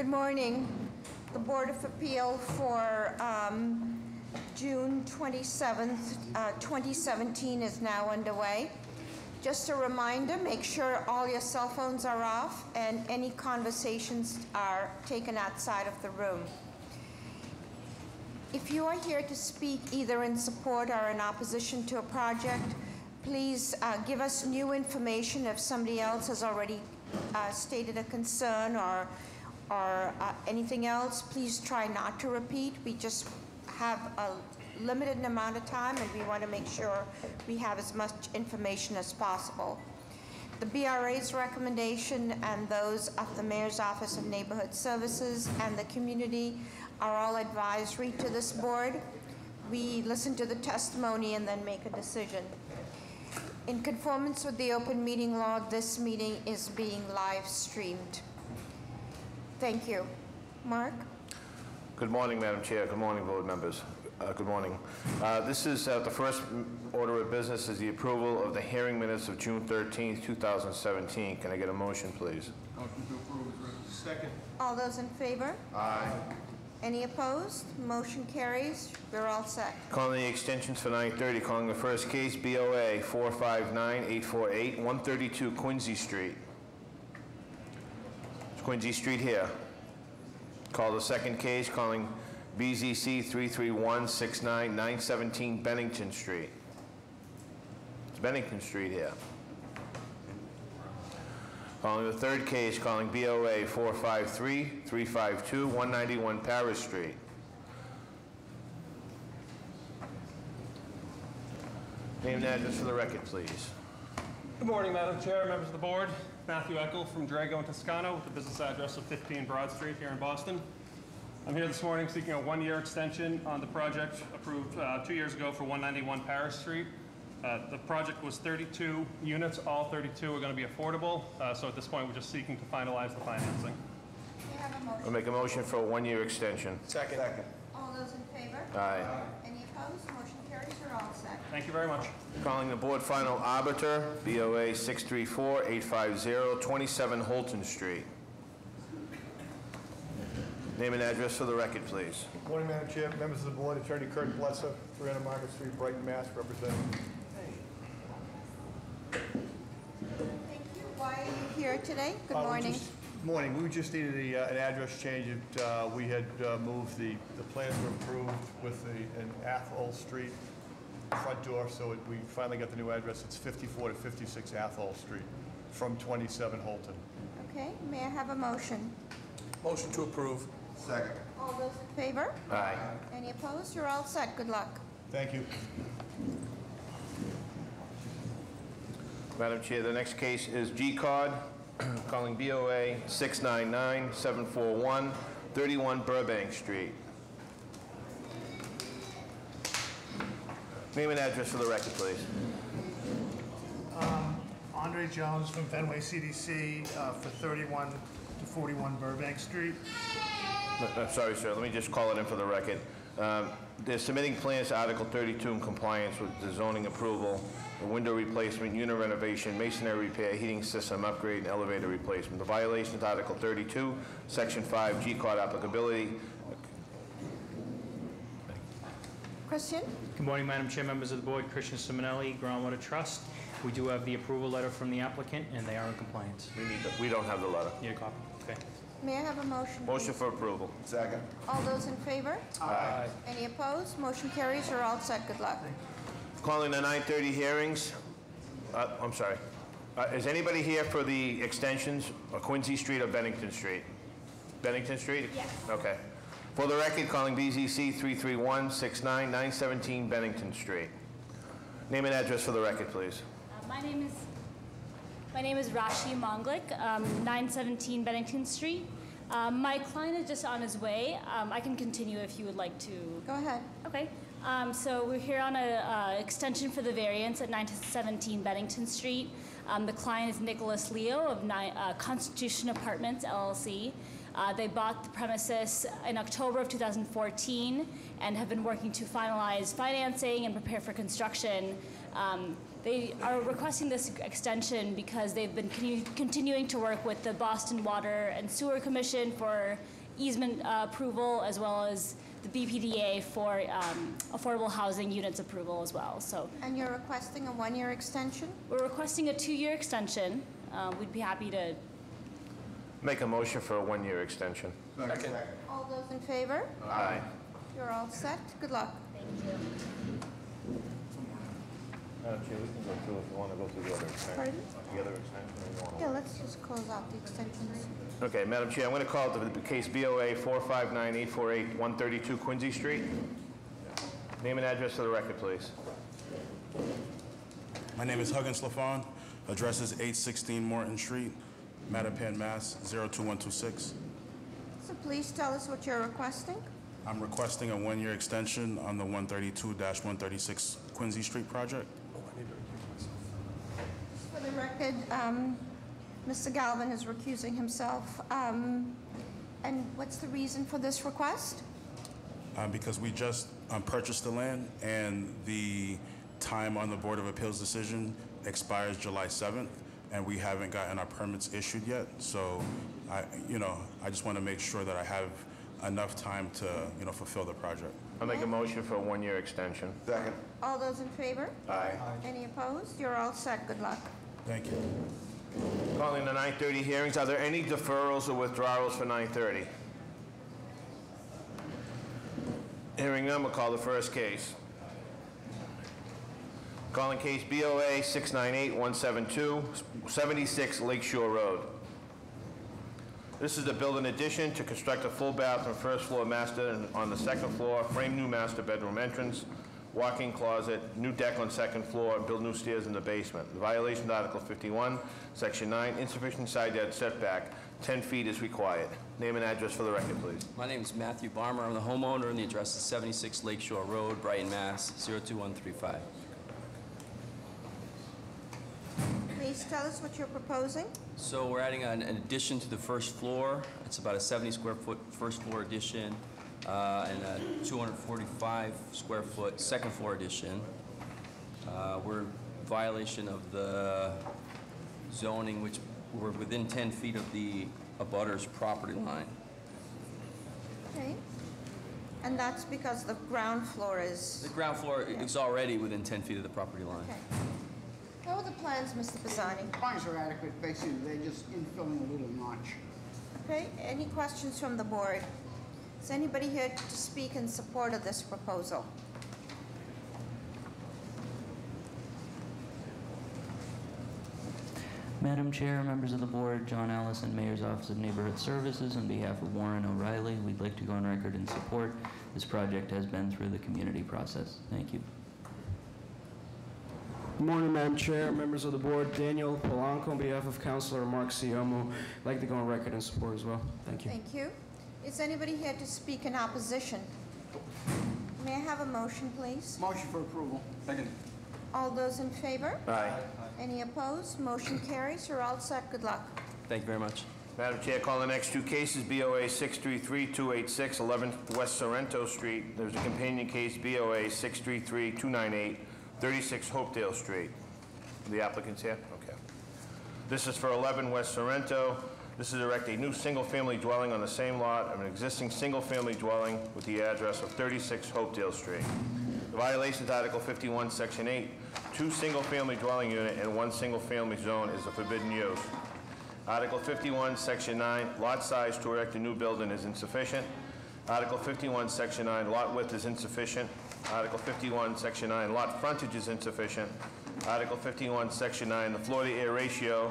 Good morning. The Board of Appeal for June 27th, 2017 is now underway. Just a reminder, make sure all your cell phones are off and any conversations are taken outside of the room. If you are here to speak either in support or in opposition to a project, please give us new information if somebody else has already stated a concern or anything else. Please try not to repeat. We just have a limited amount of time and we want to make sure we have as much information as possible. The BRA's recommendation and those of the Mayor's Office of Neighborhood Services and the community are all advisory to this board. We listen to the testimony and then make a decision. In conformance with the open meeting law, this meeting is being live streamed. Thank you. Mark? Good morning, Madam Chair. Good morning, board members. Good morning. This is the first order of business is the approval of the hearing minutes of June 13th, 2017. Can I get a motion, please? Motion to approve is read. Second. All those in favor? Aye. Any opposed? Motion carries. We're all set. Calling the extensions for 9:30. Calling the first case, BOA 459848, 132 Quincy Street. Is Quincy Street here? Call the second case, calling BZC 33169, 917 Bennington Street. It's Bennington Street here. Calling the third case, calling BOA 453352, 191 Paris Street. Name and address for the record, please. Good morning, Madam Chair, members of the board. Matthew Eckel from Drago and Toscano with the business address of 15 Broad Street here in Boston. I'm here this morning seeking a one-year extension on the project approved 2 years ago for 191 Paris Street. The project was 32 units. All 32 are going to be affordable. So at this point, we're just seeking to finalize the financing. We have a motion. I'll make a motion for a one-year extension. Second. All those in favor? Aye. Any opposed? Motion carries. We're all set. Thank you very much. Calling the board final arbiter, BOA 634850, 27 Holton Street. Name and address for the record, please. Good morning, Madam Chair, members of the board, Attorney Kurt Blesser, 300 Market Street, Brighton, Mass., representing. Thank you. Why are you here today? Good morning. Good morning. We just needed an address change. We had moved the plans were approved with an Athol Street front door, so we finally got the new address. It's 54 to 56 Athol Street from 27 Holton. Okay. May I have a motion? Motion to approve. Second. All those in favor? Aye. Any opposed? You're all set. Good luck. Thank you. Madam Chair, the next case is G-Card, calling BOA 699741, 31 Burbank Street. Name and address for the record, please. Andre Jones from Fenway CDC for 31 to 41 Burbank Street. I'm sorry, sir. Let me just call it in for the record. They're submitting plans to Article 32 in compliance with the zoning approval, the window replacement, unit renovation, masonry repair, heating system upgrade, and elevator replacement. The violation is Article 32, Section 5, G-Card applicability. Christian? Good morning, Madam Chair, members of the board. Christian Simonelli, Groundwater Trust. We do have the approval letter from the applicant, and they are in compliance. We don't have the letter. Need a copy? Okay. May I have a motion? Motion for approval. Second. All those in favor? Aye. Any opposed? Motion carries. You're all set. Good luck. Calling the 9:30 hearings. I'm sorry. Is anybody here for the extensions of Quincy Street or Bennington Street? Bennington Street? Yes. Okay. For the record, calling BZC 33169, 917 Bennington Street. Name and address for the record, please. My name is Rashi Monglik, 917 Bennington Street. My client is just on his way. I can continue if you would like to. Go ahead. Okay. So we're here on an extension for the variance at 917 Bennington Street. The client is Nicholas Leo of Constitution Apartments, LLC. They bought the premises in October of 2014 and have been working to finalize financing and prepare for construction They are requesting this extension because they've been continuing to work with the Boston Water and Sewer Commission for easement approval, as well as the BPDA for affordable housing units approval as well. So And you're requesting a one-year extension? we're requesting a 2-year extension. We'd be happy to. Make a motion for a one-year extension. Second. All those in favor? Aye. You're all set. Good luck. Thank you. Madam Chair, we can go through if you want to go through the other extension. Pardon? The other extension, or you want to- Yeah, let's just close out the extensions. Okay, Madam Chair, I'm going to call the case BOA 459-848, 132 Quincy Street. Name and address for the record, please. My name is Huggins Lafon. Address is 816 Morton Street, Mattapan, Mass. 02126. So please tell us what you're requesting. I'm requesting a one-year extension on the 132-136 Quincy Street project. For the record, Mr. Galvin is recusing himself. And what's the reason for this request? Because we just purchased the land, and the time on the Board of Appeals decision expires July 7th, and we haven't gotten our permits issued yet. So, I just want to make sure that I have enough time to, fulfill the project. I'll make a motion for a one-year extension. Second. All those in favor? Aye. Any opposed? You're all set. Good luck. Thank you. Calling the 9:30 hearings, are there any deferrals or withdrawals for 9:30? Hearing none, we'll call the first case. Calling case BOA 698-172, 76 Lakeshore Road. This is to build an addition to construct a full bathroom, first floor master, and on the second floor, frame new master bedroom entrance, walk-in closet, new deck on second floor, and build new stairs in the basement. The violation of Article 51, Section 9, insufficient side yard setback, 10 feet is required. Name and address for the record, please. My name is Matthew Barmer. I'm the homeowner, and the address is 76 Lakeshore Road, Brighton, Mass. 02135. Please tell us what you're proposing. So we're adding an addition to the first floor. It's about a 70-square-foot first floor addition and a 245-square-foot second floor addition. We're in violation of the zoning, which we're within 10 feet of the abutter's property line. Okay. And that's because the ground floor is... The ground floor is already within 10 feet of the property line. Okay. How are the plans, Mr. Pisani? Plans are adequate, basically, they're just infilling a little notch. Okay, any questions from the board? Is anybody here to speak in support of this proposal? Madam Chair, members of the board, John Allison, Mayor's Office of Neighborhood Services, on behalf of Warren O'Reilly, we'd like to go on record in support. This project has been through the community process. Thank you. Good morning, Madam Chair, members of the board. Daniel Polanco on behalf of Councilor Mark Siomo. I'd like to go on record in support as well. Thank you. Thank you. Is anybody here to speak in opposition? May I have a motion, please? Motion for approval. Second. All those in favor? Aye. Any opposed? Motion carries. You're all set. Good luck. Thank you very much. Madam Chair, call the next two cases, BOA 633-286, 11 West Sorrento Street. There's a companion case, BOA 633-298, 36 Hopedale Street. The applicant's here? Okay. This is for 11 West Sorrento. This is to erect a new single-family dwelling on the same lot of an existing single-family dwelling with the address of 36 Hopedale Street. The violation is Article 51, Section 8. 2 single-family dwelling unit and 1 single-family zone is a forbidden use. Article 51, Section 9, lot size to erect a new building is insufficient. Article 51, Section 9, lot width is insufficient. Article 51, Section 9, lot frontage is insufficient. Article 51, Section 9, the floor-to-air ratio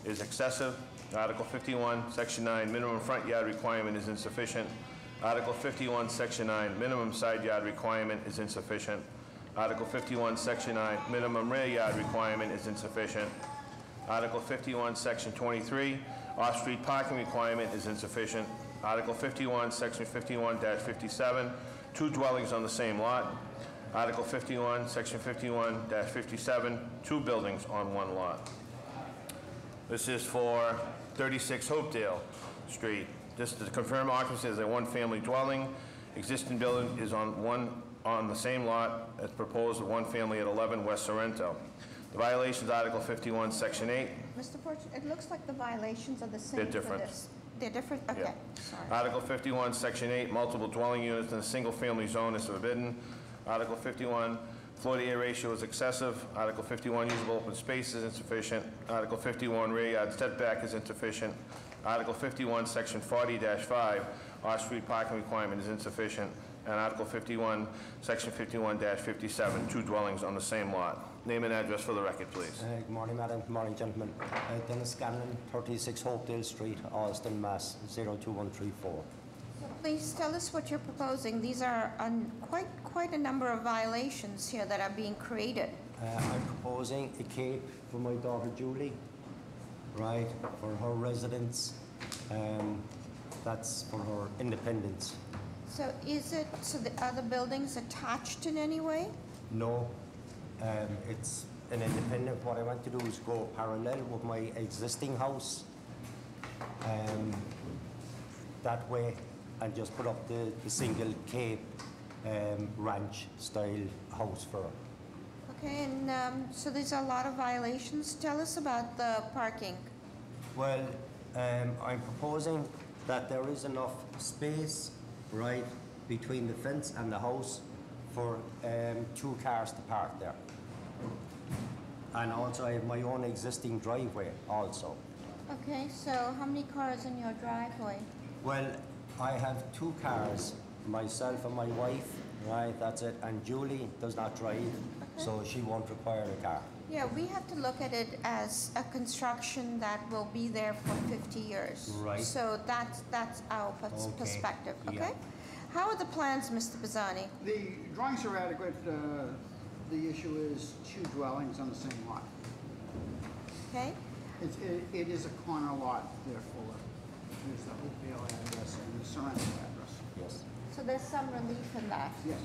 is excessive. Article 51, Section 9, minimum front yard requirement is insufficient. Article 51, Section 9, minimum side yard requirement is insufficient. Article 51, Section 9, minimum rear yard requirement is insufficient. Article 51, Section 23, off-street parking requirement is insufficient. Article 51, Section 51-57, 2 dwellings on the same lot. Article 51, Section 51-57, 2 buildings on 1 lot. This is for 36 Hopedale Street. This to confirm occupancy as a 1-family dwelling. Existing building is on the same lot as proposed 1 family at 11 West Sorrento. The violations, Article 51, Section 8. Mr. Porch, it looks like the violations are the same They're for different. this. They're different? Okay, Yeah. sorry. Article 51, Section 8, multiple dwelling units in a single-family zone is forbidden. Article 51, floor-to-air ratio is excessive. Article 51, usable open space is insufficient. Article 51, rear yard setback is insufficient. Article 51, Section 40-5, off-street parking requirement is insufficient. And Article 51, Section 51-57, two dwellings on the same lot. Name and address for the record, please. Good morning, madam. Good morning, gentlemen. Dennis Scanlon, 36 Hopedale Street, Alston, Mass. 02134. Please tell us what you're proposing. These are quite a number of violations here that are being created. I'm proposing a cape for my daughter Julie, right, for her residence. That's for her independence. So are the buildings attached in any way? No, it's an independent. What I want to do is go parallel with my existing house, that way, and just put up the single cape ranch style house for her. Okay, and so there's a lot of violations. Tell us about the parking. Well, I'm proposing that there is enough space, right, between the fence and the house for 2 cars to park there. And also I have my own existing driveway also. Okay, so how many cars in your driveway? Well, I have 2 cars, myself and my wife, right, that's it. And Julie does not drive, so she won't require a car. Yeah, we have to look at it as a construction that will be there for 50 years. Right. So that's our perspective, okay? Yeah. How are the plans, Mr. Bazzani? The drawings are adequate. The issue is 2 dwellings on the same lot. Okay? It is a corner lot, therefore. There's the Hopedale address and the surrounding address. Yes. So there's some relief in that. Yes.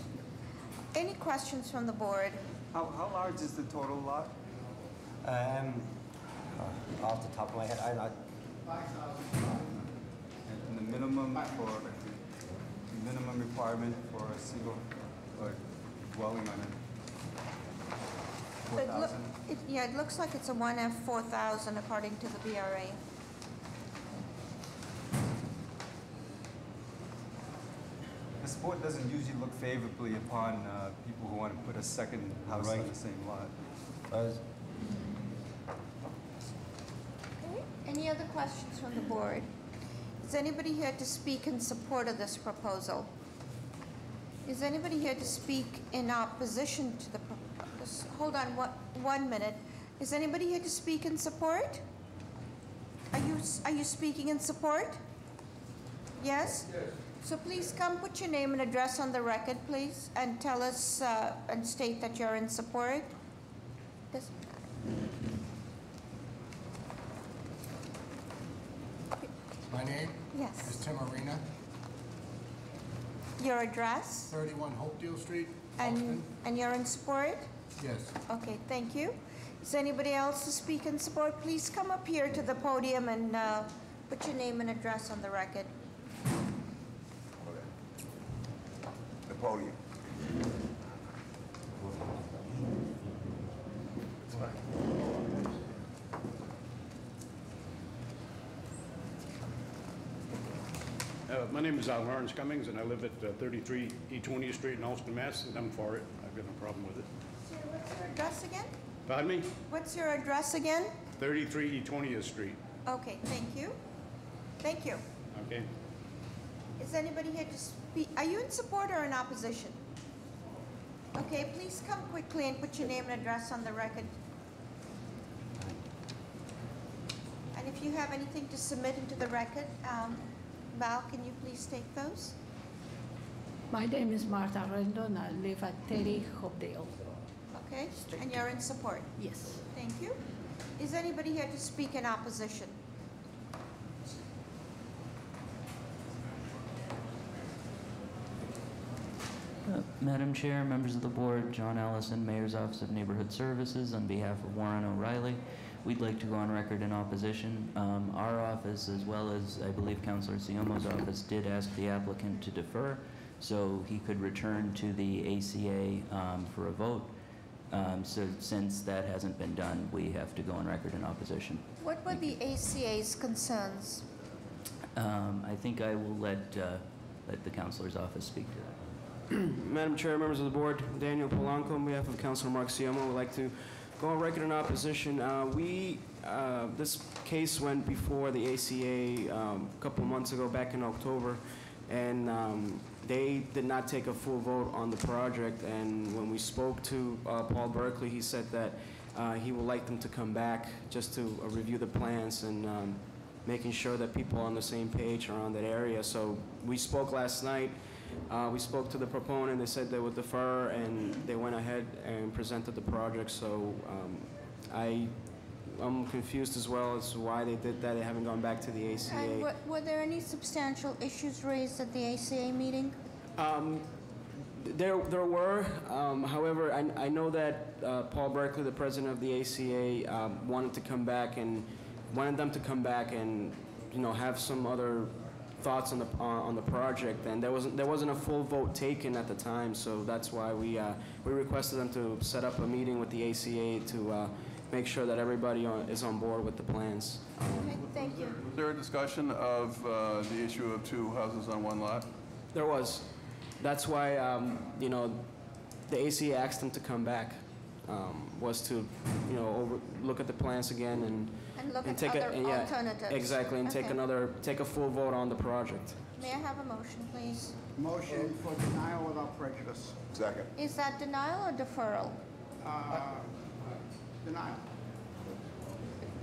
Any questions from the board? How large is the total lot? Off the top of my head, I'm not. 5,000. And the minimum requirement for a single dwelling on it? 4,000? Yeah, it looks like it's a 1F 4,000 according to the BRA. This board doesn't usually look favorably upon people who want to put a second house on the same lot. Okay. Any other questions from the board? Is anybody here to speak in support of this proposal? Is anybody here to speak in opposition to the proposal? Hold on 1 minute. Is anybody here to speak in support? Are you speaking in support? Yes? Yes. So please come put your name and address on the record, please, and tell us and state that you're in support. This. My name? Yes. Is Tim Arena, Your address? 31 Hopedale Street, And Austin. you're in support? Yes. Okay, thank you. Is anybody else to speak in support? Please come up here to the podium and put your name and address on the record. The podium. My name is Lawrence Cummings, and I live at 33 East 20th Street in Austin, Mass., and I'm for it. I've got no problem with it. Sir, what's your address again? Pardon me? What's your address again? 33 East 20th Street. Okay, thank you. Thank you. Okay. Is anybody here to speak? Are you in support or in opposition? Okay, please come quickly and put your name and address on the record. And if you have anything to submit into the record, Val, can you please take those? My name is Martha Rendon. I live at 30 Hopedale. Okay, and you're in support? Yes. Thank you. Is anybody here to speak in opposition? Madam Chair, members of the board, John Allison, Mayor's Office of Neighborhood Services, on behalf of Warren O'Reilly, we'd like to go on record in opposition. Our office, as well as I believe Councilor Siomo's office, did ask the applicant to defer so he could return to the ACA for a vote. So since that hasn't been done, we have to go on record in opposition. What were the ACA's concerns? I think I will let the counselor's office speak to that. Madam Chair, members of the board, Daniel Polanco on behalf of Councilor Mark Siomo would like to go on record in opposition. This case went before the ACA a couple months ago, back in October, and they did not take a full vote on the project. And when we spoke to Paul Berkeley, he said that he would like them to come back just to review the plans and making sure that people are on the same page around that area. So we spoke last night. We spoke to the proponent. They said they would defer, and they went ahead and presented the project. So I'm confused as well as to why they did that. They haven't gone back to the ACA. And were there any substantial issues raised at the ACA meeting? There were. However, I know that Paul Berkeley, the president of the ACA, wanted them to come back and have some other thoughts on the project, and there wasn't a full vote taken at the time, so that's why we requested them to set up a meeting with the ACA to make sure that everybody is on board with the plans. Okay, thank you. Was there a discussion of the issue of two houses on one lot? There was. That's why the ACA asked them to come back, was to look at the plans again and look at take other alternatives. Exactly, and Okay. take a full vote on the project. May I have a motion, please? Motion for denial without prejudice. Second. Is that denial or deferral? Denial.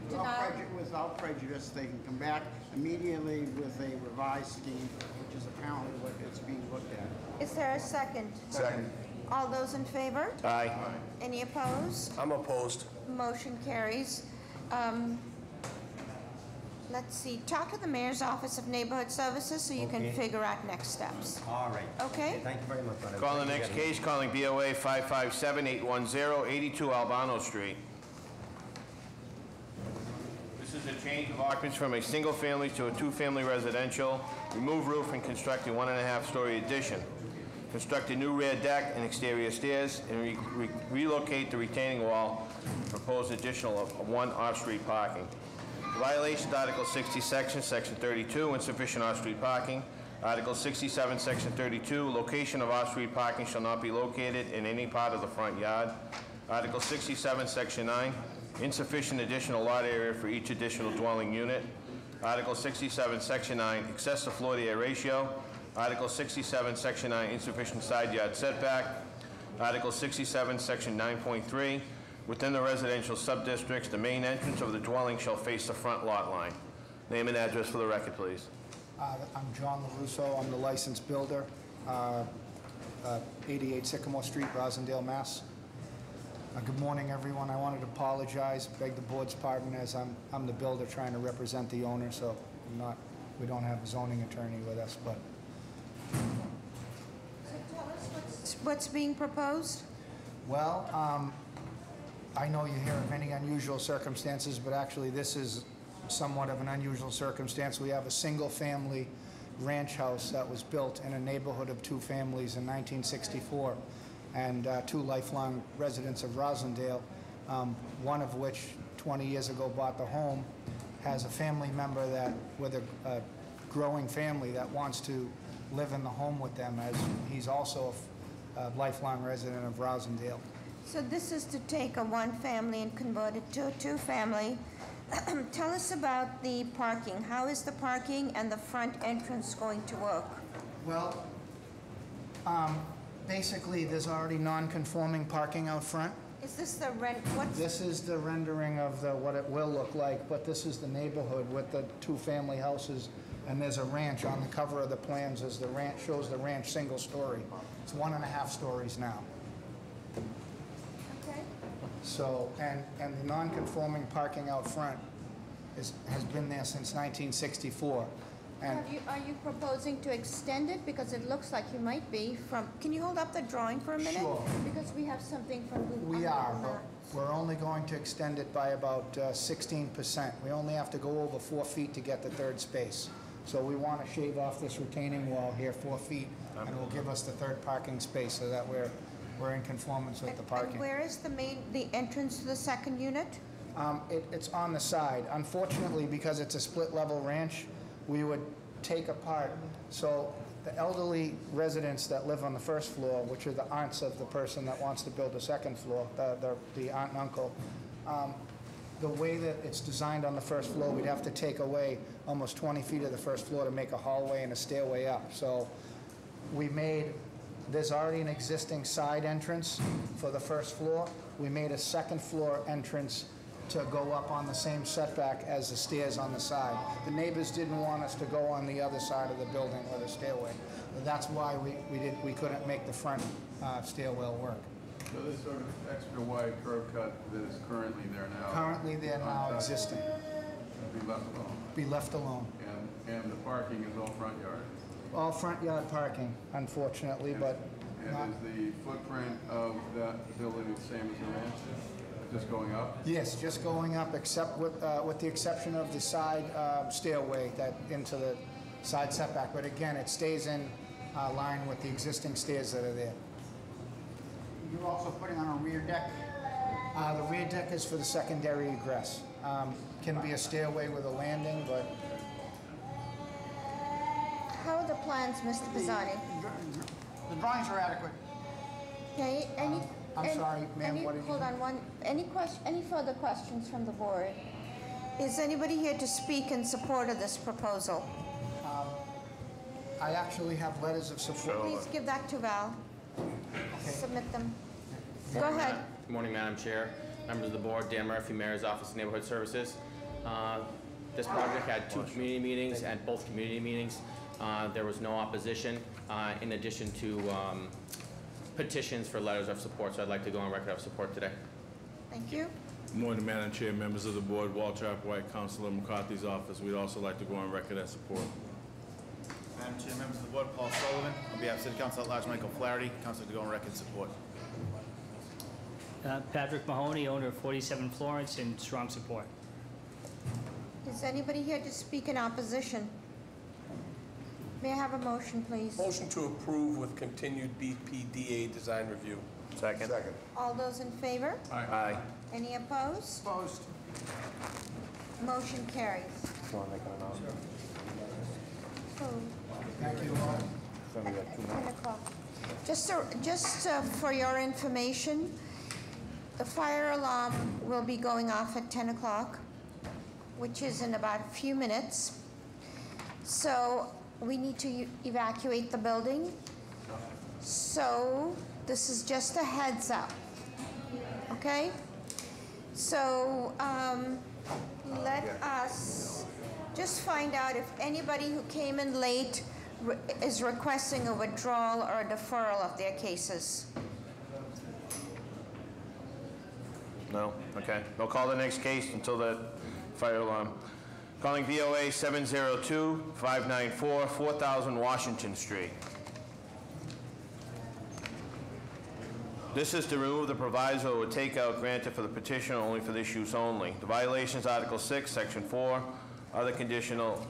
Denial. Without prejudice, they can come back immediately with a revised scheme, which is apparently what it's being looked at. Is there a second? Second. All those in favor? Aye. Any opposed? I'm opposed. Motion carries. Let's see, talk to the Mayor's Office of Neighborhood Services so you can Okay. figure out next steps. All right. Okay? Thank you very much, madam. Call the next case, calling BOA 557-810, 82 Albano Street. This is a change of occupants from a single-family to a two-family residential. Remove roof and construct a 1.5-story addition. Construct a new rear deck and exterior stairs, and relocate the retaining wall. Proposed additional of one off-street parking. Violation of Article 60, Section 32, insufficient off-street parking. Article 67, Section 32, location of off-street parking shall not be located in any part of the front yard. Article 67, Section 9, insufficient additional lot area for each additional dwelling unit. Article 67, Section 9, excessive floor-to-area ratio. Article 67, Section 9, insufficient side yard setback. Article 67, Section 9.3, within the residential subdistricts, the main entrance of the dwelling shall face the front lot line. Name and address for the record, please. I'm John LaRusso. I'm the licensed builder, 88 Sycamore Street, Rosendale, Mass. Good morning, everyone. I wanted to apologize, beg the board's pardon, as I'm the builder trying to represent the owner, so we don't have a zoning attorney with us, but. So tell us what's being proposed? Well, I know you hear of any unusual circumstances, but actually this is somewhat of an unusual circumstance. We have a single-family ranch house that was built in a neighborhood of two families in 1964, and two lifelong residents of Rosendale, one of which 20 years ago bought the home, has a family member that, with a growing family, that wants to live in the home with them, as he's also a lifelong resident of Rosendale. So this is to take a one-family and convert it to a two-family. Tell us about the parking. How is the parking and the front entrance going to work? Well, basically, there's already non-conforming parking out front. Is this the This is the rendering of what it will look like, but this is the neighborhood with the two-family houses, and there's a ranch on the cover of the plans, as the ranch shows the ranch single-story. It's 1.5 stories now. Okay. So, and the non-conforming parking out front has been there since 1964. And Are you proposing to extend it? Because it looks like you might be from, can you hold up the drawing for a minute? Sure. Because we have something from Google. we are, but we're only going to extend it by about 16%. We only have to go over 4 feet to get the third space. So we want to shave off this retaining wall here 4 feet, and it will give us the third parking space, so that we're we're in conformance with the And parking. where is the entrance to the second unit? It's on the side. Unfortunately, because it's a split-level ranch, we would take apart. So the elderly residents that live on the first floor, which are the aunts of the person that wants to build a second floor, the aunt and uncle, the way that it's designed on the first floor, we'd have to take away almost 20 feet of the first floor to make a hallway and a stairway up. So there's already an existing side entrance for the first floor. We made a second floor entrance to go up on the same setback as the stairs on the side. The neighbors didn't want us to go on the other side of the building with a stairway. That's why we couldn't make the front stairwell work. So this sort of extra wide curb cut that is currently there now? Currently there now existing. Be left alone? Be left alone. And the parking is all front yard? All front yard parking, unfortunately, but not... And is the footprint of that building the same as the ranch? Just going up? Yes, just going up, except with the exception of the side stairway that into the side setback. But again, it stays in line with the existing stairs that are there. You're also putting on a rear deck? The rear deck is for the secondary egress. Can be a stairway with a landing, but... How are the plans, Mr. Pisani? The drawings are adequate. Okay, I'm sorry, ma'am, what did you... Hold on, any further questions from the board? Is anybody here to speak in support of this proposal? I actually have letters of support. Please give that to Val. Submit them. Go ahead. Good morning, Madam Chair, members of the board, Dan Murphy, Mayor's Office of Neighborhood Services. This project had 2 community meetings, and both community meetings, there was no opposition, in addition to petitions for letters of support, so I'd like to go on record of support today. Thank you. Good morning, Madam Chair, members of the board, Walter Applewhite, Councilor McCarthy's office. We'd also like to go on record as support. Madam Chair, members of the board, Paul Sullivan. On behalf of City Council at Large, Michael Flaherty, Councilor to go on record support. Patrick Mahoney, owner of 47 Florence, in strong support. Is anybody here to speak in opposition? May I have a motion, please? Motion to approve with continued BPDA design review. Second. All those in favor? Aye. Any opposed? Opposed. Motion carries. Thank you. At 10 o'clock. Just for your information, the fire alarm will be going off at 10 o'clock, which is in about a few minutes. So we need to evacuate the building. So this is just a heads up, okay? So let us just find out if anybody who came in late is requesting a withdrawal or a deferral of their cases. No? Okay. We'll call the next case until the fire alarm. Calling VOA 702-594, 4000 Washington Street. This is to remove the proviso or takeout granted for the petitioner only for this use only. The violations, Article 6, Section 4, other conditional,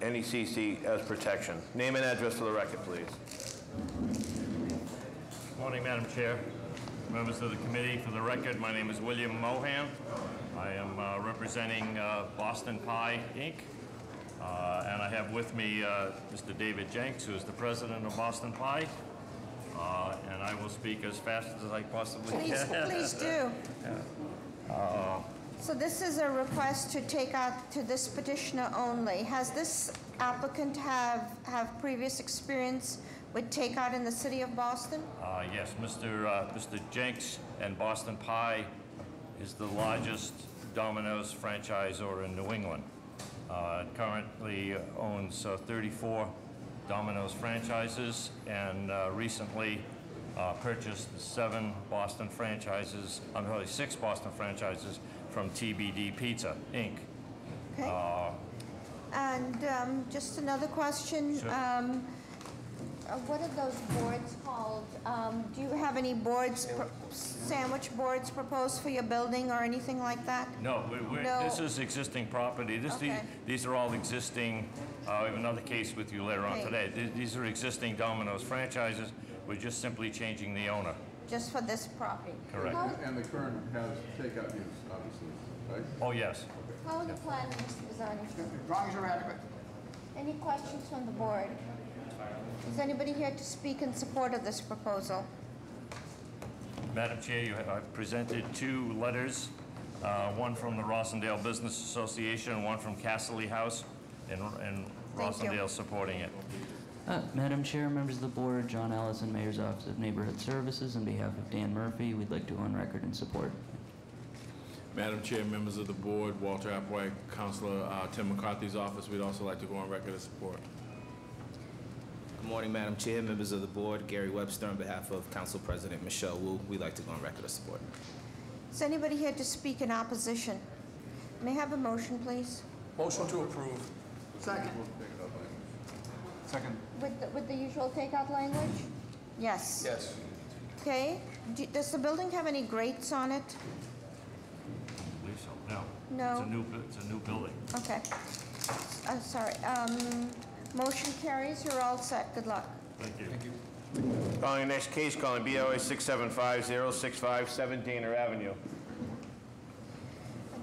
NECC as protection. Name and address for the record, please. Morning, Madam Chair, members of the committee. For the record, my name is William Mohan. I am representing Boston Pie, Inc., and I have with me Mr. David Jenks, who is the president of Boston Pie, and I will speak as fast as I possibly can. Please do. So this is a request to take out to this petitioner only. Has this applicant have previous experience with takeout in the city of Boston? Yes, Mr. Jenks and Boston Pie is the largest Domino's franchisor in New England. Currently owns 34 Domino's franchises, and recently purchased 6 Boston franchises from TBD Pizza, Inc. Okay. And just another question. Sure. What are those boards called? Do you have any boards, sandwich boards proposed for your building or anything like that? No, No. This is existing property. Okay. These are all existing. We have another case with you later on Okay. today. These are existing Domino's franchises. We're just simply changing the owner. just for this property. Correct. And the current has takeout use, obviously, right? Oh, yes. How are the plans, Mr. Bazzani? Drawings are adequate. Any questions from the board? Is anybody here to speak in support of this proposal? Madam Chair, you have presented 2 letters, one from the Rossendale Business Association and one from Castley House, and Thank you. Rossendale supporting it. Madam Chair, members of the board, John Allison, Mayor's Office of Neighborhood Services, on behalf of Dan Murphy, we'd like to go on record in support. Madam Chair, members of the board, Walter Applewhite, Councilor Tim McCarthy's office, we'd also like to go on record in support. Good morning, Madam Chair, members of the board, Gary Webster on behalf of Council President Michelle Wu. We'd like to go on record of support. Is anybody here to speak in opposition? May I have a motion, please? Motion to approve. Second. Second. With the usual takeout language? Yes. Yes. Okay. Does the building have any grates on it? I believe so. No. No. It's a new building. Okay. Sorry. Motion carries. You're all set. Good luck. Thank you. Thank you. Calling the next case, calling BOA 675-065-7 Dana Avenue.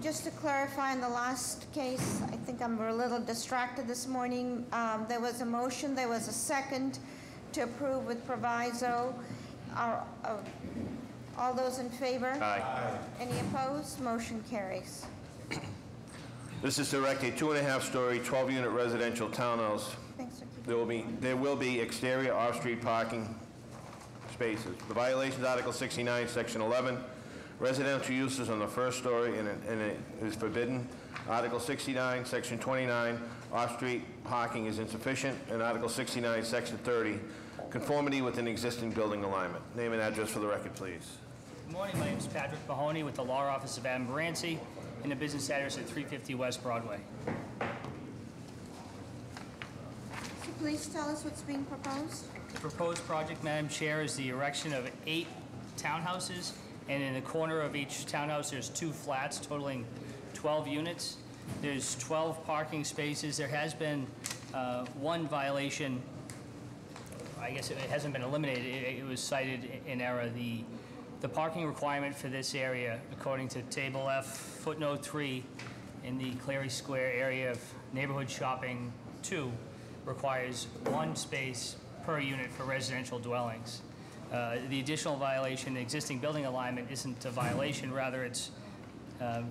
Just to clarify, in the last case, I think I'm a little distracted this morning. There was a motion, there was a second to approve with proviso. All those in favor? Aye. Any opposed? Motion carries. This is to erect a 2.5-story, 12-unit residential townhouse. Thanks, Ricky. There will be exterior off-street parking spaces. The violations, Article 69, Section 11. Residential uses on the first story and it is forbidden. Article 69, Section 29, off-street parking is insufficient. And Article 69, Section 30, conformity with an existing building alignment. Name and address for the record, please. Good morning, my name is Patrick Mahoney with the Law Office of Adam Baranci, and the business address at 350 West Broadway. So please tell us what's being proposed. The proposed project, Madam Chair, is the erection of 8 townhouses, and in the corner of each townhouse, there's 2 flats totaling 12 units. There's 12 parking spaces. There has been one violation. I guess it hasn't been eliminated. It was cited in error. The parking requirement for this area, according to Table F, footnote 3, in the Clary Square area of Neighborhood Shopping 2, requires 1 space per unit for residential dwellings. The additional violation, the existing building alignment, isn't a violation, rather it's a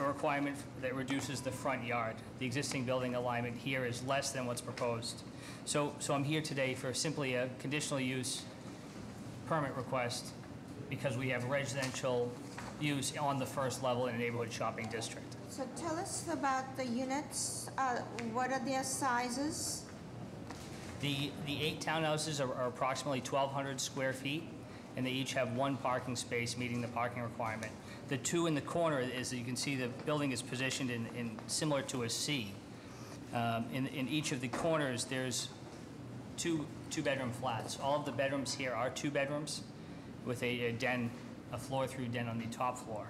requirement that reduces the front yard. The existing building alignment here is less than what's proposed. So I'm here today for simply a conditional use permit request because we have residential use on the first level in a neighborhood shopping district. So tell us about the units. What are their sizes? The 8 townhouses are approximately 1,200 square feet, and they each have 1 parking space meeting the parking requirement. The 2 in the corner, as you can see, the building is positioned in similar to a C. In each of the corners, there's two-bedroom flats. All of the bedrooms here are 2 bedrooms with a den, a floor-through den on the top floor.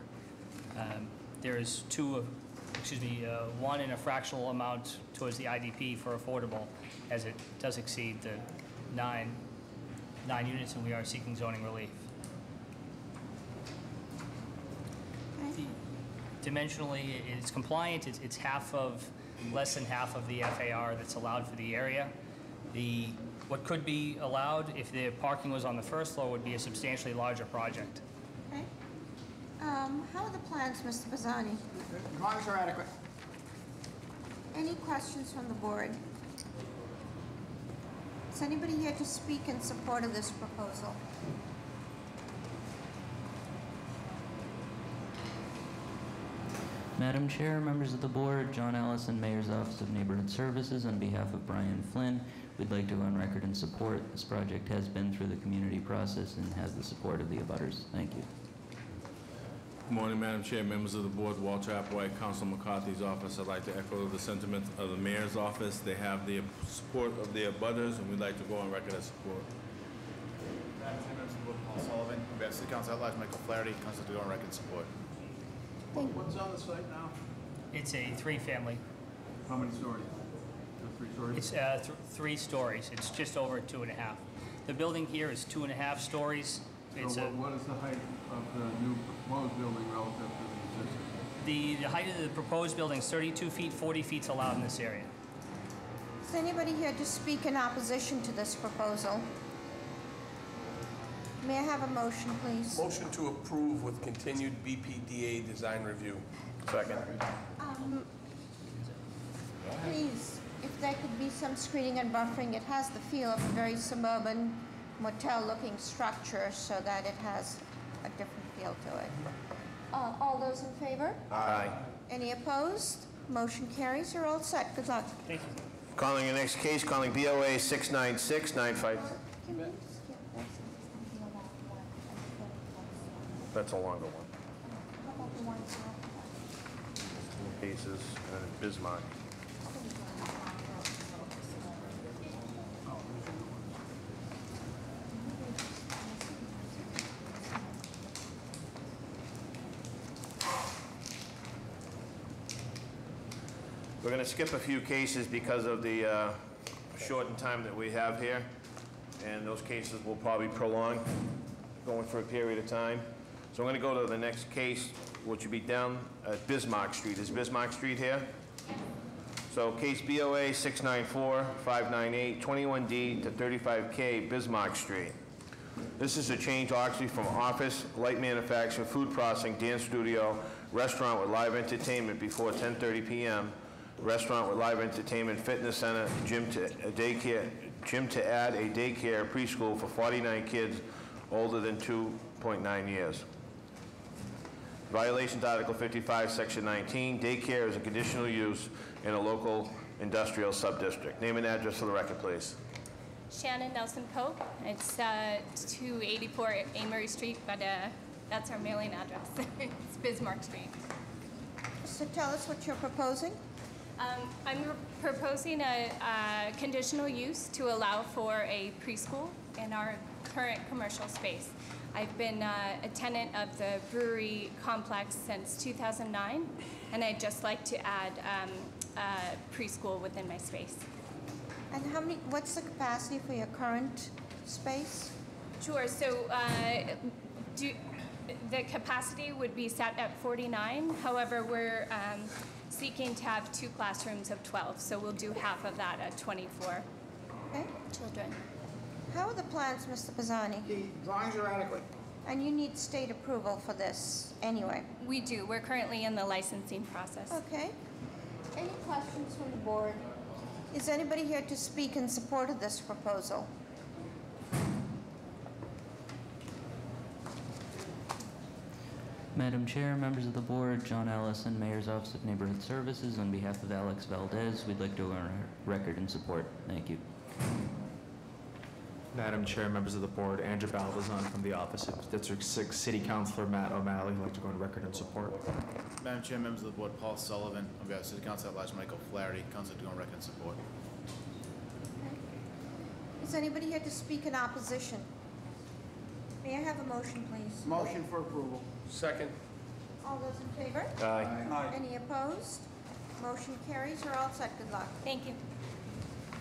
There is 1 in a fractional amount towards the IDP for affordable, as it does exceed the 9 units, and we are seeking zoning relief. Dimensionally, it's compliant. It's less than half of the FAR that's allowed for the area. What could be allowed if the parking was on the first floor would be a substantially larger project. Okay. How are the plans, Mr. Bazzani? Drawings are adequate. Any questions from the board? Is anybody here to speak in support of this proposal? Madam Chair, members of the board, John Allison, Mayor's Office of Neighborhood Services, on behalf of Brian Flynn, we'd like to go on record in support. This project has been through the community process and has the support of the abutters. Thank you. Good morning, Madam Chair, members of the board, Walter Applewhite, Councilor McCarthy's office. I'd like to echo the sentiment of the mayor's office. They have the support of the abutters, and we'd like to go on record as support. Madam Chair, members of the board, Paul Sullivan, on behalf of City Council at Large Michael Flaherty, Council to go on record support. What's on the site now? It's a 3-family. How many stories? 3 stories? It's 3 stories. It's just over 2.5. The building here is 2.5 stories. It's So a, what is the height of the new proposed building relative to the existing? the height of the proposed building is 32 feet, 40 feet's allowed in this area. Is anybody here to speak in opposition to this proposal? May I have a motion, please? Motion to approve with continued BPDA design review. Second. Please, if there could be some screening and buffering, it has the feel of a very suburban motel-looking structure so that it has a different feel to it. All those in favor? Aye. Any opposed? Motion carries. You're all set. Good luck. Thank you. Calling the next case, calling BOA 69695. That's a longer one. Cases and Bismarck. We're going to skip a few cases because of the shortened time that we have here, and those cases will probably prolong, going for a period of time. So I'm going to go to the next case, which would be down at Bismarck Street. Is Bismarck Street here? So case BOA 694-598, 21D to 35K Bismarck Street. This is a change actually from office, light manufacturing, food processing, dance studio, restaurant with live entertainment before 10:30 p.m., restaurant with live entertainment, fitness center, gym to add a daycare preschool for 49 kids older than 2.9 years. Violations Article 55, Section 19. Daycare is a conditional use in a local industrial subdistrict. Name and address for the record, please. Shannon Nelson Pope. It's 284 Amory Street, but that's our mailing address. It's Bismarck Street. So tell us what you're proposing. I'm proposing a conditional use to allow for a preschool in our current commercial space. I've been a tenant of the brewery complex since 2009, and I'd just like to add a preschool within my space. And what's the capacity for your current space? Sure, so the capacity would be set at 49. However, we're seeking to have 2 classrooms of 12, so we'll do half of that at 24 children. How are the plans, Mr. Pisani? The drawings are adequate. And you need state approval for this anyway? We do. We're currently in the licensing process. Okay. Any questions from the board? Is anybody here to speak in support of this proposal? Madam Chair, members of the board, John Allison, Mayor's Office of Neighborhood Services. On behalf of Alex Valdez, we'd like to go on record in support. Thank you. Madam Chair, members of the board, Andrew Balbazan from the Office of District 6 City Councilor Matt O'Malley. I'd like to go on record in support. Madam Chair, members of the board, Paul Sullivan, on behalf of City Council at Large Michael Flaherty, Council to go on record in support. Is anybody here to speak in opposition? May I have a motion, please? Motion for approval. Second. All those in favor? Aye. Any opposed? Motion carries. You're all set. Good luck. Thank you.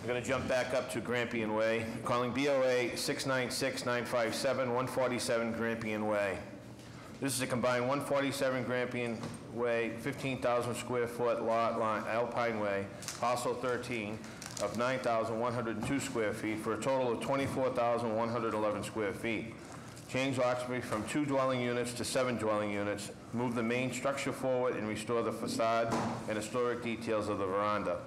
We're going to jump back up to Grampian Way. Calling BOA 696-957, 147 Grampian Way. This is a combined 147 Grampian Way, 15,000 square foot lot line, Alpine Way, parcel 13 of 9,102 square feet for a total of 24,111 square feet. Change occupancy from 2 dwelling units to 7 dwelling units, move the main structure forward and restore the facade and historic details of the veranda.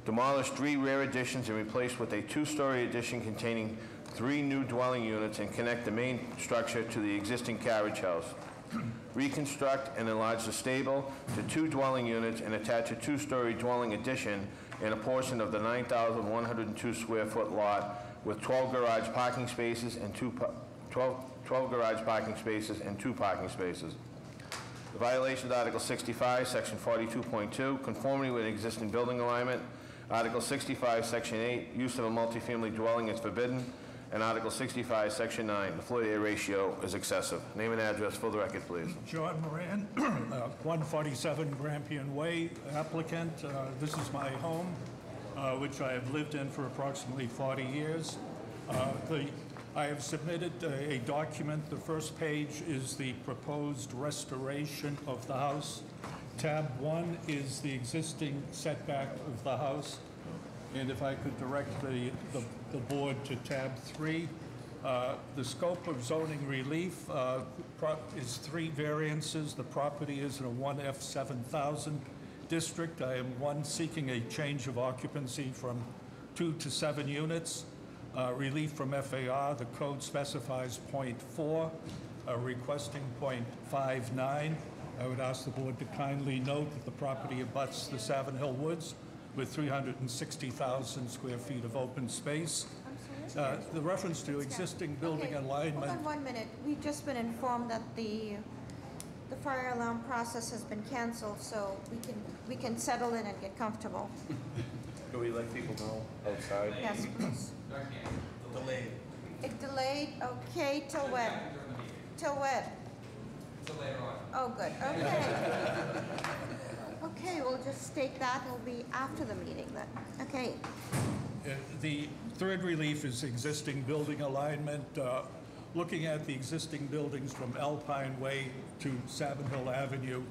Demolish 3 rear additions and replace with a 2-story addition containing 3 new dwelling units and connect the main structure to the existing carriage house. Reconstruct and enlarge the stable to 2 dwelling units and attach a 2-story dwelling addition in a portion of the 9,102 square foot lot with 12 garage parking spaces and 12 garage parking spaces and 2 parking spaces. The violation of Article 65, Section 42.2, conformity with existing building alignment. Article 65, Section 8, use of a multifamily dwelling is forbidden. And Article 65, Section 9, the floor-to-area ratio is excessive. Name and address for the record, please. John Moran, 147 Grampian Way, applicant. This is my home, which I have lived in for approximately 40 years. The I have submitted a document. The first page is the proposed restoration of the house. Tab 1 is the existing setback of the house. And if I could direct the board to tab 3, the scope of zoning relief is 3 variances. The property is in a 1F 7000 district. I am seeking a change of occupancy from 2 to 7 units. Relief from FAR, the code specifies 0.4, requesting 0.59. I would ask the board to kindly note that the property abuts the Savin Hill Woods with 360,000 square feet of open space. The reference to existing building alignment. Hold on 1 minute. We've just been informed that the fire alarm process has been canceled, so we can settle in and get comfortable. Do we let people know outside? Yes, please. Delayed. It delayed, okay, till when? Till when? Till later on. Oh, good, okay. Okay, we'll just state that, it'll be after the meeting then, okay. The third relief is existing building alignment. Looking at the existing buildings from Alpine Way to Savin Hill Avenue,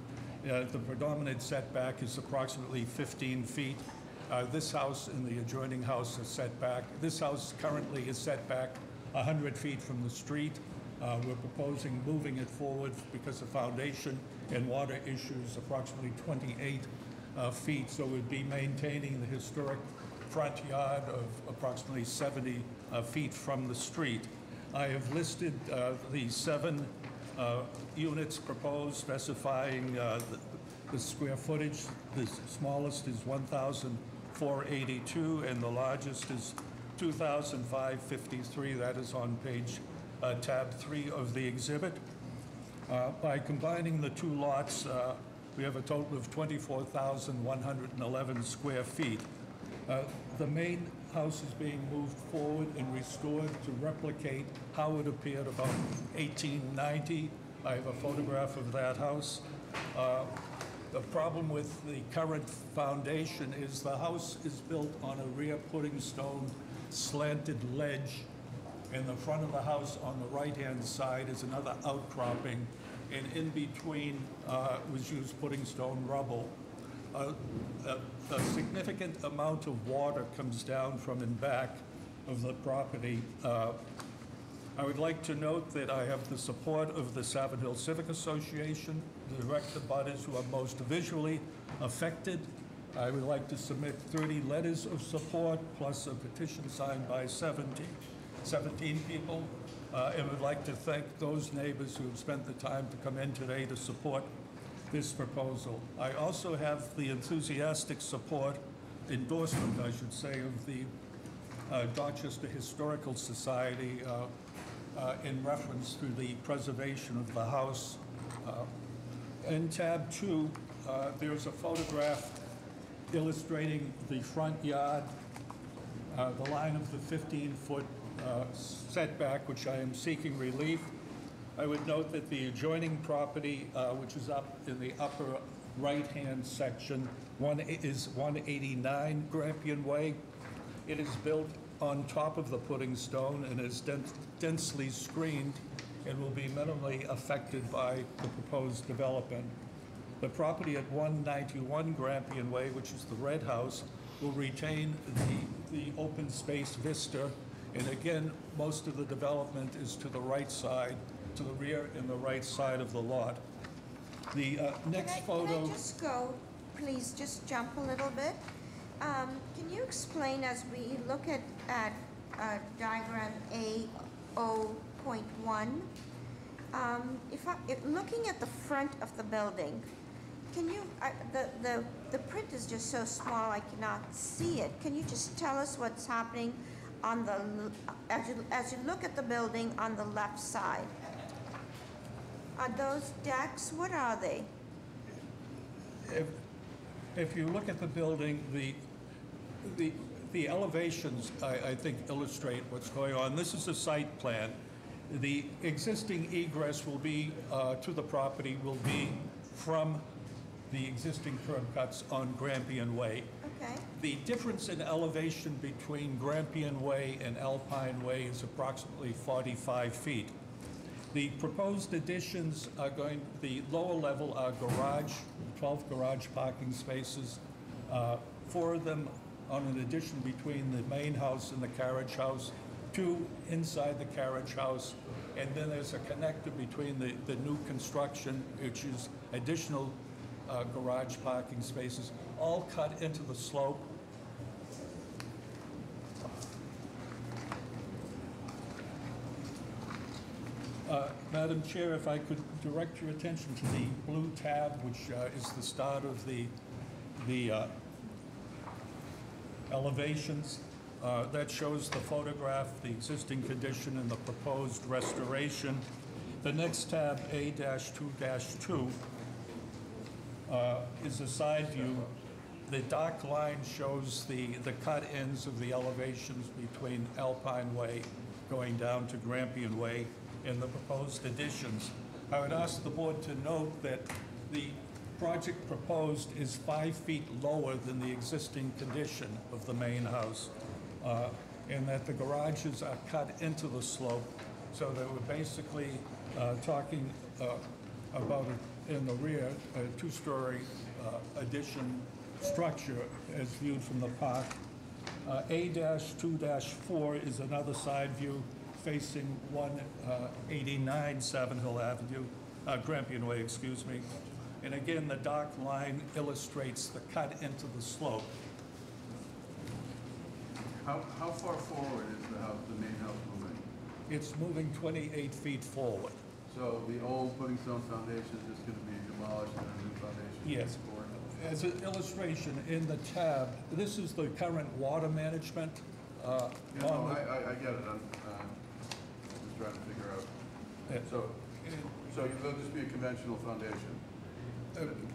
the predominant setback is approximately 15 feet. This house and the adjoining house is set back. This house currently is set back 100 feet from the street. We're proposing moving it forward because of foundation and water issues approximately 28 feet. So we'd be maintaining the historic front yard of approximately 70 feet from the street. I have listed the 7 units proposed, specifying the square footage. The smallest is 1,482 and the largest is 2,553. That is on page tab 3 of the exhibit. By combining the 2 lots, we have a total of 24,111 square feet. The main house is being moved forward and restored to replicate how it appeared about 1890. I have a photograph of that house. The problem with the current foundation is the house is built on a rear pudding stone slanted ledge. In the front of the house on the right-hand side is another outcropping, and in between was used pudding stone rubble. A significant amount of water comes down from in back of the property. I would like to note that I have the support of the Savin Hill Civic Association, the direct abutters who are most visually affected. I would like to submit 30 letters of support plus a petition signed by 17 people. And would like to thank those neighbors who have spent the time to come in today to support this proposal. I also have the enthusiastic support, endorsement, I should say, of the Dorchester Historical Society in reference to the preservation of the house. In tab 2, there's a photograph illustrating the front yard, the line of the 15-foot setback, which I am seeking relief. I would note that the adjoining property, which is up in the upper right-hand section, is 189 Grampian Way. It is built on top of the pudding stone and is densely screened and will be minimally affected by the proposed development. The property at 191 Grampian Way, which is the red house, will retain the open space vista. And again, most of the development is to the right side, to the rear and the right side of the lot. The next photo. Can I just go, please, just jump a little bit? Can you explain as we look at diagram A0.1, if looking at the front of the building, can you, the print is just so small I cannot see it. Can you just tell us what's happening on the, as you look at the building on the left side? Are those decks, what are they? If you look at the building, the elevations, I think, illustrate what's going on. This is a site plan. The existing egress will be, to the property, will be from the existing curb cuts on Grampian Way. Okay. The difference in elevation between Grampian Way and Alpine Way is approximately 45 feet. The proposed additions are the lower level are garage, 12 garage parking spaces, 4 of them on an addition between the main house and the carriage house, 2 inside the carriage house, and then there's a connector between the new construction, which is additional garage parking spaces, all cut into the slope. Madam Chair, if I could direct your attention to the blue tab, which is the start of the elevations. That shows the photograph, the existing condition, and the proposed restoration. The next tab, A-2-2, is a side view. The dark line shows the cut ends of the elevations between Alpine Way going down to Grampian Way and the proposed additions. I would ask the board to note that the project proposed is 5 feet lower than the existing condition of the main house, and that the garages are cut into the slope, so that we're basically talking about, in the rear, a 2-story addition structure as viewed from the park. A-2-4 is another side view facing 189 Savin Hill Avenue, Grampian Way, excuse me. And again, the dark line illustrates the cut into the slope. How far forward is the main house moving? It's moving 28 feet forward. So the old pudding stone foundation is just going to be demolished and a new foundation? Yes. As an illustration, in the tab, this is the current water management. I get it. I'm just trying to figure out. So there'll just be a conventional foundation?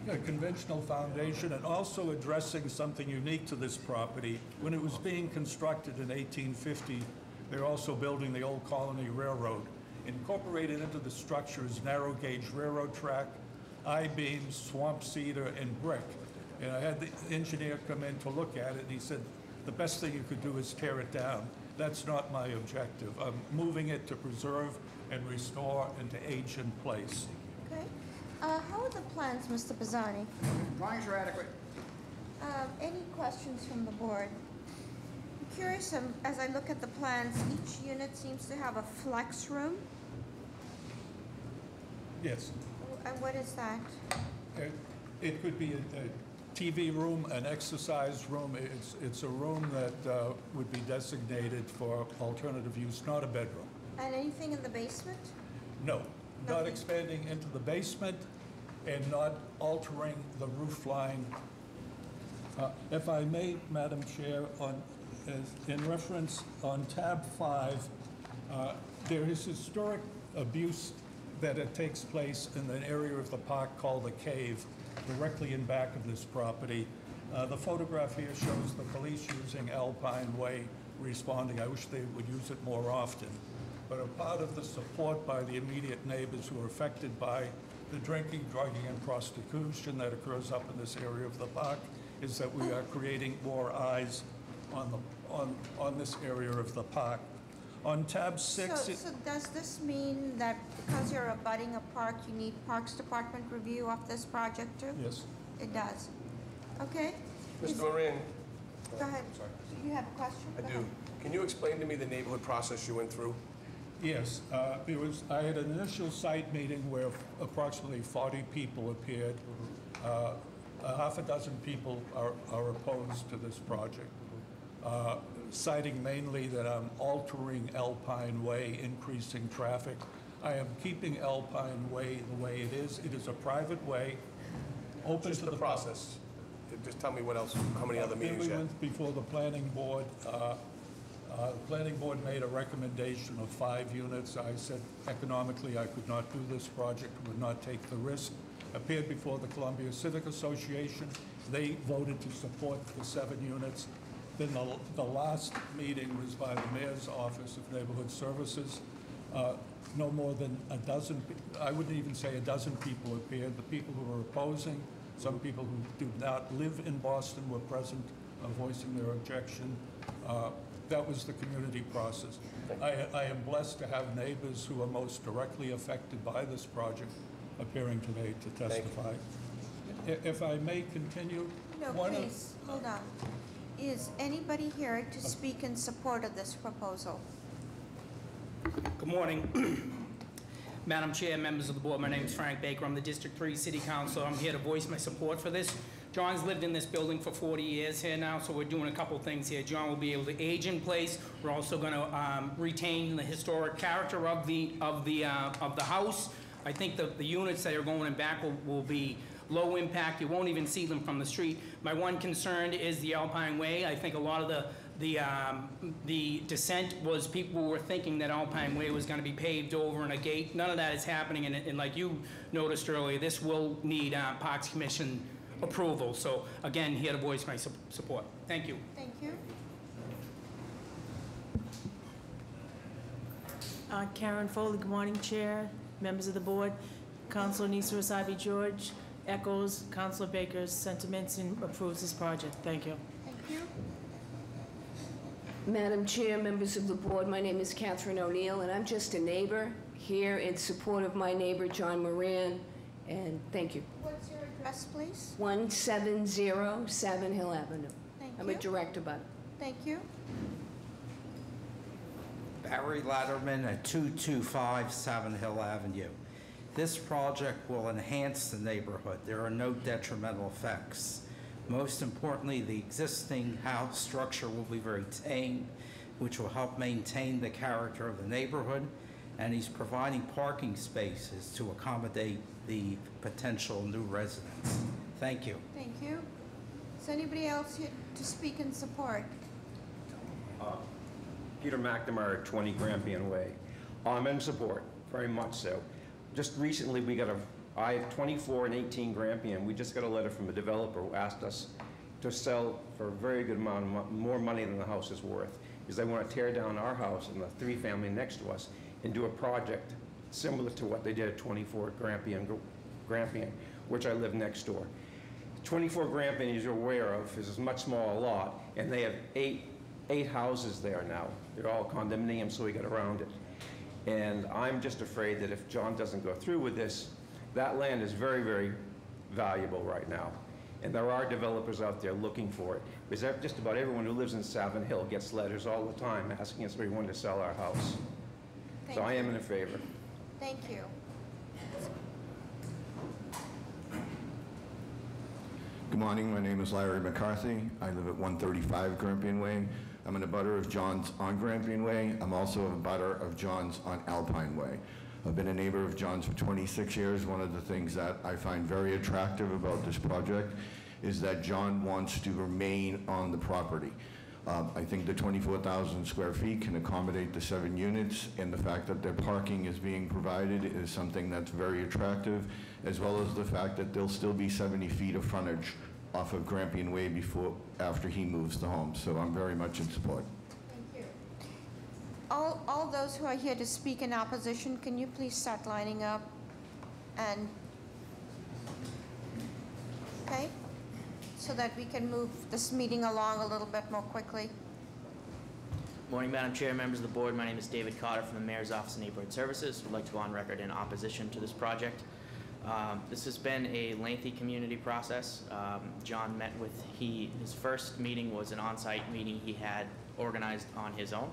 A conventional foundation, and also addressing something unique to this property. When it was being constructed in 1850, they were also building the old Colony Railroad. Incorporated into the structure is narrow gauge railroad track, I-beams, swamp cedar, and brick. And I had the engineer come in to look at it, and he said, the best thing you could do is tear it down. That's not my objective. I'm moving it to preserve and restore and to age in place. Okay. How are the plans, Mr. Pisani? Drawings are adequate. Any questions from the board? I'm curious, as I look at the plans, each unit seems to have a flex room. Yes. And what is that? It could be a TV room, an exercise room. It's a room that would be designated for alternative use, not a bedroom. And anything in the basement? No, not expanding into the basement and not altering the roof line. If I may, Madam Chair, in reference on tab 5, there is historic abuse that takes place in an area of the park called the Cave, directly in back of this property. The photograph here shows the police using Alpine Way responding. I wish they would use it more often. But a part of the support by the immediate neighbors who are affected by the drinking, drugging, and prostitution that occurs up in this area of the park is that we are creating more eyes on this area of the park. On tab 6... So does this mean that because you're abutting a park, you need Parks Department review of this project too? Yes. It does. Okay. Mr. Moran. Go ahead. Sorry. You have a question? I Go do. ahead. Can you explain to me the neighborhood process you went through? Yes. I had an initial site meeting where approximately 40 people appeared. Half a dozen people are opposed to this project, citing mainly that I'm altering Alpine Way, increasing traffic. I am keeping Alpine Way the way it is. It is a private way, open Just to the the process. Just tell me what else, how many other meetings Then you we had? went before the planning board. The planning board made a recommendation of 5 units. I said economically I could not do this project, would not take the risk. Appeared before the Columbia Civic Association. They voted to support the 7 units. Then the last meeting was by the Mayor's Office of Neighborhood Services. No more than a dozen, I wouldn't even say a dozen people appeared. The people who were opposing Some people who do not live in Boston were present, voicing their objection. That was the community process. I am blessed to have neighbors who are most directly affected by this project appearing today to testify. If I may continue. No, please, hold on. Is anybody here to speak in support of this proposal? Good morning. Madam Chair, members of the board, my name is Frank Baker. I'm the District 3 City Councilor. I'm here to voice my support for this. John's lived in this building for 40 years here now, so we're doing a couple things here. John will be able to age in place. We're also going to retain the historic character of the house. I think the units that are going in back will be low impact. You won't even see them from the street. My one concern is the Alpine Way. I think a lot of the dissent was people were thinking that Alpine Way was going to be paved over and a gate. None of that is happening, and like you noticed earlier, this will need Parks Commission approval. So again, here to voice my support. Thank you. Thank you. Karen Foley, good morning, Chair, members of the board. Councilor Nisa Wasabi George echoes Councilor Baker's sentiments and approves this project. Thank you. Thank you. Madam Chair, members of the board, my name is Catherine O'Neill, and I'm just a neighbor here in support of my neighbor, John Moran, and thank you. What's your address, please? 170 Savin Hill Avenue. Thank I'm you. a direct abutter. Thank you. Barry Latterman at 225 Savin Hill Avenue. This project will enhance the neighborhood. There are no detrimental effects. Most importantly, the existing house structure will be retained, which will help maintain the character of the neighborhood, and he's providing parking spaces to accommodate the potential new residents. Thank you. Thank you. Is anybody else here to speak in support? Peter McNamara, 20 Grampian Way. I'm in support, very much so. Just recently, I have 24 and 18 Grampian. We just got a letter from a developer who asked us to sell for a very good amount of more money than the house is worth, because they want to tear down our house and the 3-family next to us and do a project similar to what they did at 24 Grampian, which I live next door. 24 Grampian, as you're aware of, is a much smaller lot, and they have eight houses there now. They're all condominiums, so we get around it. And I'm just afraid that if John doesn't go through with this, that land is very, very valuable right now. And there are developers out there looking for it. Because just about everyone who lives in Savin Hill gets letters all the time asking us if we want to sell our house. So I am in favor. Thank you. Good morning, my name is Larry McCarthy. I live at 135 Grampian Way. I'm an abutter of John's on Grampian Way. I'm also a abutter of John's on Alpine Way. I've been a neighbor of John's for 26 years. One of the things that I find very attractive about this project is that John wants to remain on the property. I think the 24,000 square feet can accommodate the 7 units, and the fact that their parking is being provided is something that's very attractive, as well as the fact that there'll still be 70 feet of frontage off of Grampian Way after he moves the home. So I'm very much in support. Thank you. All those who are here to speak in opposition, can you please start lining up? And, okay? So that we can move this meeting along a little bit more quickly. Morning, Madam Chair, members of the board. My name is David Cotter from the Mayor's Office of Neighborhood Services. I'd like to go on record in opposition to this project. This has been a lengthy community process. John met with, his first meeting was an on-site meeting he had organized on his own.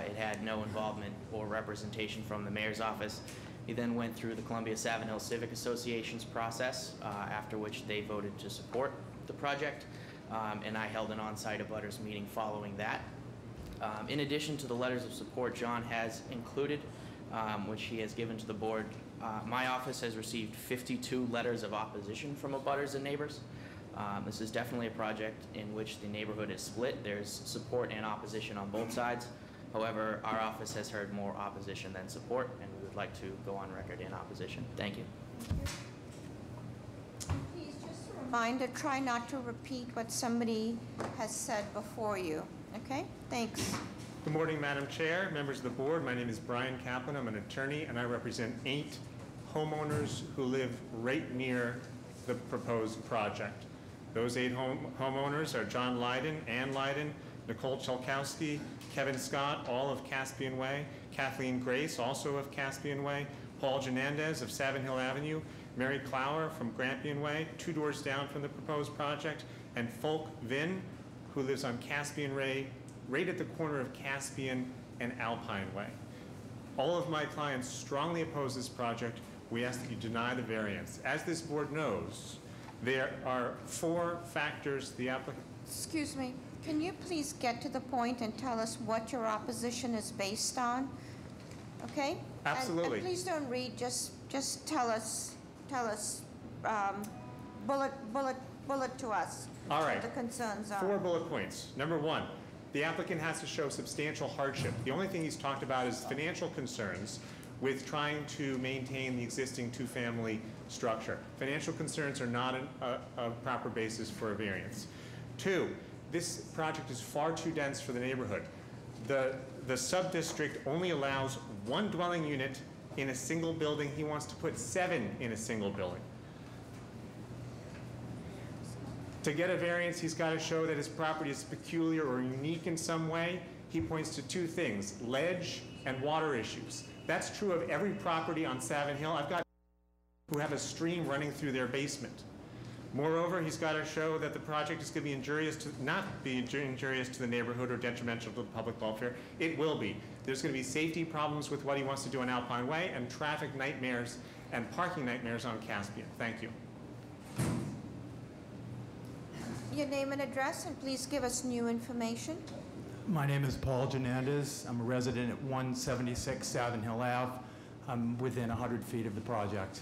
It had no involvement or representation from the Mayor's Office. He then went through the Columbia Savin Hill Civic Association's process, after which they voted to support the project, and I held an on-site abutters meeting following that. In addition to the letters of support John has included, which he has given to the board, my office has received 52 letters of opposition from abutters and neighbors. This is definitely a project in which the neighborhood is split. There's support and opposition on both sides. However, our office has heard more opposition than support, and we would like to go on record in opposition. Thank you. Please, just a reminder, try not to repeat what somebody has said before you, okay? Thanks. Good morning, Madam Chair, members of the board. My name is Brian Kaplan. I'm an attorney, and I represent 8 homeowners who live right near the proposed project. Those 8 homeowners are John Lyden, Ann Lyden, Nicole Chalkowski, Kevin Scott, all of Caspian Way, Kathleen Grace, also of Caspian Way, Paul Janandez of Savin Hill Avenue, Mary Clower from Grampian Way, 2 doors down from the proposed project, and Folk Vin, who lives on Caspian Way, right at the corner of Caspian and Alpine Way. All of my clients strongly oppose this project. We ask that you deny the variance. As this board knows, there are 4 factors the applicant... Excuse me, can you please get to the point and tell us what your opposition is based on? Okay? Absolutely. And please don't read, just tell us, bullet to us. All right. What the concerns are. 4 bullet points. Number 1, the applicant has to show substantial hardship. The only thing he's talked about is financial concerns with trying to maintain the existing 2-family structure. Financial concerns are not a proper basis for a variance. 2, this project is far too dense for the neighborhood. The sub-district only allows 1 dwelling unit in a single building. He wants to put 7 in a single building. To get a variance, he's got to show that his property is peculiar or unique in some way. He points to 2 things, ledge and water issues. That's true of every property on Savin Hill. I've got who have a stream running through their basement. Moreover, he's got to show that the project is going to be injurious to, not be injurious to the neighborhood or detrimental to the public welfare. It will be. There's going to be safety problems with what he wants to do on Alpine Way and traffic nightmares and parking nightmares on Caspian. Thank you. Your name and address, and please give us new information. My name is Paul Janandez. I'm a resident at 176 Savin Hill Ave. I'm within 100 feet of the project.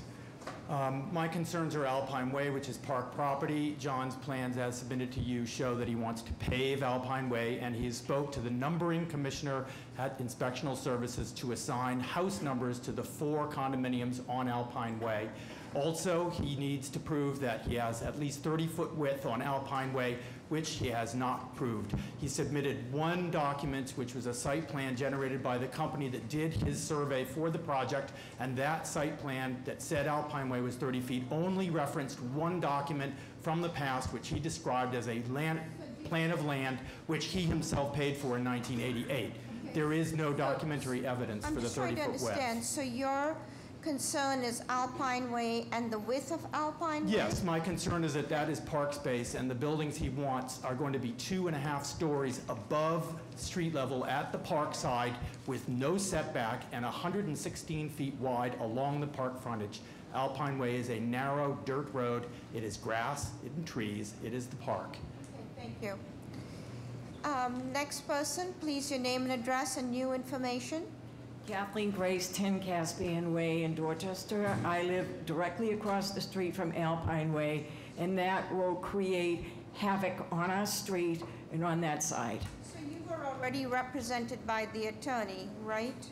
My concerns are Alpine Way, which is park property. John's plans as submitted to you show that he wants to pave Alpine Way, and he spoke to the numbering commissioner at Inspectional Services to assign house numbers to the 4 condominiums on Alpine Way. Also, he needs to prove that he has at least 30-foot width on Alpine Way, which he has not proved. He submitted 1 document, which was a site plan generated by the company that did his survey for the project, and that site plan that said Alpine Way was 30 feet only referenced 1 document from the past, which he described as a plan of land, which he himself paid for in 1988. There is no documentary evidence for the 30-foot width. I'm just trying to understand. So your concern is Alpine Way and the width of Alpine Way? Yes, my concern is that that is park space, and the buildings he wants are going to be 2.5 stories above street level at the park side with no setback and 116 feet wide along the park frontage. Alpine Way is a narrow dirt road. It is grass, it is trees, it is the park. Okay, thank you. Next person, please, your name and address and new information. Kathleen Grace, 10 Caspian Way in Dorchester. I live directly across the street from Alpine Way, and that will create havoc on our street and on that side. So you were already represented by the attorney, right?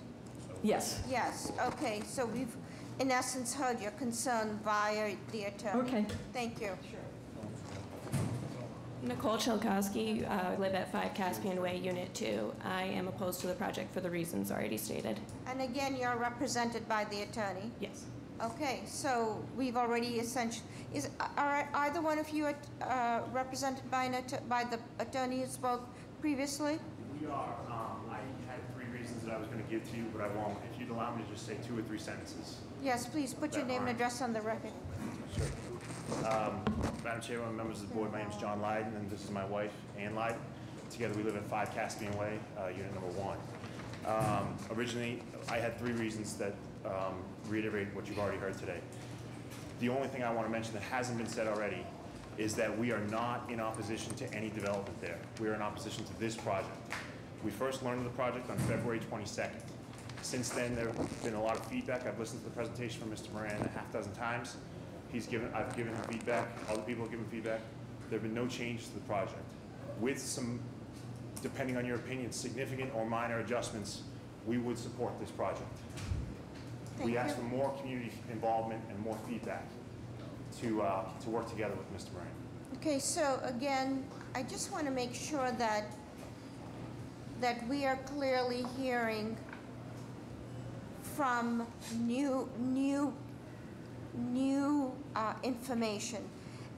Yes. Yes, okay, so we've, in essence, heard your concern via the attorney. Okay. Thank you. Nicole Chalkowski, live at 5 Caspian Way, Unit 2. I am opposed to the project for the reasons already stated. And again, you're represented by the attorney? Yes. Okay, so we've already essentially, are either one of you represented by the attorney who spoke previously? We are. I had 3 reasons that I was going to give to you, but I won't. If you'd allow me to just say 2 or 3 sentences. Yes, please, put your name and address on the record. Sure. Madam Chairman, members of the board, my name is John Lyden, and this is my wife, Ann Lyden. Together we live at 5 Caspian Way, unit number 1. Originally, I had 3 reasons that reiterate what you've already heard today. The only thing I want to mention that hasn't been said already is that we are not in opposition to any development there. We are in opposition to this project. We first learned of the project on February 22nd. Since then, there have been a lot of feedback. I've listened to the presentation from Mr. Moran a half-dozen times. I've given him feedback, other people have given feedback. There have been no changes to the project. With some, depending on your opinion, significant or minor adjustments, we would support this project. We ask for more community involvement and more feedback to work together with Mr. Moran. Okay, so again, I just want to make sure that we are clearly hearing from new information.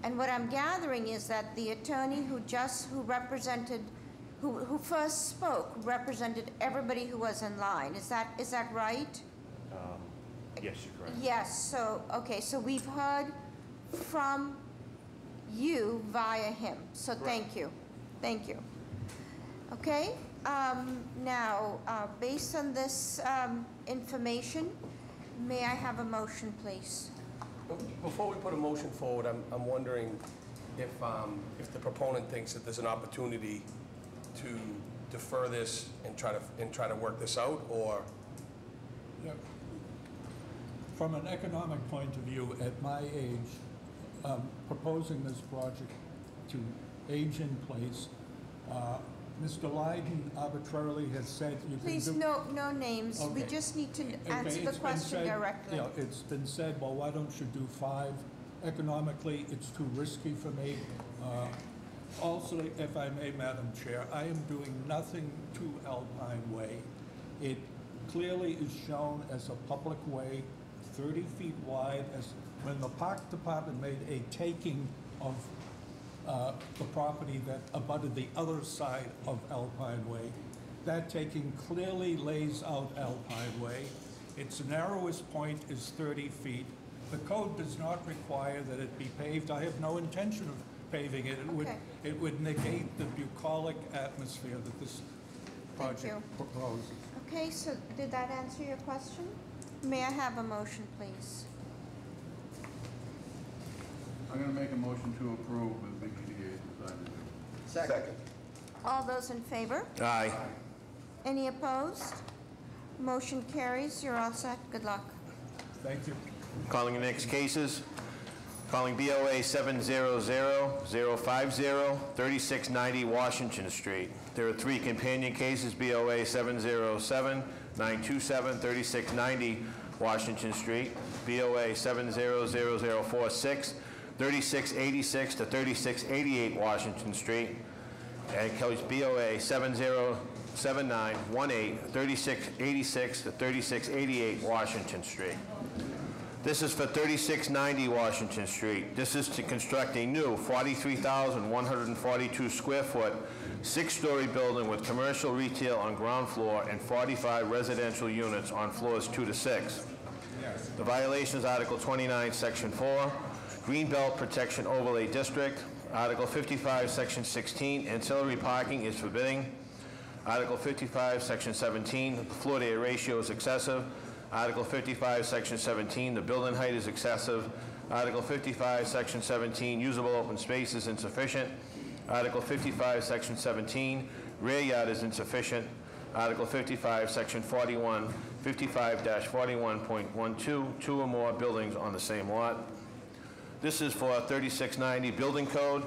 And what I'm gathering is that the attorney who first spoke represented everybody who was in line. Is that right? Yes, you're correct. Yes, so, okay, so we've heard from you via him, so thank you. Thank you. Okay, now, based on this information, may I have a motion, please? Before we put a motion forward, I'm wondering if the proponent thinks that there's an opportunity to defer this and try to work this out, or? Yeah. From an economic point of view, at my age, proposing this project to age in place, Mr. Leiden arbitrarily has said you can Please, do... no names. Okay. We just need to Okay, answer the it's been question said- directly. Yeah, it's been said, well, why don't you do 5? Economically, it's too risky for me. Also, if I may, Madam Chair, I am doing nothing to Alpine Way. It clearly is shown as a public way, 30 feet wide, as when the Park Department made a taking of the property that abutted the other side of Alpine Way. That taking clearly lays out Alpine Way. Its narrowest point is 30 feet. The code does not require that it be paved. I have no intention of paving it. It would negate the bucolic atmosphere that this project proposes. Okay, so did that answer your question? May I have a motion, please? I'm going to make a motion to approve the BPDA design review. Second. All those in favor? Aye. Any opposed? Motion carries. You're all set. Good luck. Thank you. Calling the next cases. Calling BOA 700-050, 3690 Washington Street. There are 3 companion cases, BOA 707-927, 3690 Washington Street, BOA 700-0046, 3686 to 3688 Washington Street, and Kelly's BOA 707918, 3686 to 3688 Washington Street. This is for 3690 Washington Street. This is to construct a new 43,142 square foot, 6-story building with commercial retail on ground floor and 45 residential units on floors 2 to 6. The violation is Article 29, Section 4, Greenbelt Protection Overlay District. Article 55, Section 16, ancillary parking is forbidding. Article 55, Section 17, the floor to area ratio is excessive. Article 55, Section 17, the building height is excessive. Article 55, Section 17, usable open space is insufficient. Article 55, Section 17, rear yard is insufficient. Article 55, Section 41, 55-41.12, 2 or more buildings on the same lot. This is for 3690 Building Code.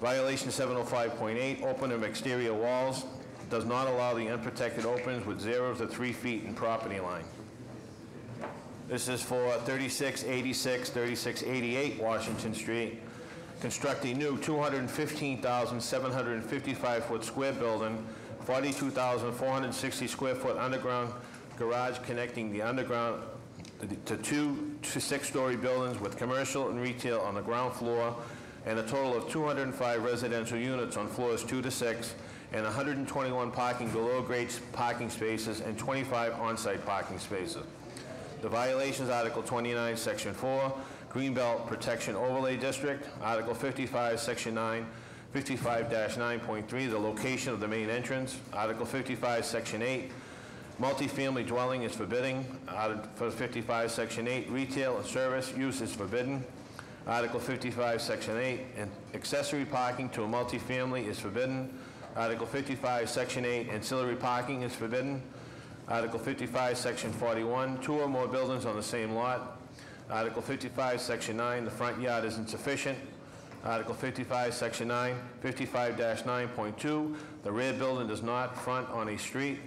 Violation 705.8, open of exterior walls. Does not allow the unprotected opens with 0 to 3 feet in property line. This is for 3686, 3688 Washington Street. Construct a new 215,755-foot square building, 42,460 square foot underground garage connecting the underground to 2 to 6-story buildings with commercial and retail on the ground floor, and a total of 205 residential units on floors 2 to 6, and 121 parking below-grade parking spaces and 25 on-site parking spaces. The violation is Article 29, Section 4, Greenbelt Protection Overlay District. Article 55, Section 9, 55-9.3, the location of the main entrance. Article 55, Section 8, multifamily dwelling is forbidding. Article 55, Section 8, retail and service use is forbidden. Article 55, Section 8, and accessory parking to a multifamily is forbidden. Article 55, Section 8, ancillary parking is forbidden. Article 55, Section 41, 2 or more buildings on the same lot. Article 55, Section 9, the front yard is insufficient. Article 55, Section 9, 55-9.2, the rear building does not front on a street.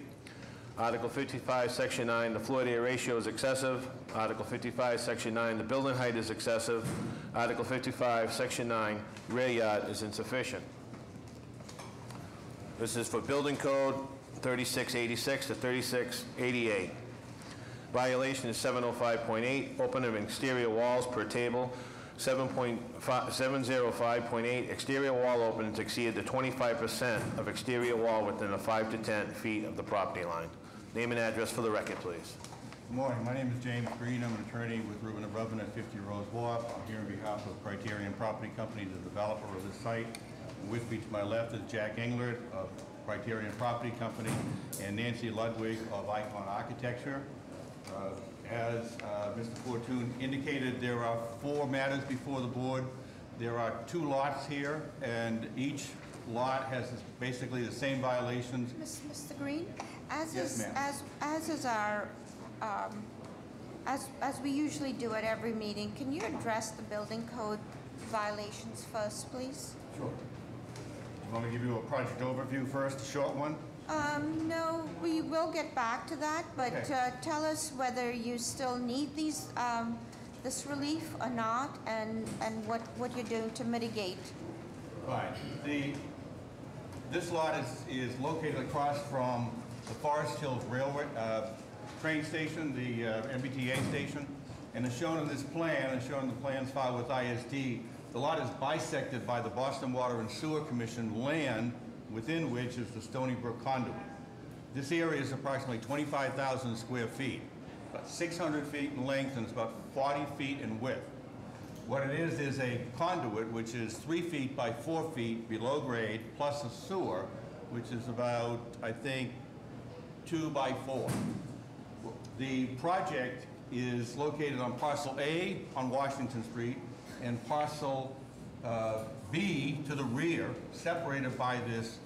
Article 55, Section 9, the floor to area ratio is excessive. Article 55, Section 9, the building height is excessive. Article 55, Section 9, rear yard is insufficient. This is for Building Code 3686 to 3688. Violation is 705.8, open of exterior walls per table. 705.8, exterior wall openings exceeded the 25% of exterior wall within the 5 to 10 feet of the property line. Name and address for the record, please. Good morning. My name is James Green. I'm an attorney with Rubin & Rubin at 50 Rose Wharf. I'm here on behalf of Criterion Property Company, the developer of this site. And with me to my left is Jack Englert of Criterion Property Company and Nancy Ludwig of Icon Architecture. As Mr. Fortune indicated, there are 4 matters before the board. There are 2 lots here, and each lot has basically the same violations. Mr. Green, as Yes, is ma'am. as is our as we usually do at every meeting, can you address the building code violations first, please? Sure. You want me to give you a project overview first, a short one? No, we will get back to that, but Okay. tell us whether you still need these, this relief or not, and what you're doing to mitigate. Right. This lot is located across from the Forest Hills Railway train station, the MBTA station, and as shown in this plan, as shown in the plans filed with ISD, the lot is bisected by the Boston Water and Sewer Commission land, within which is the Stony Brook conduit. This area is approximately 25,000 square feet, about 600 feet in length and it's about 40 feet in width. What it is a conduit which is 3 feet by 4 feet below grade, plus a sewer, which is about, I think, 2 by 4. The project is located on parcel A on Washington Street and parcel B to the rear, separated by this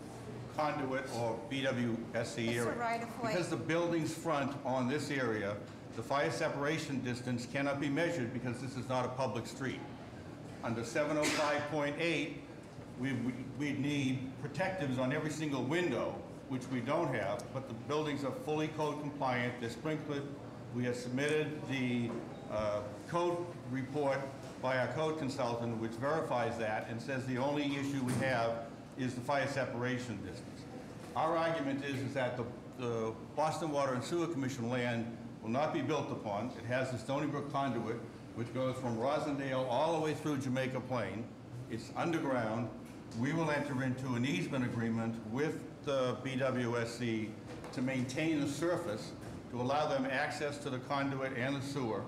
conduit or BWSC area. It's a right-of-way. Because the building's front on this area, the fire separation distance cannot be measured because this is not a public street. Under 705.8, we need protectives on every single window, which we don't have, but the buildings are fully code compliant, they're sprinkled. We have submitted the code report by our code consultant, which verifies that and says the only issue we have is the fire separation distance. Our argument is that the Boston Water and Sewer Commission land will not be built upon. It has the Stony Brook conduit, which goes from Rosendale all the way through Jamaica Plain. It's underground. We will enter into an easement agreement with the BWSC to maintain the surface, to allow them access to the conduit and the sewer,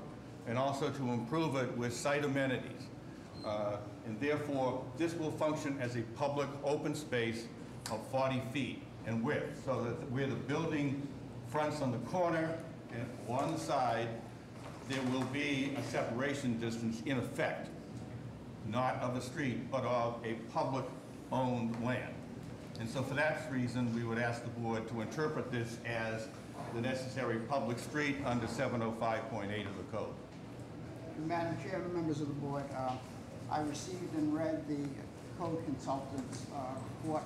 and also to improve it with site amenities. And therefore, this will function as a public open space of 40 feet in width, so that where the building fronts on the corner and one side, there will be a separation distance in effect, not of the street, but of a public-owned land. And so for that reason, we would ask the board to interpret this as the necessary public street under 705.8 of the code. Madam Chair, members of the board, I received and read the code consultant's report,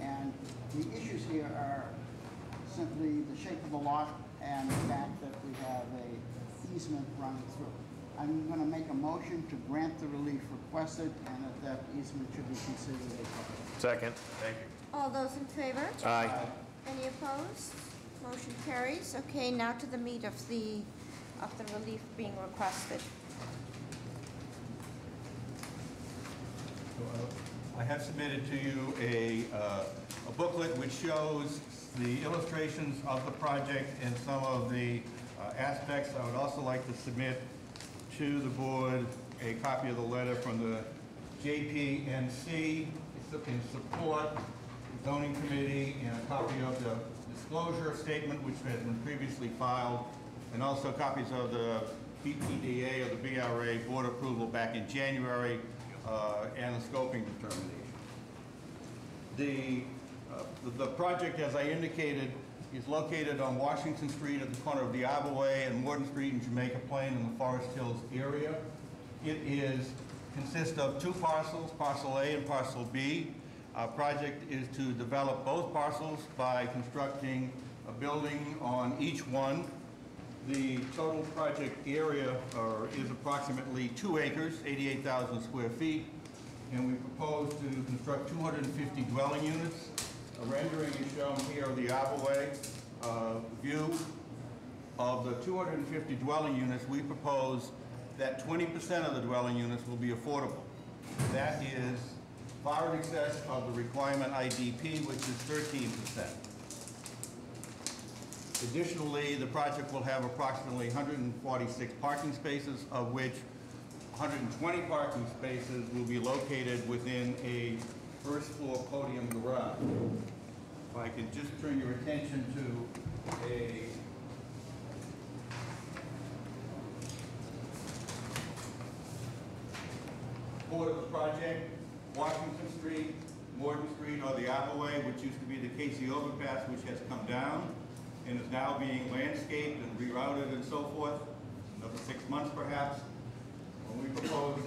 and the issues here are simply the shape of the lot and the fact that we have a easement running through. I'm going to make a motion to grant the relief requested and that easement should be considered a public. Second. Thank you. All those in favor? Aye. Any opposed? Motion carries. Okay, now to the meat of the relief being requested. I have submitted to you a booklet which shows the illustrations of the project and some of the aspects. I would also like to submit to the board a copy of the letter from the JPNC in support, the zoning committee, and a copy of the disclosure statement which has been previously filed, and also copies of the BPDA or the BRA board approval back in January and the scoping determination. The project, as I indicated, is located on Washington Street at the corner of the Arbor Way and Morton Street in Jamaica Plain in the Forest Hills area. It consists of 2 parcels, parcel A and parcel B. Our project is to develop both parcels by constructing a building on each one. The total project area is approximately 2 acres, 88,000 square feet, and we propose to construct 250 dwelling units. A rendering is shown here of the Arbor Way view. Of the 250 dwelling units, we propose that 20% of the dwelling units will be affordable. That is far in excess of the requirement IDP, which is 13%. Additionally, the project will have approximately 146 parking spaces, of which 120 parking spaces will be located within a first floor podium garage. If I could just turn your attention to a board of the project, Washington Street, Morton Street, or the Apple Way, which used to be the Casey overpass, which has come down and is now being landscaped and rerouted and so forth, another 6 months perhaps. When we propose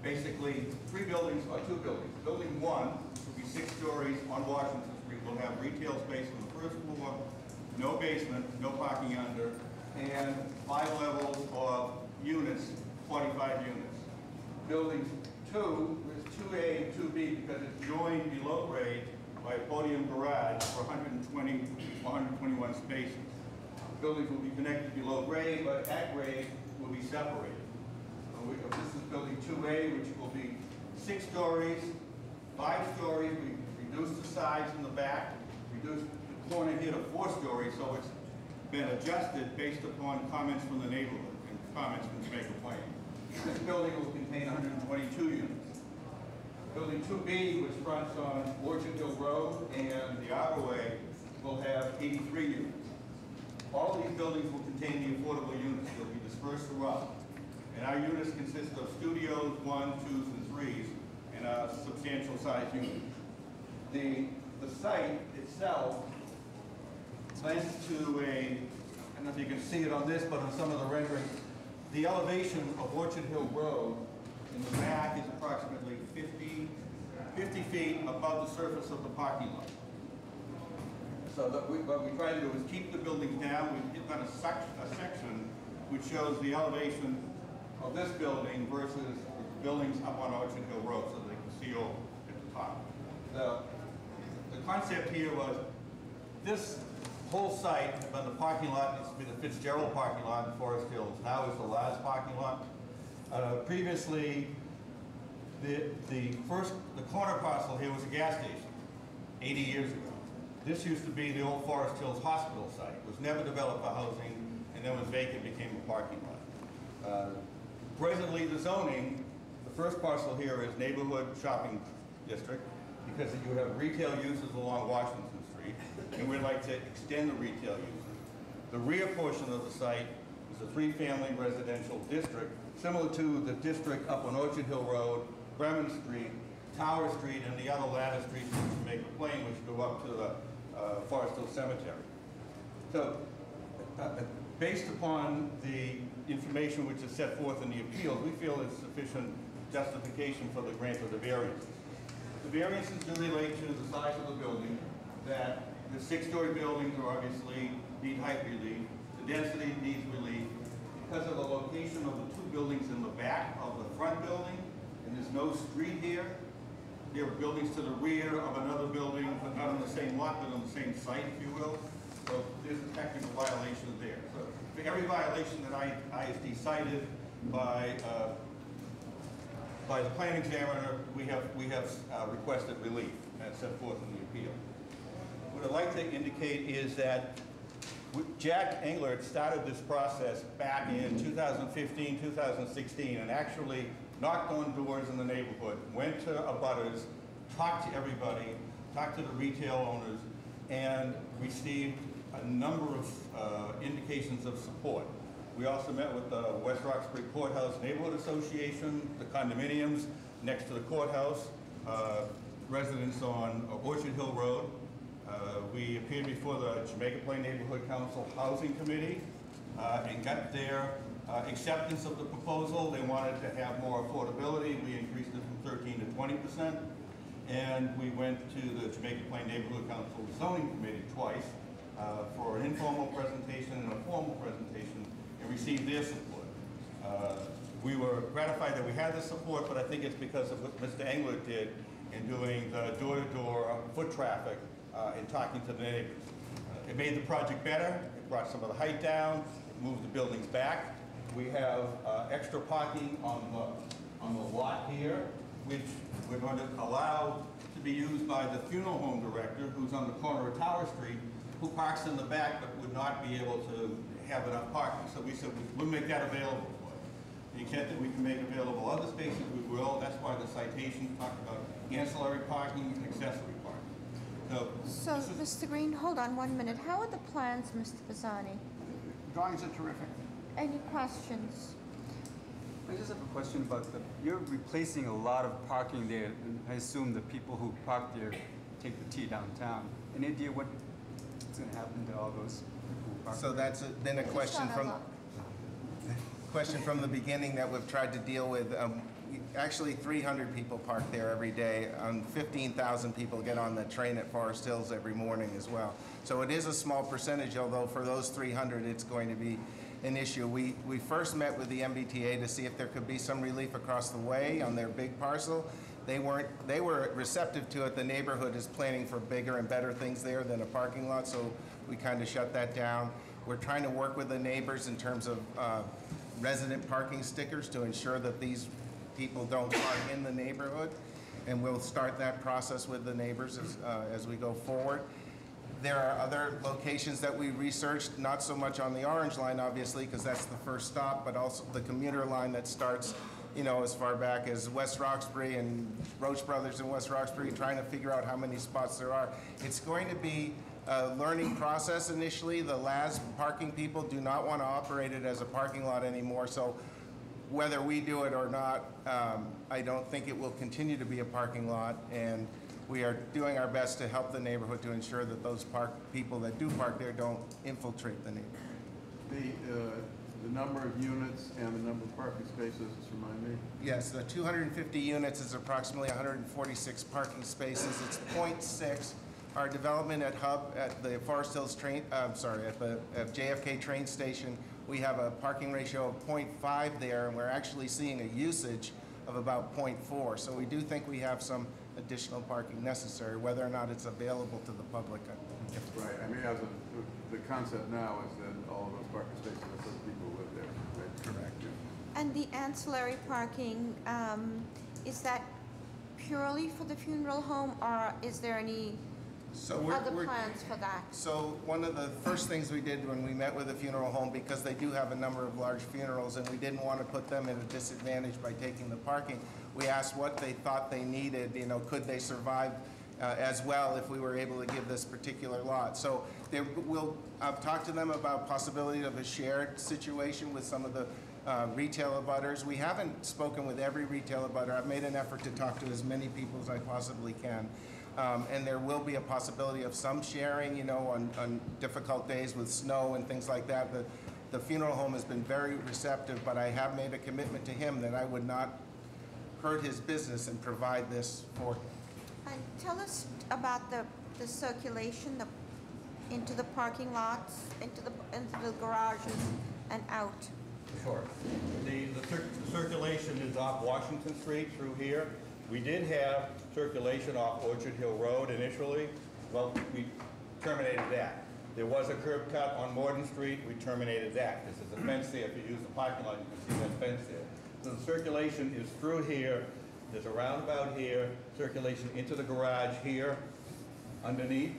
basically 3 buildings or 2 buildings. Building 1 will be 6 stories on Washington Street. We'll have retail space on the first floor, no basement, no parking under, and 5 levels of units, 45 units. Building 2 is 2A and 2B because it's joined below grade by a podium garage for 121 spaces. Buildings will be connected below grade, but at grade will be separated. So this is building 2A, which will be 6 stories, 5 stories. We reduced the sides in the back, reduced the corner here to 4 stories, so it's been adjusted based upon comments from the neighborhood and comments from Jamaica Plain. This building will contain 122 units. Building 2B, which fronts on Orchard Hill Road and the Outer Way, will have 83 units. All of these buildings will contain the affordable units. They'll be dispersed throughout. And our units consist of studios, 1, 2s, and 3s, and a substantial size unit. The site itself lends to a, I don't know if you can see it on this, but on some of the renderings, the elevation of Orchard Hill Road in the back is approximately 50 feet above the surface of the parking lot. So what we try to do is keep the buildings down. We've got a section which shows the elevation of this building versus the buildings up on Orchard Hill Road so they can see over at the top. The concept here was this whole site had been the parking lot. It's been the Fitzgerald parking lot in Forest Hills. Now it's the Laz parking lot. Previously, the corner parcel here was a gas station 80 years ago. This used to be the old Forest Hills Hospital site. It was never developed for housing and then was vacant, became a parking lot. Presently, the zoning, the first parcel here is neighborhood shopping district because you have retail uses along Washington Street, and we'd like to extend the retail uses. The rear portion of the site is a 3-family residential district, similar to the district up on Orchard Hill Road, Bremen Street, Tower Street, and the other ladder streets in Jamaica Plain, which go up to the Forest Hill Cemetery. So, based upon the information which is set forth in the appeals, we feel it's sufficient justification for the grant of the variances. The variances do relate to the size of the building, that the 6-story buildings are obviously need height relief, the density needs relief. Because of the location of the 2 buildings in the back of the front building, and there's no street here, there are buildings to the rear of another building, but not on the same lot, but on the same site, if you will. So there's a technical violation there. So for every violation that ISD cited by the planning examiner, we have requested relief as set forth in the appeal. What I'd like to indicate is that Jack Englert started this process back in 2015, 2016, and actually knocked on doors in the neighborhood, went to abutters, talked to everybody, talked to the retail owners, and received a number of indications of support. We also met with the West Roxbury Courthouse Neighborhood Association, the condominiums next to the courthouse, residents on Orchard Hill Road. We appeared before the Jamaica Plain Neighborhood Council Housing Committee and got their acceptance of the proposal. They wanted to have more affordability. We increased it from 13 to 20%. And we went to the Jamaica Plain Neighborhood Council Zoning Committee twice for an informal presentation and a formal presentation and received their support. We were gratified that we had the support, but I think it's because of what Mr. Englert did in doing the door-to-door foot traffic and talking to the neighbors. It made the project better. It brought some of the height down, moved the buildings back, We have extra parking on the lot here, which we're going to allow to be used by the funeral home director, who's on the corner of Tower Street, who parks in the back but would not be able to have enough parking. So we said we'll make that available for you. To the extent that we can make available other spaces, we will. That's why the citation talked about ancillary parking and accessory parking. So, Mr. Green, hold on 1 minute. How are the plans, Mr. Pisani? Drawings are terrific. Any questions? I just have a question about you're replacing a lot of parking there, and I assume the people who park there take the T downtown. Any idea what's going to happen to all those people who park So there? that's been a question from the beginning that we've tried to deal with. Actually, 300 people park there every day. 15,000 people get on the train at Forest Hills every morning as well. So it is a small percentage, although for those 300, it's going to be an issue. We first met with the MBTA to see if there could be some relief across the way on their big parcel. They were receptive to it. The neighborhood is planning for bigger and better things there than a parking lot, so we kind of shut that down. We're trying to work with the neighbors in terms of resident parking stickers to ensure that these people don't park in the neighborhood, and we'll start that process with the neighbors as we go forward. There are other locations that we researched, not so much on the Orange Line, obviously, because that's the first stop, but also the commuter line that starts, as far back as West Roxbury and Roach Brothers in West Roxbury, trying to figure out how many spots there are. It's going to be a learning process initially. The LAS parking people do not want to operate it as a parking lot anymore, so whether we do it or not, I don't think it will continue to be a parking lot, and we are doing our best to help the neighborhood to ensure that those people that do park there don't infiltrate the neighborhood. The number of units and the number of parking spaces, just remind me? Yes, the 250 units is approximately 146 parking spaces. It's 0.6. Our development at Hub, at the Forest Hills at JFK train station, we have a parking ratio of 0.5 there, and we're actually seeing a usage of about 0.4. So we do think we have some additional parking necessary, whether or not it's available to the public. Right. I mean, the concept now is that all of those parking spaces are for the people who live there, right? Correct. Yeah. And the ancillary parking, is that purely for the funeral home, or is there any other plans for that? So one of the first things we did when we met with the funeral home, because they do have a number of large funerals and we didn't want to put them at a disadvantage by taking the parking, we asked what they thought they needed, could they survive as well if we were able to give this particular lot. So I've talked to them about possibility of a shared situation with some of the retail abutters. We haven't spoken with every retail abutter. I've made an effort to talk to as many people as I possibly can. And there will be a possibility of some sharing, on difficult days with snow and things like that. The funeral home has been very receptive, but I have made a commitment to him that I would not hurt his business and provide this for him. And tell us about the circulation into the parking lots, into the garages, and out. Sure. The circulation is off Washington Street through here. We did have circulation off Orchard Hill Road initially. Well, we terminated that. There was a curb cut on Morden Street. We terminated that. This is a fence there. If you use the parking lot, you can see that fence there. So the circulation is through here. There's a roundabout here. Circulation into the garage here. Underneath,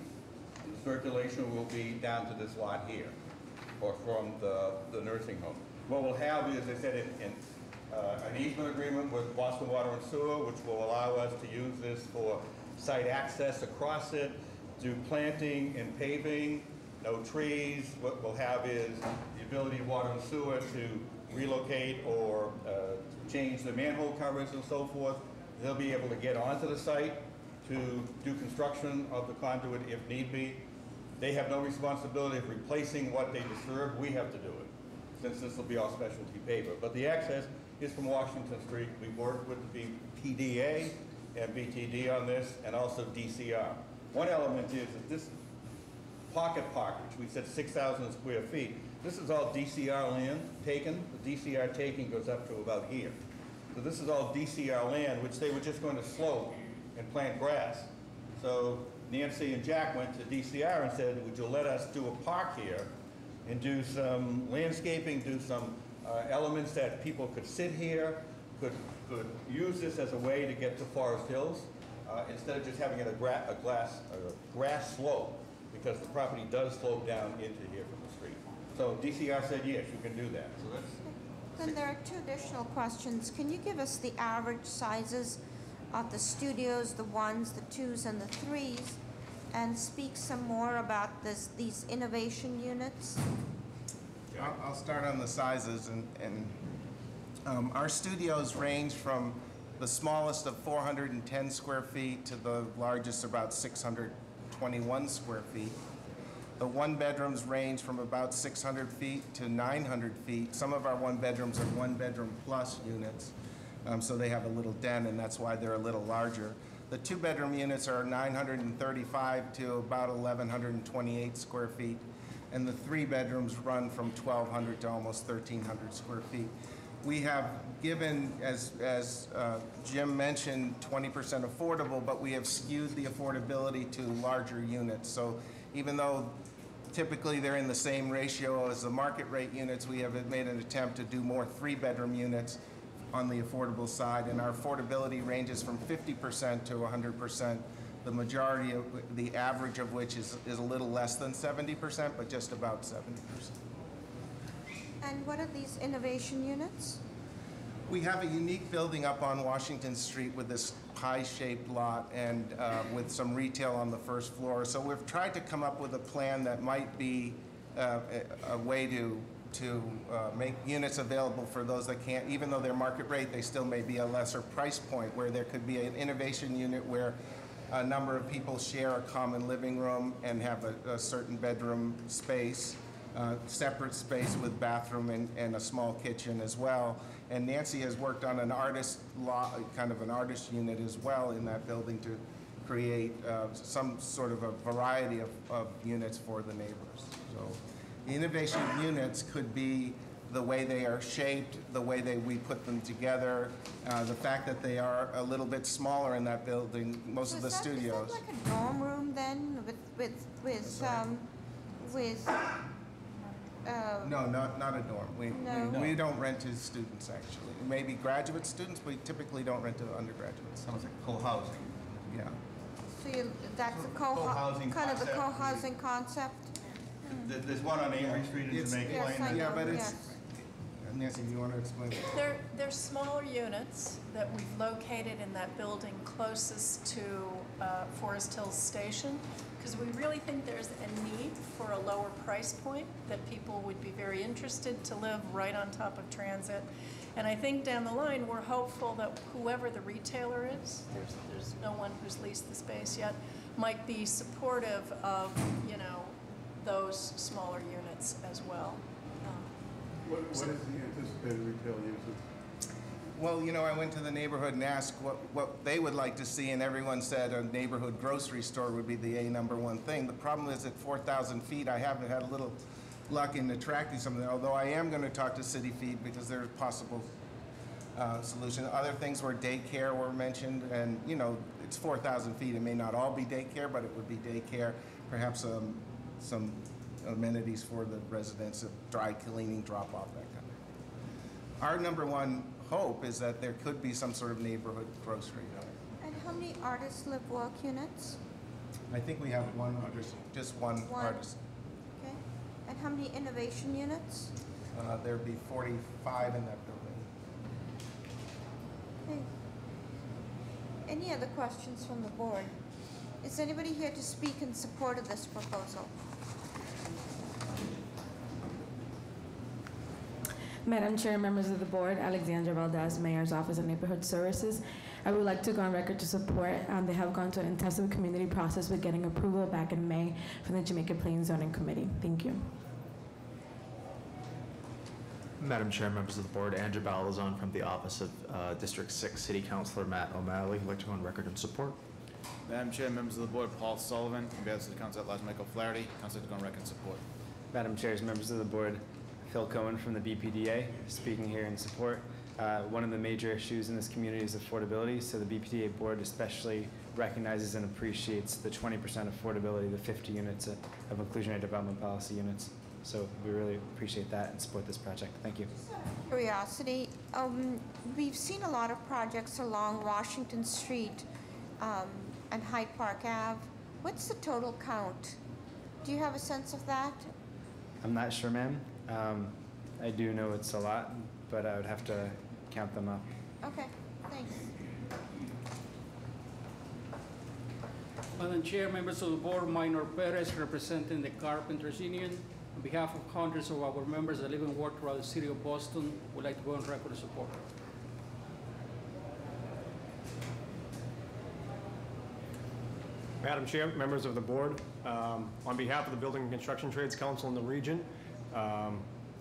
the circulation will be down to this lot here, or from the nursing home. What we'll have is, as I said, an easement agreement with Boston Water and Sewer, which will allow us to use this for site access across it, do planting and paving, no trees. What we'll have is the ability of Water and Sewer to relocate or change the manhole covers and so forth. They'll be able to get onto the site to do construction of the conduit if need be. They have no responsibility of replacing what they disturb. We have to do it, since this will be all specialty paper. But the access is from Washington Street. We've worked with the PDA and BTD on this, and also DCR. One element is that this pocket park, which we said 6,000 square feet, this is all DCR land taken. The DCR taking goes up to about here. So this is all DCR land, which they were just going to slope and plant grass. So Nancy and Jack went to DCR and said, would you let us do a park here and do some landscaping, do some elements that people could sit here, could use this as a way to get to Forest Hills, instead of just having it a grass slope, because the property does slope down into here from the street. So DCR said, yes, you can do that. So that's. Then there are two additional questions. Can you give us the average sizes of the studios, the ones, the twos, and the threes, and speak some more about these innovation units? I'll start on the sizes, and our studios range from the smallest of 410 square feet to the largest about 621 square feet. The one-bedrooms range from about 600 feet to 900 feet. Some of our one-bedrooms are one-bedroom plus units, so they have a little den, and that's why they're a little larger. The two-bedroom units are 935 to about 1,128 square feet, and the three bedrooms run from 1,200 to almost 1,300 square feet. We have given, as Jim mentioned, 20% affordable, but we have skewed the affordability to larger units. So even though typically they're in the same ratio as the market rate units, we have made an attempt to do more three-bedroom units on the affordable side, and our affordability ranges from 50% to 100%. The majority of, the average of which is a little less than 70%, but just about 70%. And what are these innovation units? We have a unique building up on Washington Street with this pie-shaped lot and with some retail on the first floor. So we've tried to come up with a plan that might be a way to make units available for those that can't, even though they're market rate, they still may be a lesser price point, where there could be an innovation unit where a number of people share a common living room and have a certain bedroom space, separate space with bathroom and a small kitchen as well. And Nancy has worked on an artist kind of an artist unit as well in that building to create some sort of a variety of units for the neighbors. So the innovation units could be the way they are shaped, the way we put them together, the fact that they are a little bit smaller in that building, most of the studios. Is that like a dorm room then, No, not a dorm. No. We don't rent to students, actually. Maybe graduate students, but we typically don't rent to undergraduates. Sounds like co-housing. Yeah. So that's the co-housing kind of the concept. co-housing concept? There's one on Avery Street in Jamaica Yes, Lane. I know, Yeah, but it's, yes. Nancy, do you want to explain? They're smaller units that we've located in that building closest to Forest Hills Station, because we really think there's a need for a lower price point, that people would be very interested to live right on top of transit. And I think down the line, we're hopeful that whoever the retailer is, there's no one who's leased the space yet, might be supportive of, those smaller units as well. What is the anticipated retail uses? Well, I went to the neighborhood and asked what they would like to see, and everyone said a neighborhood grocery store would be the #1 thing. The problem is at 4,000 feet, I haven't had a little luck in attracting something, although I am going to talk to City Feed because there's a possible solution. Other things were daycare were mentioned, and, it's 4,000 feet. It may not all be daycare, but it would be daycare, perhaps some amenities for the residents, of dry cleaning, drop-off, that kind of thing. Our #1 hope is that there could be some sort of neighborhood grocery. And how many artist live work units? I think we have one artist, just one artist. Okay. And how many innovation units? There'd be 45 in that building. Okay. Any other questions from the board? Is anybody here to speak in support of this proposal? Madam Chair, members of the board, Alexandra Valdez, Mayor's Office of Neighborhood Services. I would like to go on record to support. They have gone through an intensive community process with getting approval back in May from the Jamaica Plains Zoning Committee. Thank you. Madam Chair, members of the board, Andrew Balazon from the Office of District 6 City Councilor Matt O'Malley. I'd like to go on record in support. Madam Chair, members of the board, Paul Sullivan, on behalf of the Council at Large, Michael Flaherty, Council to go on record in support. Madam Chairs, members of the board, Phil Cohen from the BPDA, speaking here in support. One of the major issues in this community is affordability, so the BPDA board especially recognizes and appreciates the 20% affordability, the 50 units of inclusionary development policy units. So we really appreciate that and support this project. Thank you. Curiosity, we've seen a lot of projects along Washington Street and Hyde Park Ave. What's the total count? Do you have a sense of that? I'm not sure, ma'am. I do know it's a lot, but I would have to count them up. Okay, thanks. Madam Chair, members of the board, Minor Perez, representing the Carpenters Union. On behalf of hundreds of our members that live and work throughout the city of Boston, would like to go on record of support. Madam Chair, members of the board, on behalf of the Building and Construction Trades Council in the region,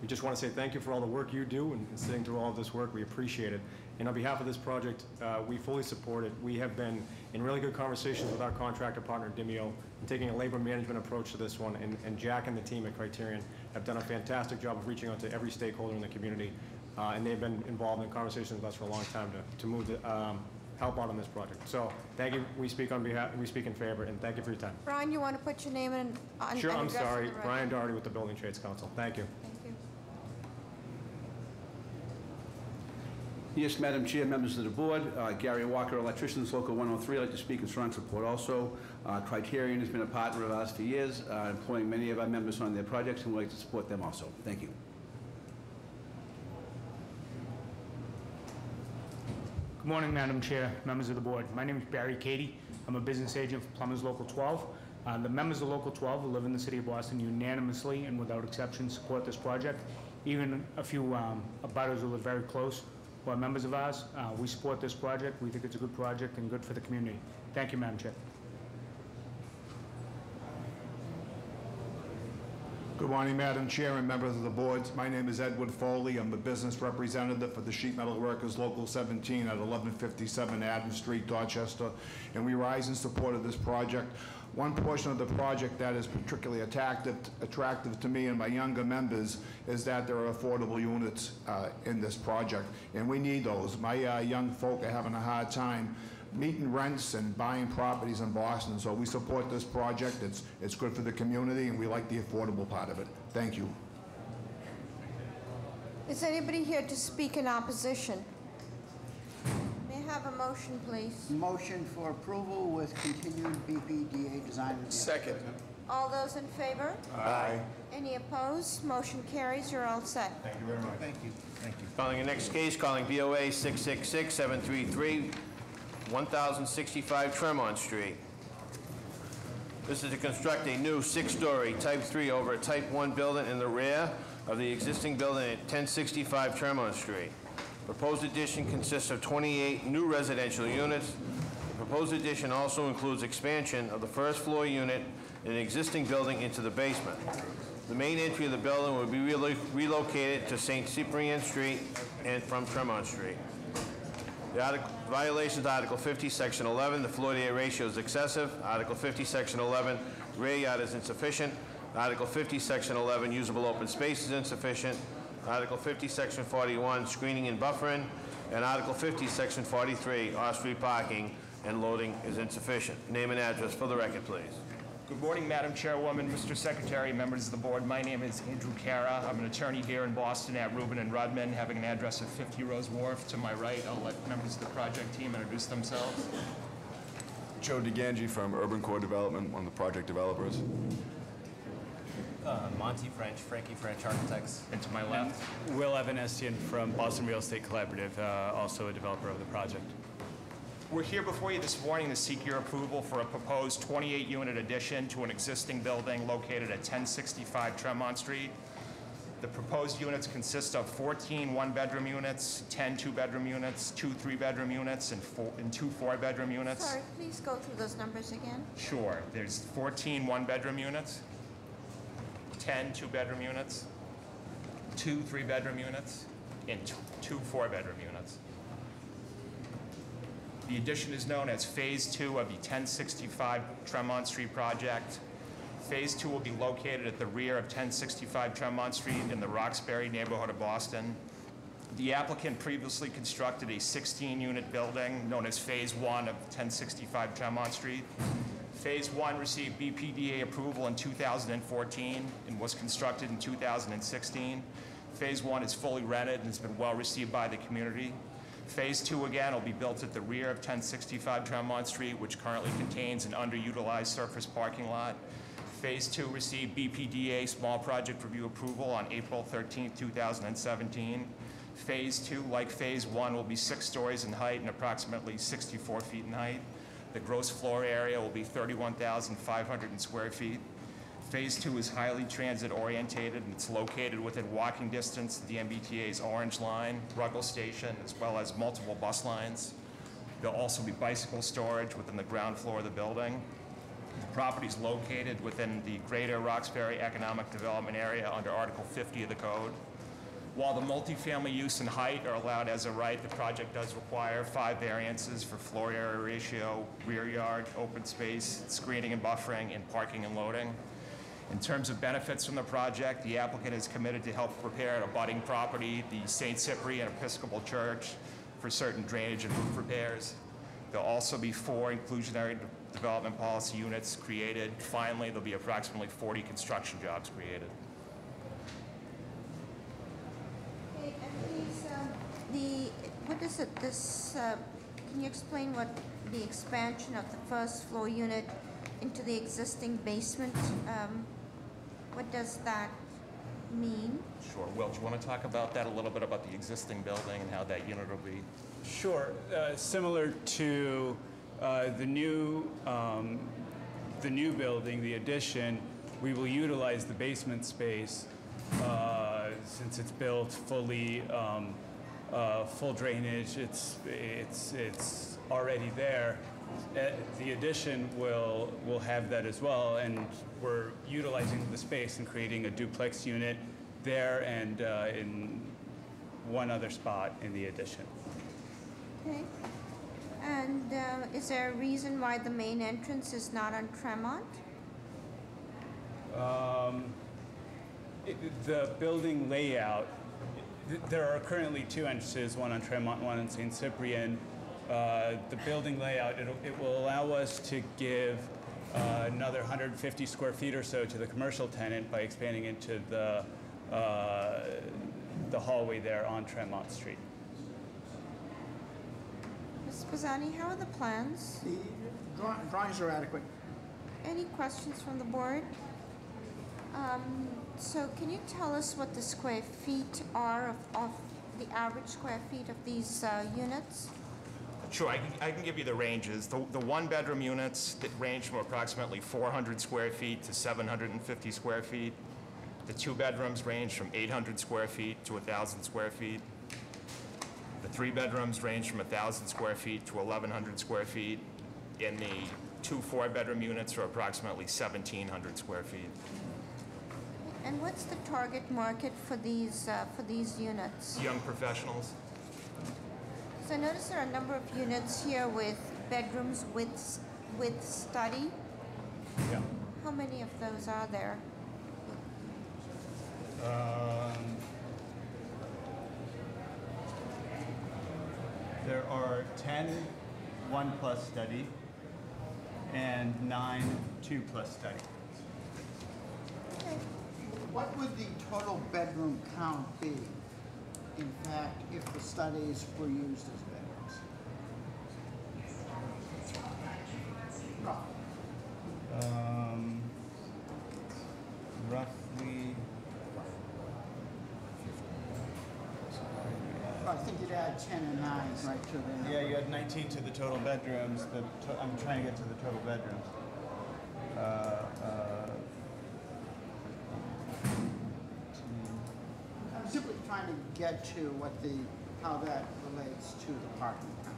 we just want to say thank you for all the work you do and sitting through all of this work. We appreciate it. And on behalf of this project, we fully support it. We have been in really good conversations with our contractor partner, Demio, and taking a labor management approach to this one. And Jack and the team at Criterion have done a fantastic job of reaching out to every stakeholder in the community. And they've been involved in conversations with us for a long time to move the, help out on this project. So thank you. We speak on behalf, we speak in favor, and thank you for your time. Brian, you want to put your name in? Sure, I'm address for sorry. the record? Brian Doherty with the Building Trades Council. Thank you. Thank you. Yes, Madam Chair, members of the board, Gary Walker, Electricians, Local 103. I'd like to speak in strong support also. Criterion has been a partner of ours for years, employing many of our members on their projects, and we'd like to support them also. Thank you. Good morning, Madam Chair, members of the board. My name is Barry Cady. I'm a business agent for Plumbers Local 12. The members of Local 12 who live in the city of Boston unanimously and without exception support this project. Even a few abutters who live very close who are members of ours. We support this project. We think it's a good project and good for the community. Thank you, Madam Chair. Good morning, Madam Chair and members of the board. My name is Edward Foley. I'm a business representative for the Sheet Metal Workers Local 17 at 1157 Adams Street, Dorchester, and we rise in support of this project. One portion of the project that is particularly attractive to me and my younger members is that there are affordable units in this project, and we need those. My young folk are having a hard time meeting rents and buying properties in Boston, so we support this project. It's good for the community, and we like the affordable part of it. Thank you. Is anybody here to speak in opposition? May I have a motion, please? Motion for approval with continued BPDA design review. Second. All those in favor? Aye. Any opposed? Motion carries. You're all set. Thank you very much. Thank you. Thank you. Calling the next case, calling BOA 666-733, 1065 Tremont Street. This is to construct a new 6-story Type 3 over a Type 1 building in the rear of the existing building at 1065 Tremont Street. Proposed addition consists of 28 new residential units. The proposed addition also includes expansion of the first floor unit in an existing building into the basement. The main entry of the building will be relocated to St. Cyprian Street and from Tremont Street. The violations, Article 50, Section 11, the floor-to-area ratio is excessive. Article 50, Section 11, rear yard is insufficient. Article 50, Section 11, usable open space is insufficient. Article 50, Section 41, screening and buffering. And Article 50, Section 43, off-street parking and loading is insufficient. Name and address for the record, please. Good morning, Madam Chairwoman, Mr. Secretary, members of the board. My name is Andrew Cara. I'm an attorney here in Boston at Rubin and Rudman, having an address of 50 Rose Wharf. To my right, I'll let members of the project team introduce themselves. Joe DeGangi from Urban Core Development, one of the project developers. Monty French, Frankie French Architects. And to my left, Will Evanestian from Boston Real Estate Collaborative, also a developer of the project. we're here before you this morning to seek your approval for a proposed 28-unit addition to an existing building located at 1065 Tremont Street. The proposed units consist of 14 one-bedroom units, 10 two-bedroom units, 2 three-bedroom units, and 2 four-bedroom units. Sorry, please go through those numbers again. Sure. There's 14 one-bedroom units, 10 two-bedroom units, 2 three-bedroom units, and 2 four-bedroom units. The addition is known as Phase 2 of the 1065 Tremont Street project. Phase 2 will be located at the rear of 1065 Tremont Street in the Roxbury neighborhood of Boston. The applicant previously constructed a 16-unit building known as Phase 1 of 1065 Tremont Street. Phase 1 received BPDA approval in 2014 and was constructed in 2016. Phase 1 is fully rented and has been well received by the community. Phase 2, again, will be built at the rear of 1065 Tremont Street, which currently contains an underutilized surface parking lot. Phase 2 received BPDA small project review approval on April 13, 2017. Phase 2, like Phase 1, will be 6 stories in height and approximately 64 feet in height. The gross floor area will be 31,500 square feet. Phase 2 is highly transit orientated and it's located within walking distance to the MBTA's Orange Line, Ruggles Station, as well as multiple bus lines. There'll also be bicycle storage within the ground floor of the building. The property is located within the Greater Roxbury Economic Development Area under Article 50 of the code. While the multifamily use and height are allowed as a right, the project does require 5 variances for floor area ratio, rear yard, open space, screening and buffering, and parking and loading. In terms of benefits from the project, the applicant is committed to help prepare an abutting property, the St. Cyprian Episcopal Church, for certain drainage and roof repairs. There'll also be 4 inclusionary development policy units created. Finally, there'll be approximately 40 construction jobs created. What is it, can you explain what the expansion of the first floor unit into the existing basement, what does that mean? Sure. Will, do you want to talk about that a little bit, about the existing building and how that unit will be? Sure. Similar to the new building, the addition, we will utilize the basement space since it's built fully, full drainage. It's already there. The addition will have that as well, and we're utilizing the space and creating a duplex unit there and in one other spot in the addition. Okay. And is there a reason why the main entrance is not on Tremont? The building layout, there are currently 2 entrances, one on Tremont, one on St. Cyprian. The building layout, it will allow us to give another 150 square feet or so to the commercial tenant by expanding into the hallway there on Tremont Street. Ms. Pisani, how are the plans? The drawings are adequate. Any questions from the board? So can you tell us what the square feet are of the average square feet of these units? Sure, I can give you the ranges. The 1-bedroom units that range from approximately 400 square feet to 750 square feet. The 2 bedrooms range from 800 square feet to 1,000 square feet. The 3 bedrooms range from 1,000 square feet to 1,100 square feet. And the 2 4-bedroom units are approximately 1,700 square feet. And what's the target market for these units? Young professionals. So I notice there are a number of units here with bedrooms with study. Yeah. How many of those are there? There are 10 1+ study and 9 2+ study. What would the total bedroom count be, in fact, if the studies were used as bedrooms? Roughly. I think you'd add 10 and 9 right to the. Yeah, you add 19 to the total bedrooms. I'm trying to get to the total bedrooms. I'm simply trying to get to how that relates to the parking count.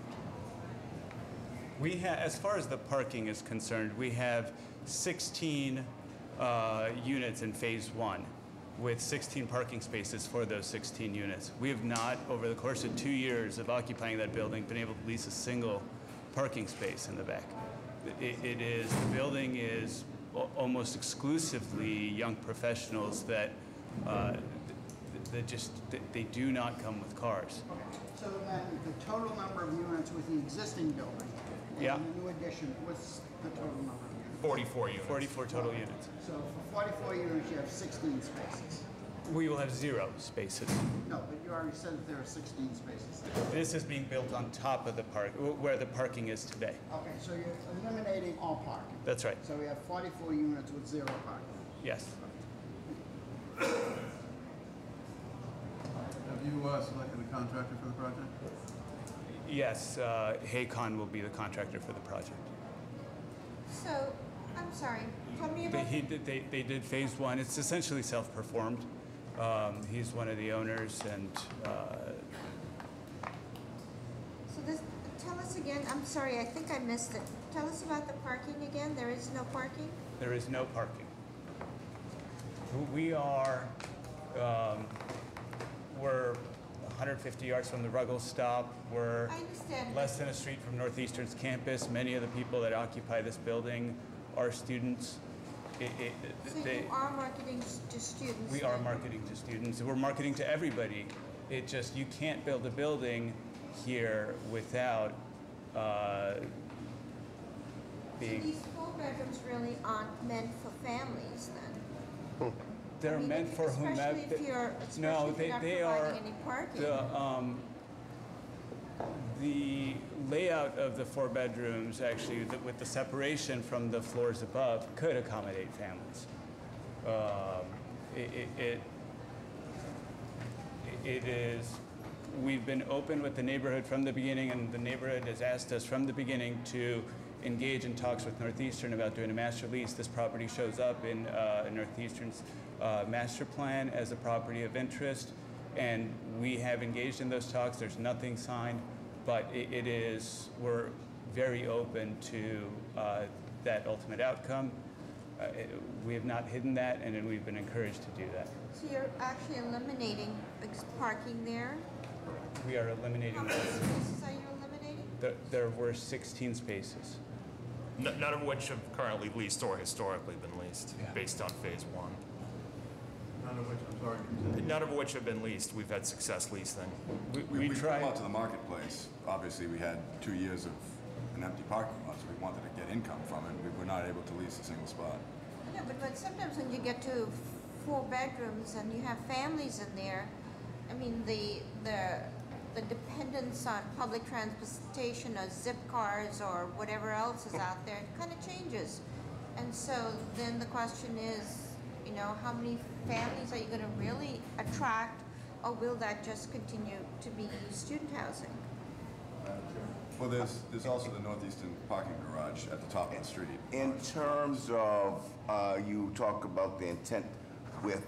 We have, as far as the parking is concerned, we have 16 units in phase 1 with 16 parking spaces for those 16 units. We have not, over the course of 2 years of occupying that building, been able to lease a single parking space in the back. The building is almost exclusively young professionals that they do not come with cars. So then the total number of units with the existing building and Yeah. the new addition, what's the total number of units? 44 units. 44 total units. So for 44 units, you have 16 spaces. We will have 0 spaces. No, but you already said that there are 16 spaces there. This is being built on top of the park, where the parking is today. Okay, so you're eliminating all parking. That's right. So we have 44 units with 0 parking. Yes. Have you selected a contractor for the project? Yes, Haycon will be the contractor for the project. So, I'm sorry, tell me about... They did phase 1. It's essentially self-performed. He's one of the owners, and So this, tell us again, I'm sorry, I think I missed it. Tell us about the parking again. There is no parking? there is no parking. We are, we're 150 yards from the Ruggles stop. We're I understand. less than a street from Northeastern's campus. Many of the people that occupy this building are students. So you are marketing to students? We are then? marketing to students. We're marketing to everybody. It just, you can't build a building here without So being, these 4 bedrooms really aren't meant for families then? they're I mean, meant for whomever. Especially if you're No, not they providing are, any parking. the layout of the 4 bedrooms, actually, with the separation from the floors above, could accommodate families. It is, we've been open with the neighborhood from the beginning, and the neighborhood has asked us from the beginning to engage in talks with Northeastern about doing a master lease. This property shows up in Northeastern's master plan as a property of interest, and we have engaged in those talks. There's nothing signed, but it is, we're very open to that ultimate outcome. We have not hidden that, and then we've been encouraged to do that. So you're actually eliminating parking there? We are eliminating. How many spaces are you eliminating? There were 16 spaces. None of which have currently leased or historically been leased, based on phase 1. None of which, I'm sorry. None of which have been leased. We've had success leasing. We put them out to the marketplace. Obviously, we had 2 years of an empty parking lot, so we wanted to get income from it. We were not able to lease a single spot. Yeah, but sometimes when you get to 4 bedrooms and you have families in there, I mean, the dependence on public transportation or zip cars or whatever else is out there kind of changes. And so then the question is, you know, how many families are you going to really attract, or will that just continue to be student housing? Well, there's also the Northeastern parking garage at the top of the street. In terms of, you talk about the intent with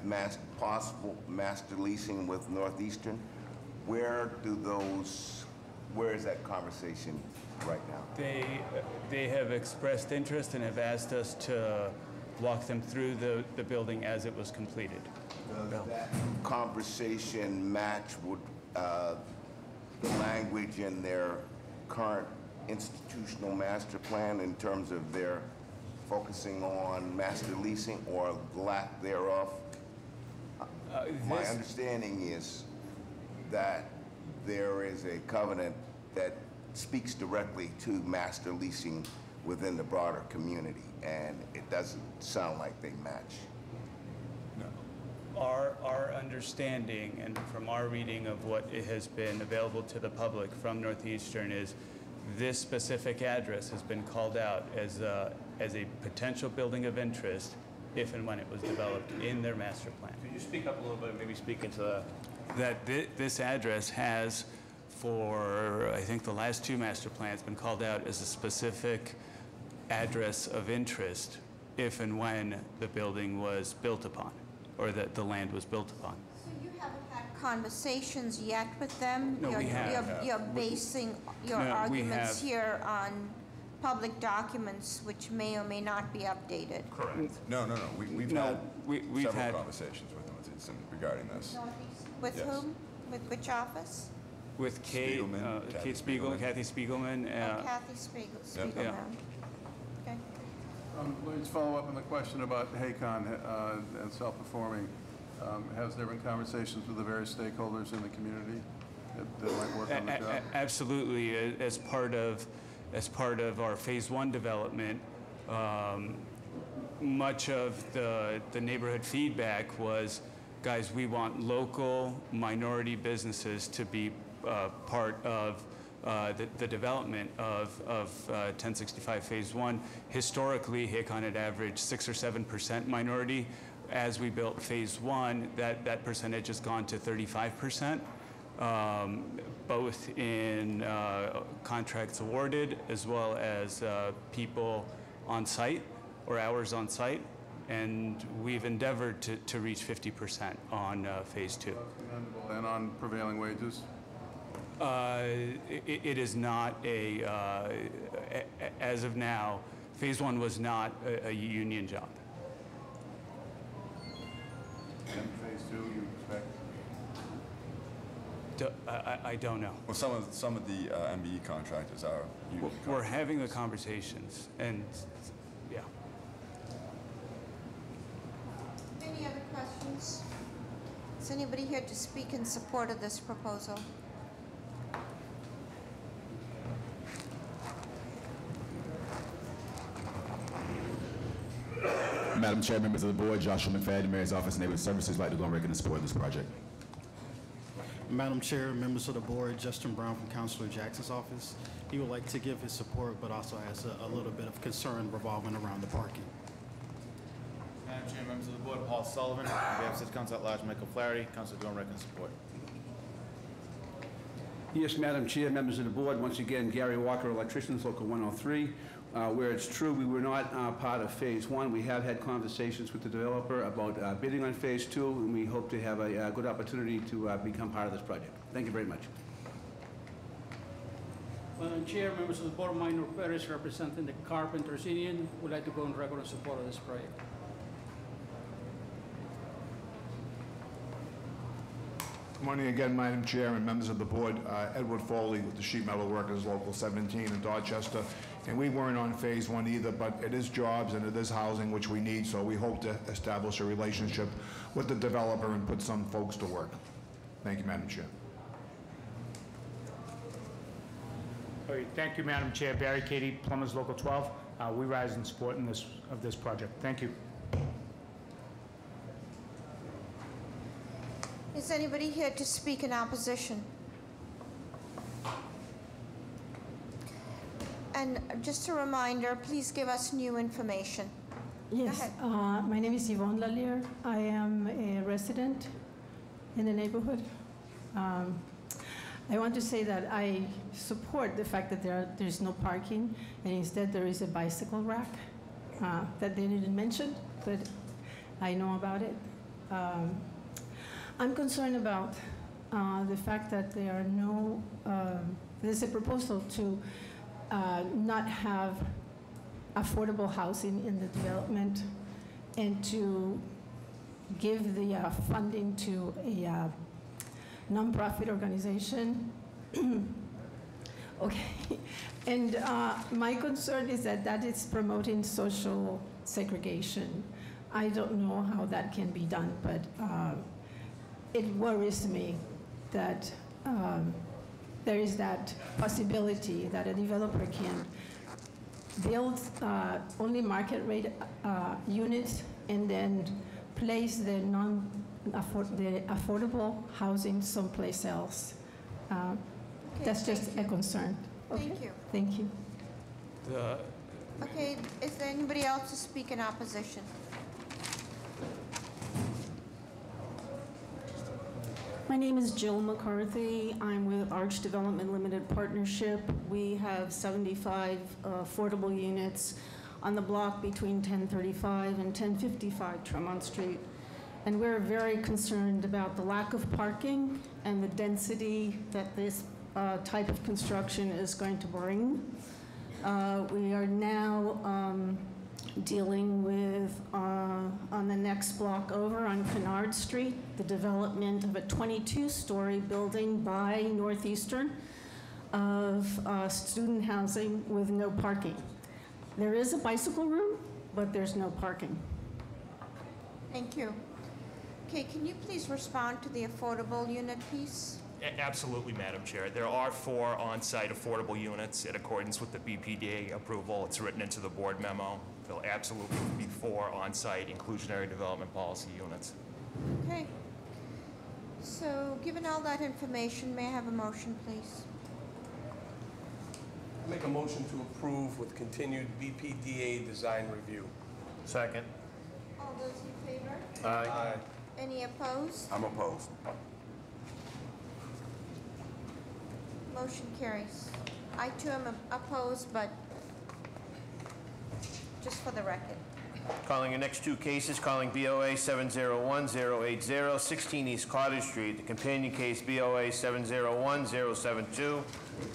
possible master leasing with Northeastern, where is that conversation right now? They have expressed interest and have asked us to walk them through the building as it was completed. Does that conversation match with the language in their current institutional master plan in terms of their focusing on master leasing or lack thereof? My understanding is that there is a covenant that speaks directly to master leasing within the broader community, and it doesn't sound like they match. Our understanding, and from our reading of what has been available to the public from Northeastern, is this specific address has been called out as a potential building of interest if and when it was developed in their master plan. Could you speak up a little bit, maybe speak into the... That this address has, for I think the last 2 master plans, been called out as a specific address of interest if and when the building was built upon, or that the land was built upon. So you haven't had conversations yet with them? No, we have. You're basing your No, we arguments have. here on public documents which may or may not be updated? Correct. No. We've No, had we've several had- conversations with Northeastern regarding this. With Yes. whom? With which office? With Kate, Spiegelman, Kate Spiegel, Kathy Spiegelman. Kathy Spiegelman. Yeah. Okay. Let's follow up on the question about Haycon and self-performing. Has there been conversations with the various stakeholders in the community that might work on the job? Absolutely. As part of our phase 1 development, much of the neighborhood feedback was, guys, we want local minority businesses to be part of the development of 1065 Phase 1. Historically, Hicon had averaged 6 or 7% minority. As we built Phase 1, that percentage has gone to 35%, both in contracts awarded as well as people on site or hours on site. And we've endeavored to reach 50% on Phase 2. And on prevailing wages? It is not as of now, Phase 1 was not a union job. And Phase 2, you expect? I don't know. Well, some of the MBE contractors are union We're having the conversations, and yeah. Any other questions? Is anybody here to speak in support of this proposal? Madam Chair, members of the board, Joshua McFadden, Mayor's Office of Neighborhood Services, like to go on record in support of this project. Madam Chair, members of the board, Justin Brown from Councilor Jackson's office. He would like to give his support, but also has a little bit of concern revolving around the parking. Madam Chair, members of the board, Paul Sullivan, on behalf of City Council at Large Michael Flaherty, Councilor going record in support. Yes, Madam Chair, members of the board, once again, Gary Walker, Electricians, Local 103. Where it's true we were not part of Phase 1, we have had conversations with the developer about bidding on Phase 2, and we hope to have a good opportunity to become part of this project. Thank you very much. Madam Chair, members of the board, Minor Perez, representing the Carpenters Union, would like to go on record in support of this project. Good morning again, Madam Chair and members of the board. Edward Foley with the Sheet Metal Workers, Local 17 in Dorchester. And we weren't on Phase 1 either, but it is jobs and it is housing, which we need, so we hope to establish a relationship with the developer and put some folks to work. Thank you, Madam Chair. Okay, thank you, Madam Chair. Barry Katie, Plumbers Local 12. We rise in support of this project. Thank you. Is anybody here to speak in opposition? And just a reminder, please give us new information. Yes, my name is Yvonne Lallier. I am a resident in the neighborhood. I want to say that I support the fact that there's no parking, and instead there is a bicycle rack that they didn't mention, but I know about it. I'm concerned about the fact that there are no, there's a proposal to not have affordable housing in the development and to give the funding to a nonprofit organization. Okay, and my concern is that that is promoting social segregation. I don't know how that can be done, but it worries me that there is that possibility that a developer can build only market rate units and then place the affordable housing someplace else. That's just a concern. Okay. Thank you. Thank you. Okay, is there anybody else to speak in opposition? My name is Jill McCarthy. I'm with Arch Development Limited Partnership. We have 75 affordable units on the block between 1035 and 1055 Tremont Street. And we're very concerned about the lack of parking and the density that this type of construction is going to bring. We are now dealing with, on the next block over on Kennard Street, the development of a 22-story building by Northeastern of student housing with no parking. There is a bicycle room, but there's no parking. Thank you. Okay, can you please respond to the affordable unit piece? Absolutely, Madam Chair. There are 4 on-site affordable units in accordance with the BPDA approval. It's written into the board memo. They'll absolutely be 4 on-site inclusionary development policy units. Okay. So, given all that information, may I have a motion, please? Make a motion to approve with continued BPDA design review. Second. All those in favor? Aye. Any opposed? I'm opposed. Motion carries. I too am opposed, but just for the record. Calling your next 2 cases, calling BOA 701-080, 16 East Cottage Street. The companion case, BOA 701-072,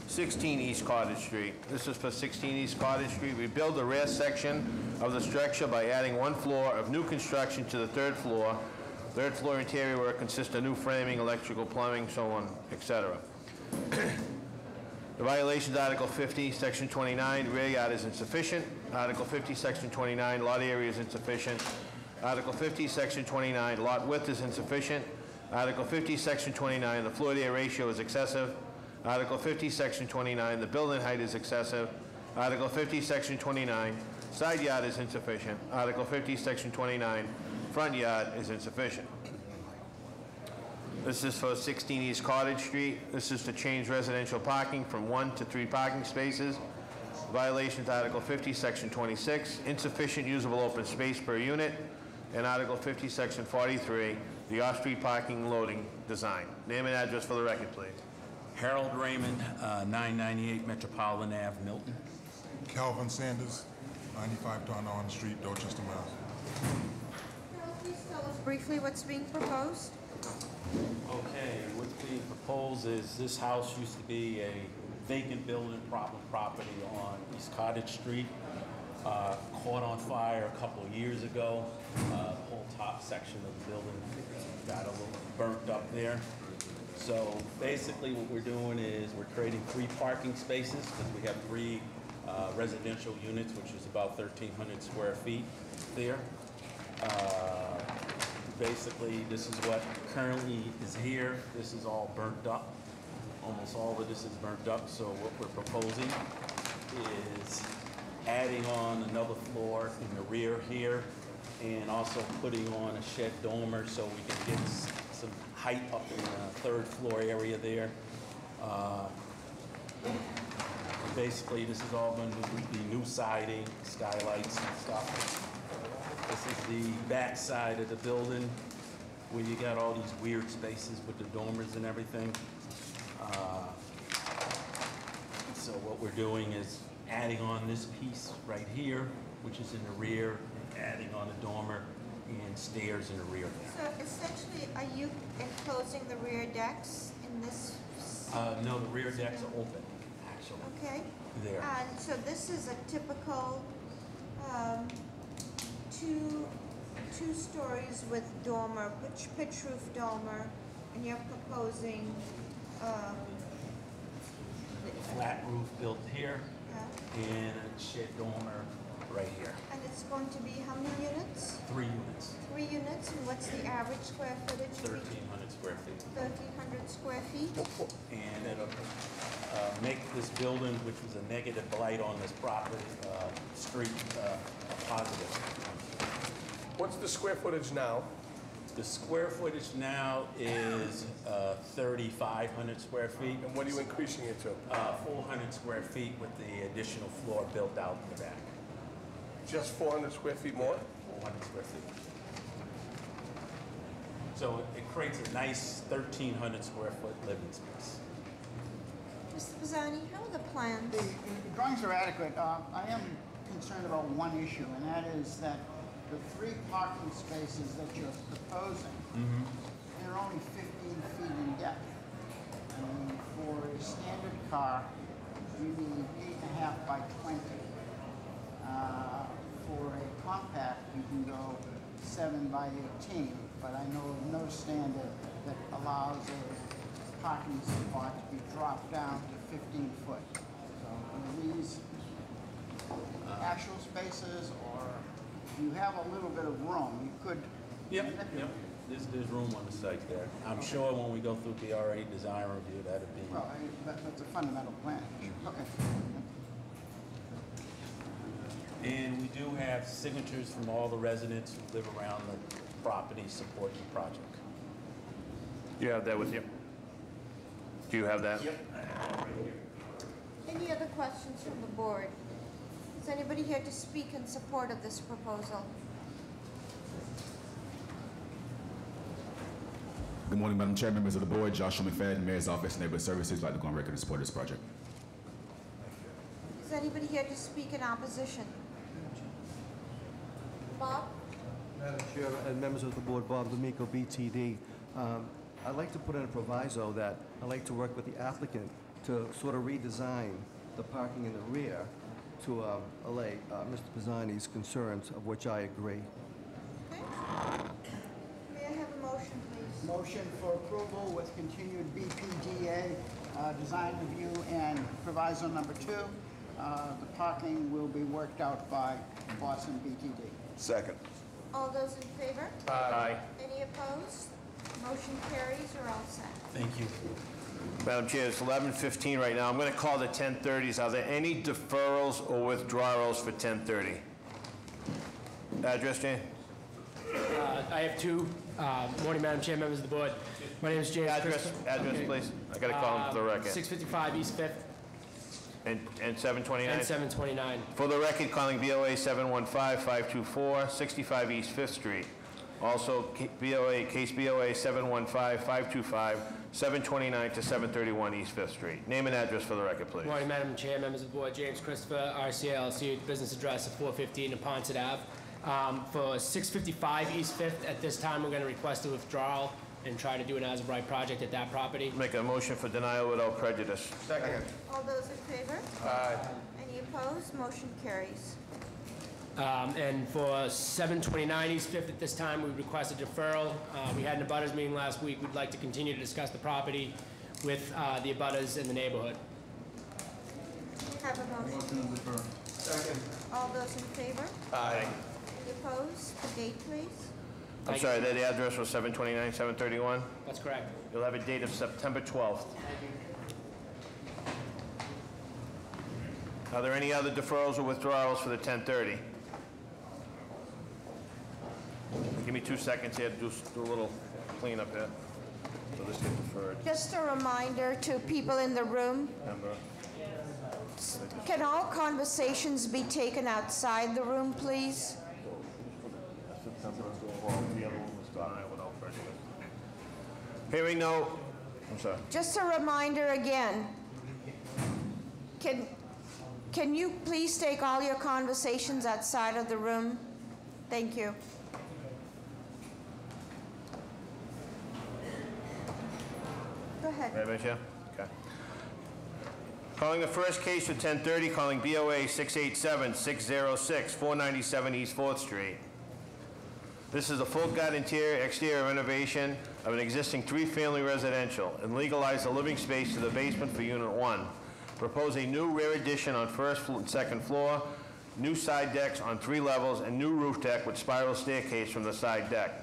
16 East Cottage Street. This is for 16 East Cottage Street. We build the rear section of the structure by adding 1 floor of new construction to the 3rd floor. 3rd floor interior work consists of new framing, electrical, plumbing, so on, etc. The violations, Article 50, Section 29, rear yard is insufficient. Article 50, Section 29, lot area is insufficient. Article 50, Section 29, lot width is insufficient. Article 50, Section 29, the floor-to-area ratio is excessive. Article 50, Section 29, the building height is excessive. Article 50, Section 29, side yard is insufficient. Article 50, Section 29, front yard is insufficient. This is for 16 East Cottage Street. This is to change residential parking from 1 to 3 parking spaces. Violations, Article 50, Section 26, insufficient usable open space per unit. And Article 50, Section 43, the off-street parking loading design. Name and address for the record, please. Harold Raymond, 998 Metropolitan Ave, Milton. Calvin Sanders, 95 Don Street, Dorchester, Mass. Please tell us briefly what's being proposed. Okay, what's being proposed is this house used to be a vacant building, property on East Cottage Street. Caught on fire a couple of years ago. The whole top section of the building got a little burnt up there. So basically what we're doing is we're creating 3 parking spaces because we have 3 residential units, which is about 1,300 square feet there. Basically, this is what currently is here. This is all burnt up. Almost all of this is burnt up. So what we're proposing is adding on another floor in the rear here and also putting on a shed dormer so we can get some height up in the 3rd floor area there. Basically, this is all going to be new siding, skylights and stuff. This is the back side of the building where you got all these weird spaces with the dormers and everything. So what we're doing is adding on this piece right here, which is in the rear, adding on a dormer and stairs in the rear there. So essentially, are you enclosing the rear decks in this? No, the rear decks are open, actually. Okay. There. And so this is a typical two stories with dormer, pitch roof dormer, and you're proposing Flat roof built here and a shed dormer right here. And it's going to be how many units? 3 units. 3 units, and what's the average square footage? 1,300 square feet. 1,300 square feet. And it'll make this building, which was a negative blight on this property, street, a positive. What's the square footage now? The square footage now is 3,500 square feet. And what are you increasing it to? 400 square feet with the additional floor built out in the back. Just 400 square feet more? 400 square feet. So it creates a nice 1,300 square foot living space. Mr. Pisani, how are the plans? The drawings are adequate. I am concerned about one issue, and that is that the 3 parking spaces that you're proposing, they're only 15 feet in depth. I mean, for a standard car, you need 8.5 by 20. For a compact, you can go 7 by 18, but I know of no standard that allows a parking spot to be dropped down to 15 foot. So are these actual spaces, or if you have a little bit of room, you could Yep. There's room on the site there. I'm sure when we go through BRA design review, that'll be. Well, that's a fundamental plan. Okay. And we do have signatures from all the residents who live around the property supporting the project. You have that with you? Do you have that? Yep. Any other questions from the board? Is anybody here to speak in support of this proposal? Good morning, Madam Chair, members of the board. Joshua McFadden, Mayor's Office, Neighborhood Services. I'd like to go on record in support of this project. Is anybody here to speak in opposition? Bob? Madam Chair and members of the board, Bob D'Amico, BTD. I'd like to put in a proviso that I'd like to work with the applicant to sort of redesign the parking in the rear to allay Mr. Pisani's concerns, of which I agree. May I have a motion, please? Motion for approval with continued BPDA design review and proviso number 2. The parking will be worked out by Boston BTD. Second. All those in favor? Aye. Any opposed? Motion carries. You're all set. Thank you. Madam Chair, it's 11:15 right now. I'm going to call the 10:30s. Are there any deferrals or withdrawals for 10:30? Address, Jane? I have two. Morning, Madam Chair, members of the board. My name is James. Address, please. I got to call him for the record. 655 East 5th. And 729? And 729. For the record, calling BOA 715-524, 65 East 5th Street. Also, case BOA 715-525, 729 to 731 East 5th Street. Name and address for the record, please. Morning, Madam Chair, members of the board. James Christopher, RCLC, business address of 415 Neponset Ave. For 655 East 5th, at this time, we're going to request a withdrawal and try to do an as-of-right project at that property. Make a motion for denial without prejudice. Second. All those in favor? Aye. Any opposed? Motion carries. And for 729 East 5th, at this time, we request a deferral. We had an abutters meeting last week. We'd like to continue to discuss the property with the abutters in the neighborhood. Have a motion. Second. All those in favor? Aye. Any opposed? The date, please. I'm sorry, the address was 729, 731? That's correct. You'll have a date of September 12th. Are there any other deferrals or withdrawals for the 10:30? Give me 2 seconds here to do a little cleanup here. So this gets deferred. Just a reminder to people in the room, Remember? can all conversations be taken outside the room, please? Hearing no, I'm sorry. Just a reminder again, can you please take all your conversations outside of the room? Thank you. Go ahead. Madam Chair? Okay. Calling the first case for 10:30, calling BOA 687-606, 497 East 4th Street. This is a full gut interior exterior renovation of an existing 3-family residential and legalize the living space to the basement for Unit 1. Propose a new rear addition on first and second floor, new side decks on 3 levels, and new roof deck with spiral staircase from the side deck.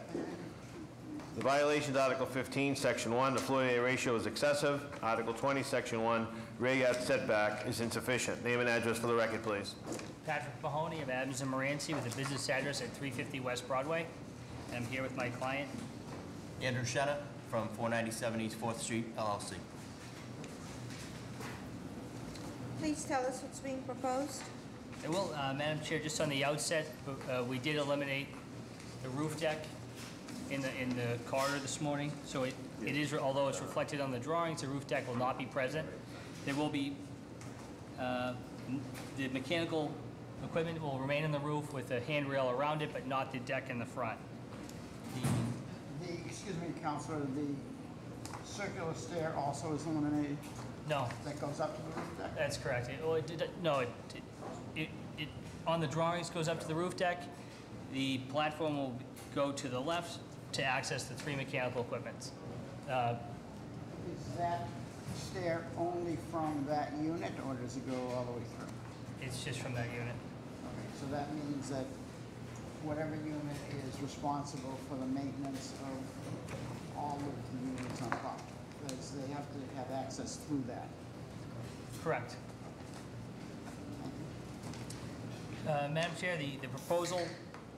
The violations, Article 15, Section 1, the floor area ratio is excessive. Article 20, Section 1, rear yard setback is insufficient. Name and address for the record, please. Patrick Mahoney of Adams and Moranci with a business address at 350 West Broadway. And I'm here with my client. Andrew Shenna from 497 East 4th Street, LLC. Please tell us what's being proposed. I will, Madam Chair, just on the outset, we did eliminate the roof deck in the corridor this morning. So it is, although it's reflected on the drawings, the roof deck will not be present. There will be, the mechanical equipment will remain in the roof with a handrail around it, but not the deck in the front. Excuse me, Counselor, the circular stair also is eliminated? No. That goes up to the roof deck? That's correct. On the drawings goes up to the roof deck. The platform will go to the left to access the 3 mechanical equipments. Is that stair only from that unit, or does it go all the way through? It's just from that unit. Okay, so that means that whatever unit is responsible for the maintenance of all of the units on top, because they have to have access through that. Correct. Madam Chair, the proposal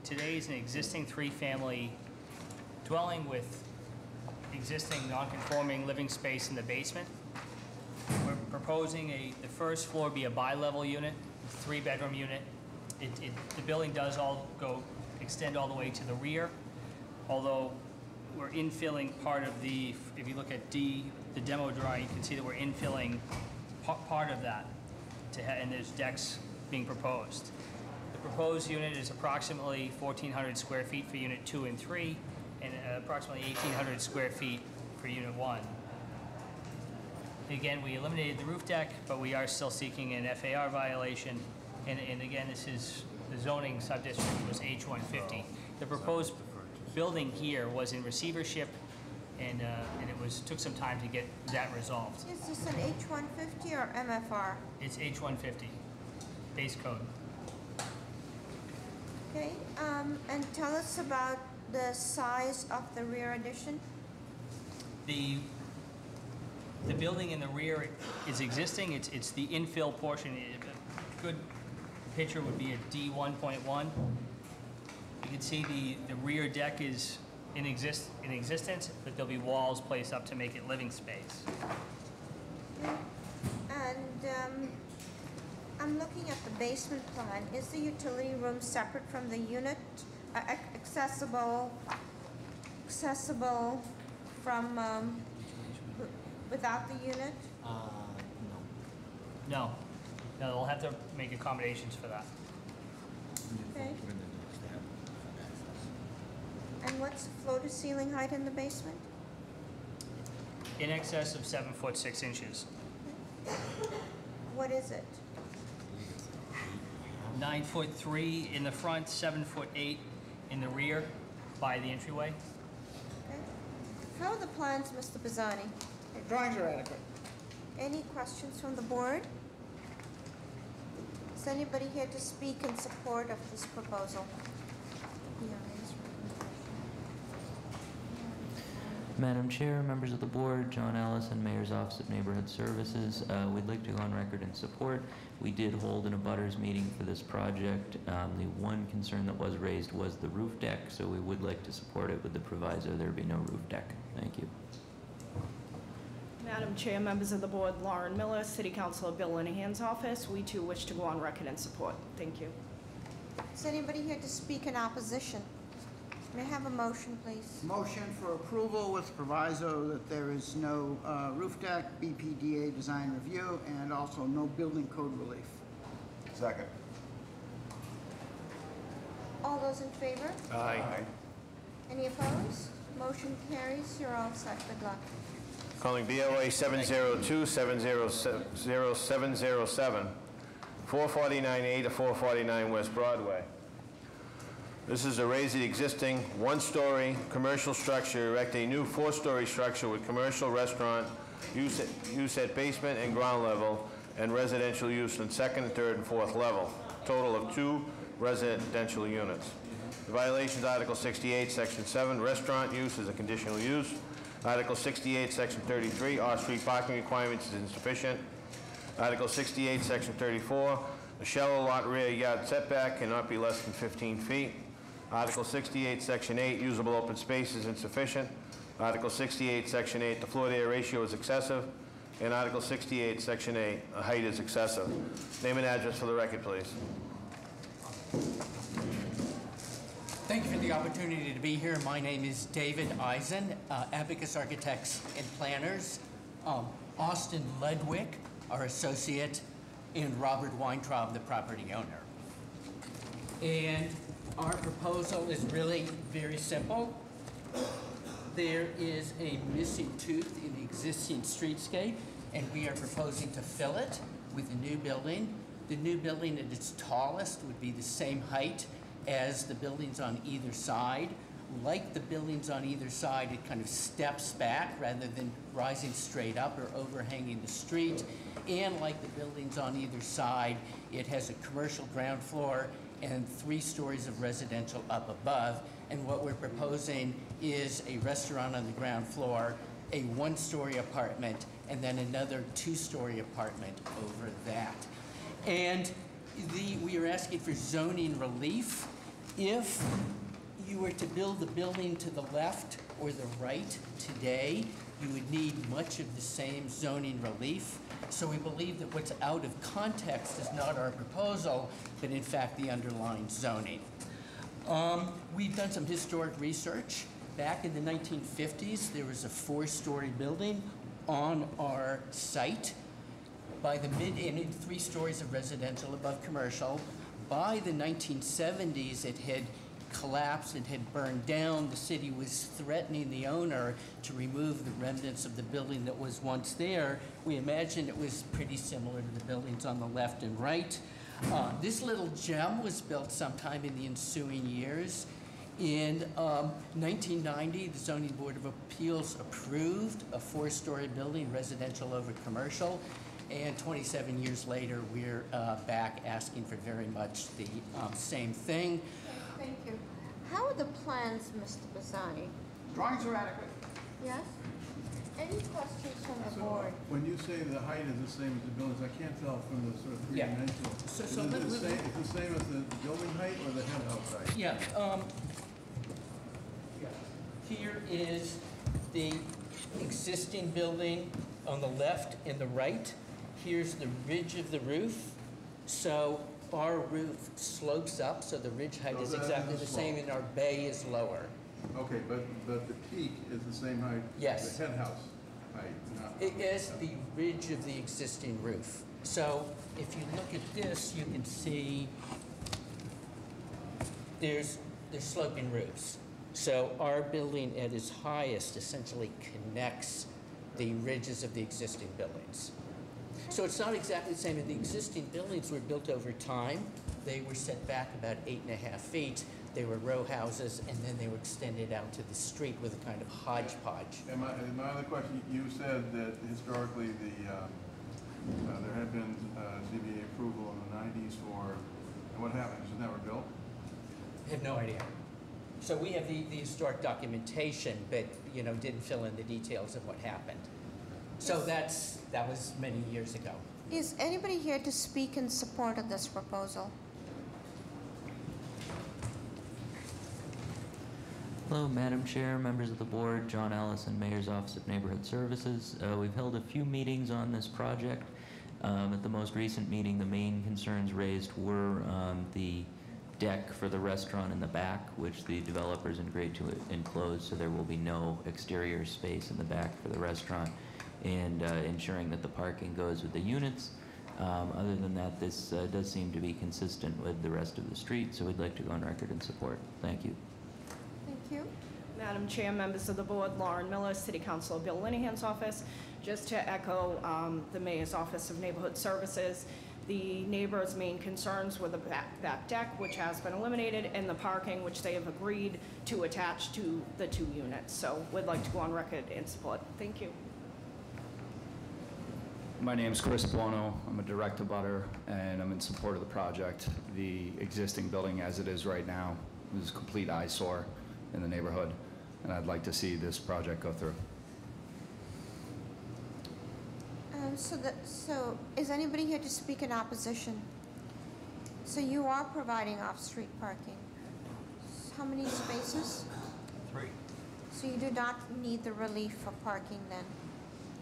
today is an existing three-family dwelling with existing non-conforming living space in the basement. We're proposing the first floor be a bi-level unit, three-bedroom unit. The building does extend all the way to the rear, although we're infilling part of if you look at the demo drawing, you can see that we're infilling part of that, and there's decks being proposed. The proposed unit is approximately 1,400 square feet for Unit 2 and 3, and approximately 1,800 square feet for Unit 1. Again, we eliminated the roof deck, but we are still seeking an FAR violation, and again, this is, the zoning subdistrict was H150. The proposed building here was in receivership, and it took some time to get that resolved. Is this an H150 or MFR? It's H150, base code. Okay, and tell us about the size of the rear addition. The building in the rear is existing. It's the infill portion. A good picture would be a D1.1. You can see the rear deck is in existence, but there'll be walls placed up to make it living space. Okay. And I'm looking at the basement plan. Is the utility room separate from the unit, accessible from without the unit? No, they'll have to make accommodations for that. Okay. And what's the floor to ceiling height in the basement? In excess of 7'6" inches. What is it? 9'3" in the front, 7'8" in the rear by the entryway. Okay. How are the plans, Mr. Bazzani? The drawings are adequate. Any questions from the board? Is anybody here to speak in support of this proposal? Madam Chair, members of the board, John Allison, Mayor's Office of Neighborhood Services. We'd like to go on record in support. We did hold an abutters meeting for this project. The one concern that was raised was the roof deck, so we would like to support it with the proviso there be no roof deck. Thank you. Madam Chair, members of the board, Lauren Miller, City Councilor Bill Linehan's office. We too wish to go on record in support. Thank you. Is anybody here to speak in opposition? May I have a motion, please? Motion for approval with proviso that there is no roof deck, BPDA design review, and also no building code relief. Second. All those in favor? Aye. Any opposed? Motion carries. You're all set. Good luck. Calling BOA 702-70707, 449A to 449 West Broadway. This is to raise the existing one-story commercial structure, erect a new four-story structure with commercial restaurant use at basement and ground level, and residential use on second, third, and fourth level. Total of 2 residential units. The violations: Article 68, Section 7, restaurant use is a conditional use. Article 68, Section 33, off-street parking requirements is insufficient. Article 68, Section 34, a shallow lot rear yard setback cannot be less than 15 feet. Article 68, Section 8, usable open space is insufficient. Article 68, Section 8, the floor-to-air ratio is excessive. And Article 68, Section 8, the height is excessive. Name and address for the record, please. Thank you for the opportunity to be here. My name is David Eisen, Abacus Architects and Planners. Austin Ledwick, our associate, and Robert Weintraub, the property owner. And our proposal is really very simple. There is a missing tooth in the existing streetscape, and we are proposing to fill it with a new building. The new building at its tallest would be the same height as the buildings on either side. Like the buildings on either side, it kind of steps back rather than rising straight up or overhanging the street. And like the buildings on either side, it has a commercial ground floor and 3 stories of residential up above. And what we're proposing is a restaurant on the ground floor, a 1-story apartment, and then another 2-story apartment over that. And We are asking for zoning relief. If you were to build the building to the left or the right today, you would need much of the same zoning relief. So we believe that what's out of context is not our proposal, but in fact the underlying zoning. We've done some historic research. Back in the 1950s, there was a 4-story building on our site. By the and 3 stories of residential above commercial. By the 1970s, it had collapsed and had burned down. The city was threatening the owner to remove the remnants of the building that was once there. We imagine it was pretty similar to the buildings on the left and right. This little gem was built sometime in the ensuing years. In 1990, the Zoning Board of Appeals approved a 4-story building, residential over commercial. And 27 years later, we're back asking for very much the same thing. Thank you. How are the plans, Mr. Bassani? Drawings are adequate. Yes? Any questions from the board? When you say the height is the same as the buildings, I can't tell from the sort of Yeah. three-dimensional. So Is it the same as the building height or the head house height? Yeah. Here is the existing building on the left and the right. Here's the ridge of the roof. So our roof slopes up, so the ridge height is exactly the same, and our bay is lower. Okay, but the peak is the same height? Yes. The head house height? It is the ridge of the existing roof. So if you look at this, you can see there's sloping roofs. So our building at its highest essentially connects the ridges of the existing buildings. So it's not exactly the same. The existing buildings were built over time. They were set back about 8.5 feet. They were row houses, and then they were extended out to the street with a kind of hodgepodge. And my other question, you said that historically there had been ZBA approval in the 90s for, and what happened? It was never built? I have no idea. So we have the historic documentation, but didn't fill in the details of what happened. So that was many years ago. Is anybody here to speak in support of this proposal? Hello, Madam Chair, members of the board, John Ellis, and Mayor's Office of Neighborhood Services. We've held a few meetings on this project. At the most recent meeting, the main concerns raised were the deck for the restaurant in the back, which the developers agreed to enclose, so there will be no exterior space in the back for the restaurant, and ensuring that the parking goes with the units. Other than that, this does seem to be consistent with the rest of the street, so we'd like to go on record in support. Thank you. Thank you. Madam Chair, members of the board, Lauren Miller, City Councilor Bill Linehan's office. Just to echo the Mayor's Office of Neighborhood Services, the neighbors' main concerns were the back deck, which has been eliminated, and the parking, which they have agreed to attach to the 2 units. So we'd like to go on record in support. Thank you. My name is Chris Buono. I'm a direct abutter, and I'm in support of the project. The existing building as it is right now is a complete eyesore in the neighborhood, and I'd like to see this project go through. So is anybody here to speak in opposition? So you are providing off-street parking. How many spaces? 3. So you do not need the relief for parking then,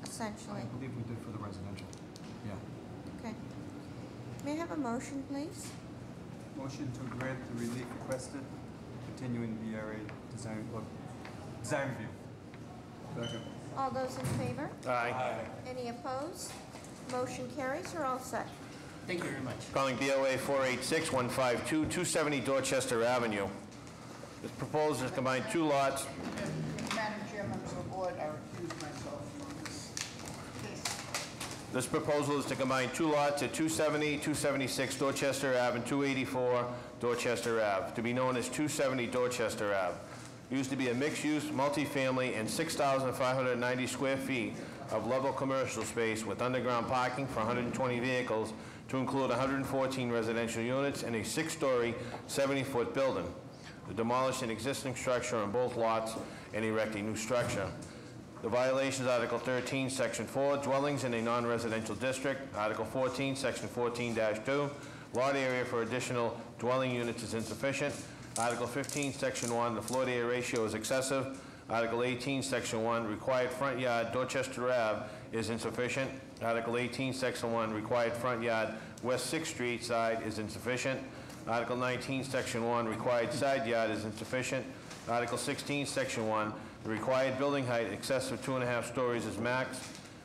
essentially? I believe we did for the residential. Yeah. Okay. May I have a motion, please? Motion to grant the relief requested, continuing the area design review. Second. All those in favor? Aye. Any opposed? Motion carries. You're all set. Thank you very much. Calling BOA 486-152, 270 Dorchester Avenue. This proposal is to combine 2 lots. Madam Chair, members of the board, I recuse myself from this case. This proposal is to combine 2 lots at 270, 276 Dorchester Ave and 284 Dorchester Ave, to be known as 270 Dorchester Ave. Used to be a mixed-use, multifamily, and 6,590 square feet of level commercial space with underground parking for 120 vehicles to include 114 residential units and a 6-story, 70-foot building. To demolish an existing structure on both lots and erect a new structure. The violations, Article 13, Section 4, dwellings in a non-residential district, Article 14, Section 14-2, Lot area for additional dwelling units is insufficient. Article 15, Section 1, the floor to area ratio is excessive. Article 18, Section 1, required front yard, Dorchester Ave, is insufficient. Article 18, Section 1, required front yard, West 6th Street side is insufficient. Article 19, Section 1, required side yard is insufficient. Article 16, Section 1, the required building height excess of 2.5 stories is max.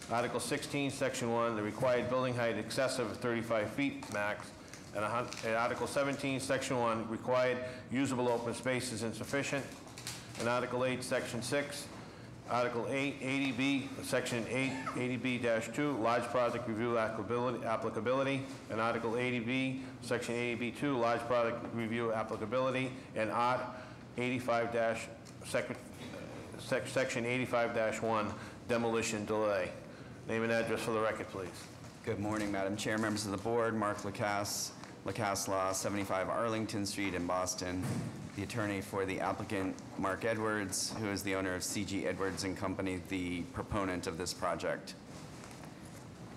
Article 16, Section 1, the required building height excessive of 35 feet max. And Article 17, Section 1, required usable open space is insufficient. And Article 8, Section 6, Article 8, 80B, Section 8, 80B-2, large project review applicability, and Article 80B, Section 80B-2, large project review applicability, and Art 85- Section 85-1, demolition delay. Name and address for the record, please. Good morning, Madam Chair, members of the board. Mark Lacasse, Lacasse Law, 75 Arlington Street in Boston. The attorney for the applicant, Mark Edwards, who is the owner of C.G. Edwards and Company, the proponent of this project.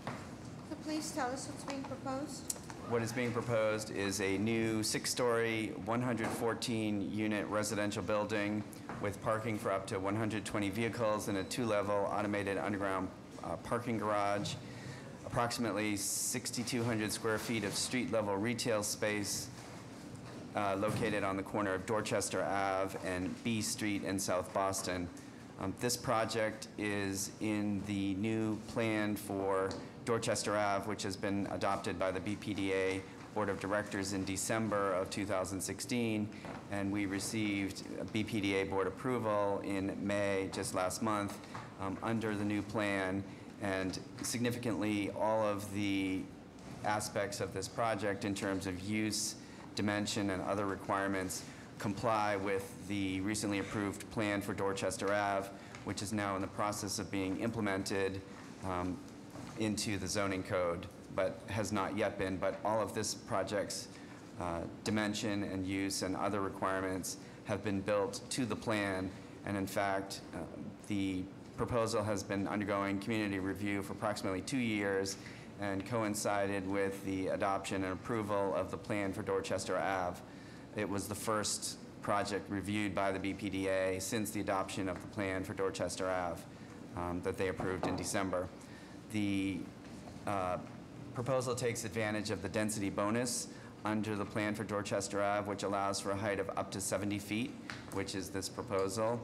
So please tell us what's being proposed. What is being proposed is a new 6-story, 114-unit residential building with parking for up to 120 vehicles and a 2-level automated underground parking garage, approximately 6,200 square feet of street-level retail space, located on the corner of Dorchester Ave and B Street in South Boston. This project is in the new plan for Dorchester Ave, which has been adopted by the BPDA Board of Directors in December of 2016, and we received BPDA Board approval in May, just last month, under the new plan. And significantly, all of the aspects of this project in terms of use, dimension, and other requirements comply with the recently approved plan for Dorchester Ave, which is now in the process of being implemented into the zoning code, but has not yet been. But all of this project's dimension and use and other requirements have been built to the plan. And in fact, the proposal has been undergoing community review for approximately 2 years and coincided with the adoption and approval of the plan for Dorchester Ave. It was the first project reviewed by the BPDA since the adoption of the plan for Dorchester Ave that they approved in December. The proposal takes advantage of the density bonus under the plan for Dorchester Ave, which allows for a height of up to 70 feet, which is this proposal,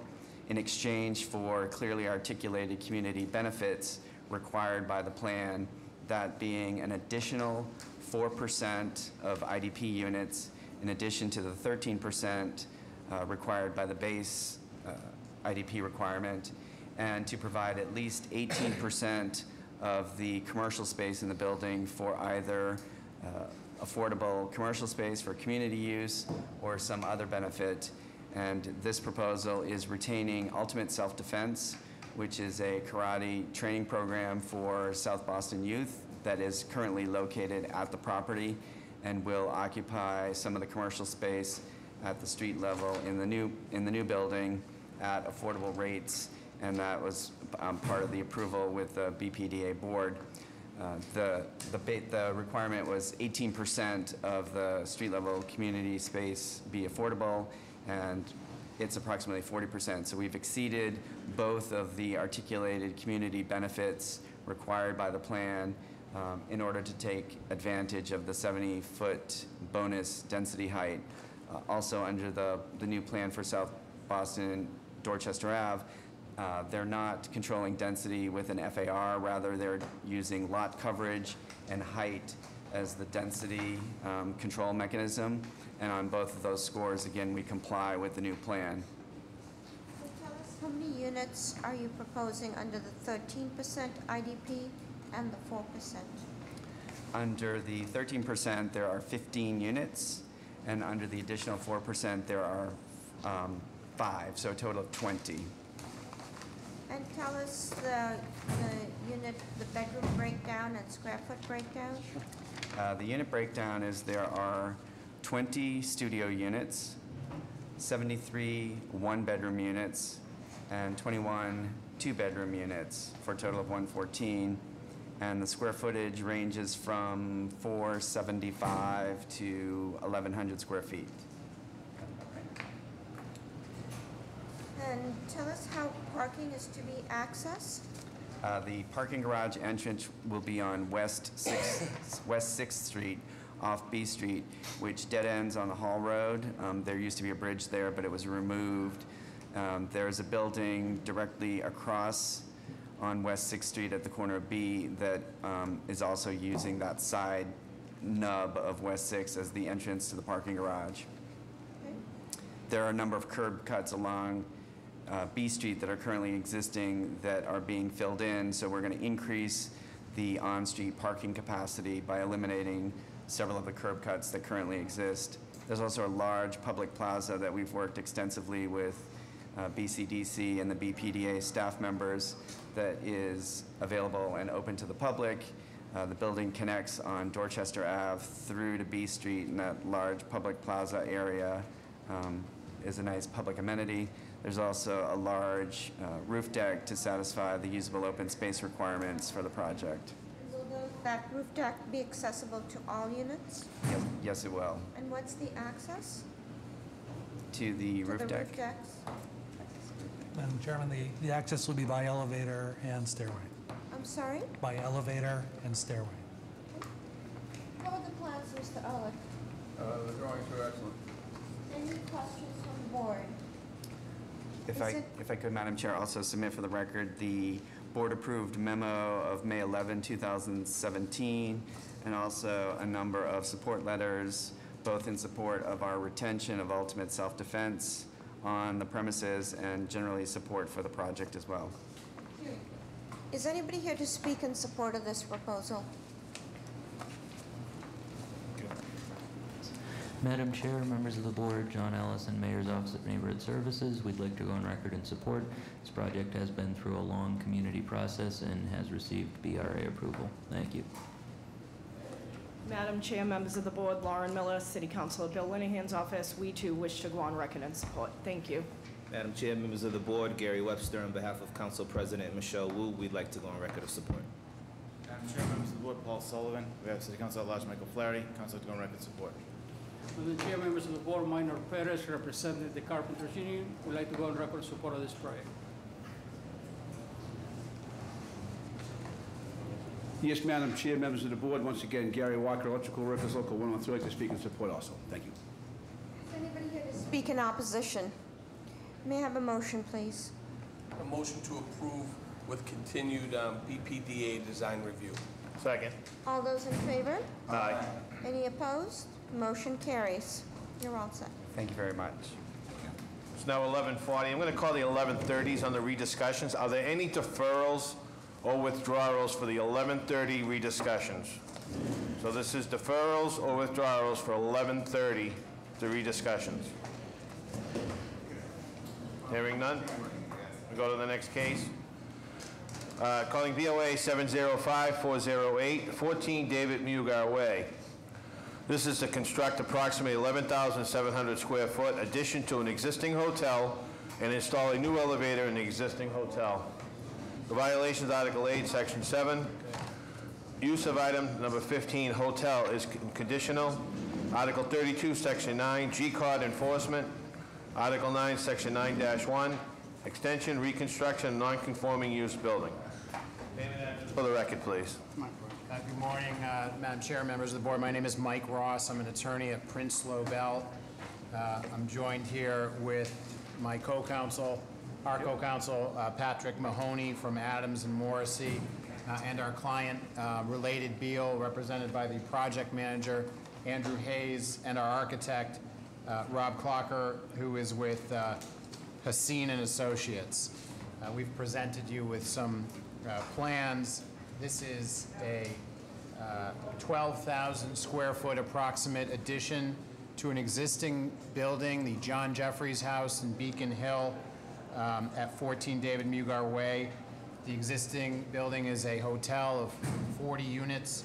in exchange for clearly articulated community benefits required by the plan, that being an additional 4% of IDP units in addition to the 13% required by the base IDP requirement, and to provide at least 18% of the commercial space in the building for either affordable commercial space for community use or some other benefit. And this proposal is retaining Ultimate Self-Defense, which is a karate training program for South Boston youth that is currently located at the property and will occupy some of the commercial space at the street level in the new building at affordable rates. And that was part of the approval with the BPDA board. The requirement was 18% of the street level community space be affordable, and it's approximately 40%. So we've exceeded both of the articulated community benefits required by the plan in order to take advantage of the 70-foot bonus density height. Also under the new plan for South Boston Dorchester Ave, they're not controlling density with an FAR, rather they're using lot coverage and height as the density control mechanism. And on both of those scores, again, we comply with the new plan. So tell us, how many units are you proposing under the 13% IDP and the 4%? Under the 13%, there are 15 units, and under the additional 4%, there are 5, so a total of 20. And tell us the bedroom breakdown and square foot breakdown. The unit breakdown is there are 20 studio units, 73 one-bedroom units, and 21 two-bedroom units for a total of 114. and the square footage ranges from 475 to 1,100 square feet. And tell us how parking is to be accessed? The parking garage entrance will be on West 6th Street off B Street, which dead ends on the Hall Road. There used to be a bridge there, but it was removed. There's a building directly across on West 6th Street at the corner of B that is also using that side nub of West 6 as the entrance to the parking garage. There are a number of curb cuts along B Street that are currently existing that are being filled in, so we're going to increase the on-street parking capacity by eliminating several of the curb cuts that currently exist. There's also a large public plaza that we've worked extensively with BCDC and the BPDA staff members that is available and open to the public. The building connects on Dorchester Ave through to B Street, and that large public plaza area is a nice public amenity. There's also a large roof deck to satisfy the usable open space requirements for the project. Will that roof deck be accessible to all units? Yes, it will. And what's the access To the to roof the deck? roof decks? Madam Chairman, the access will be by elevator and stairway. I'm sorry? By elevator and stairway. How are the plans, Mr. Ehrlich? The drawings are excellent. Any questions from the board? If I could, Madam Chair, also submit for the record the board-approved memo of May 11, 2017, and also a number of support letters, both in support of our retention of ultimate self-defense on the premises and generally support for the project as well. Is anybody here to speak in support of this proposal? Madam Chair, members of the board, John Ellis and Mayor's Office of Neighborhood Services, we'd like to go on record in support. This project has been through a long community process and has received BRA approval. Thank you. Madam Chair, members of the board, Lauren Miller, City Councilor Bill Linehan's office, we too wish to go on record in support. Thank you. Madam Chair, members of the board, Gary Webster, on behalf of Council President Michelle Wu, we'd like to go on record of support. Madam Chair, members of the board, Paul Sullivan, we have City Council at Large Michael Flaherty, Council to go on record support. Madam Chair, members of the board, Minor Perez, representing the Carpenters Union, would like to go on record in support of this project. Yes, Madam Chair, members of the board, once again, Gary Walker, Electrical Workers, Local 113, I'd like to speak in support also. Thank you. Is anybody here to speak in opposition? May I have a motion, please? A motion to approve with continued BPDA design review. Second. All those in favor? Aye. Any opposed? Motion carries. You're all set. Thank you very much. It's now 11:40. I'm going to call the 11:30s on the rediscussions. Are there any deferrals or withdrawals for the 11:30 rediscussions? So this is deferrals or withdrawals for 11:30, the rediscussions. Hearing none, we go to the next case. Calling BOA 705-408, 14 David Mugar Way. This is to construct approximately 11,700 square foot addition to an existing hotel and install a new elevator in the existing hotel. The violations, Article 8, Section 7. Use of item number 15, hotel, is conditional. Article 32, Section 9, G-card enforcement. Article 9, Section 9-1, extension, reconstruction, non-conforming use building. For the record, please. Good morning, Madam Chair, members of the board. My name is Mike Ross. I'm an attorney at Prince Lobel. I'm joined here with my co-counsel, our co-counsel, Patrick Mahoney from Adams and Morrissey, and our client, Related Beal, represented by the project manager, Andrew Hayes, and our architect, Rob Clocker, who is with Haseen and Associates. We've presented you with some plans. This is a 12,000 square foot approximate addition to an existing building, the John Jeffries House in Beacon Hill at 14 David Mugar Way. The existing building is a hotel of 40 units,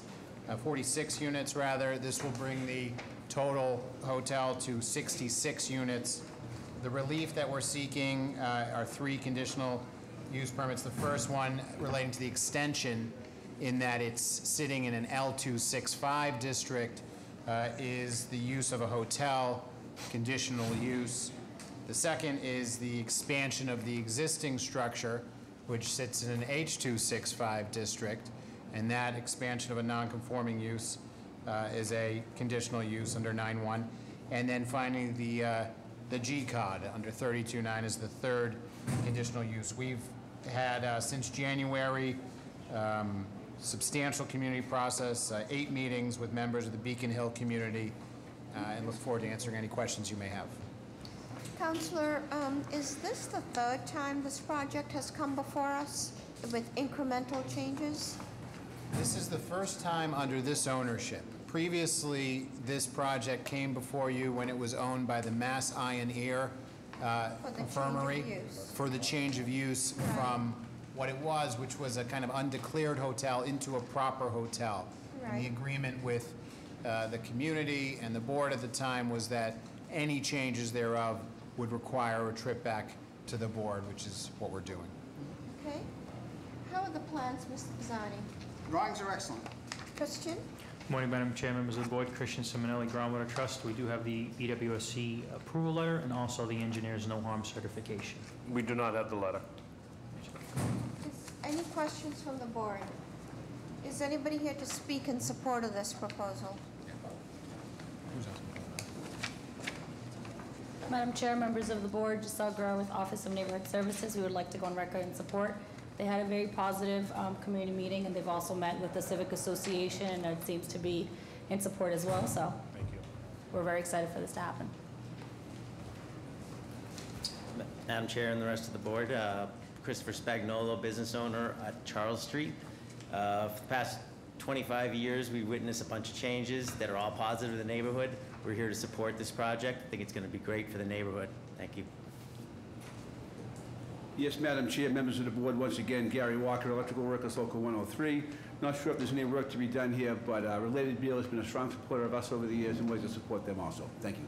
46 units rather. This will bring the total hotel to 66 units. The relief that we're seeking are 3 conditional use permits. The first one relating to the extension in that it's sitting in an L265 district, is the use of a hotel, conditional use. The second is the expansion of the existing structure, which sits in an H265 district, and that expansion of a non-conforming use is a conditional use under 9.1. And then finally, the G-cod under 32.9 is the third conditional use. We've had, since January, substantial community process, 8 meetings with members of the Beacon Hill community, and look forward to answering any questions you may have. Counselor, is this the third time this project has come before us with incremental changes? This is the first time under this ownership. Previously, this project came before you when it was owned by the Mass Eye and Ear Infirmary for the change of use from what it was, which was a kind of undeclared hotel, into a proper hotel. And the agreement with the community and the board at the time was that any changes thereof would require a trip back to the board, which is what we're doing. Okay. How are the plans, Mr. Pisani? Drawings are excellent. Christian? Morning, Madam Chair, members of the board. Christian Simonelli, Groundwater Trust. We do have the BWSC approval letter and also the engineer's no harm certification. We do not have the letter. Any questions from the board? Is anybody here to speak in support of this proposal? Madam Chair, members of the board, Giselle Guerrero with Office of Neighborhood Services. We would like to go on record in support. They had a very positive community meeting, and they've also met with the Civic Association, and it seems to be in support as well. So Thank you. we're very excited for this to happen. Madam Chair and the rest of the board, Christopher Spagnolo, business owner at Charles Street. For the past 25 years, we've witnessed a bunch of changes that are all positive in the neighborhood. We're here to support this project. I think it's going to be great for the neighborhood. Thank you. Yes, Madam Chair, members of the board, once again, Gary Walker, Electrical Workers Local 103. Not sure if there's any work to be done here, but Related Beal has been a strong supporter of us over the years and ways to support them also. Thank you.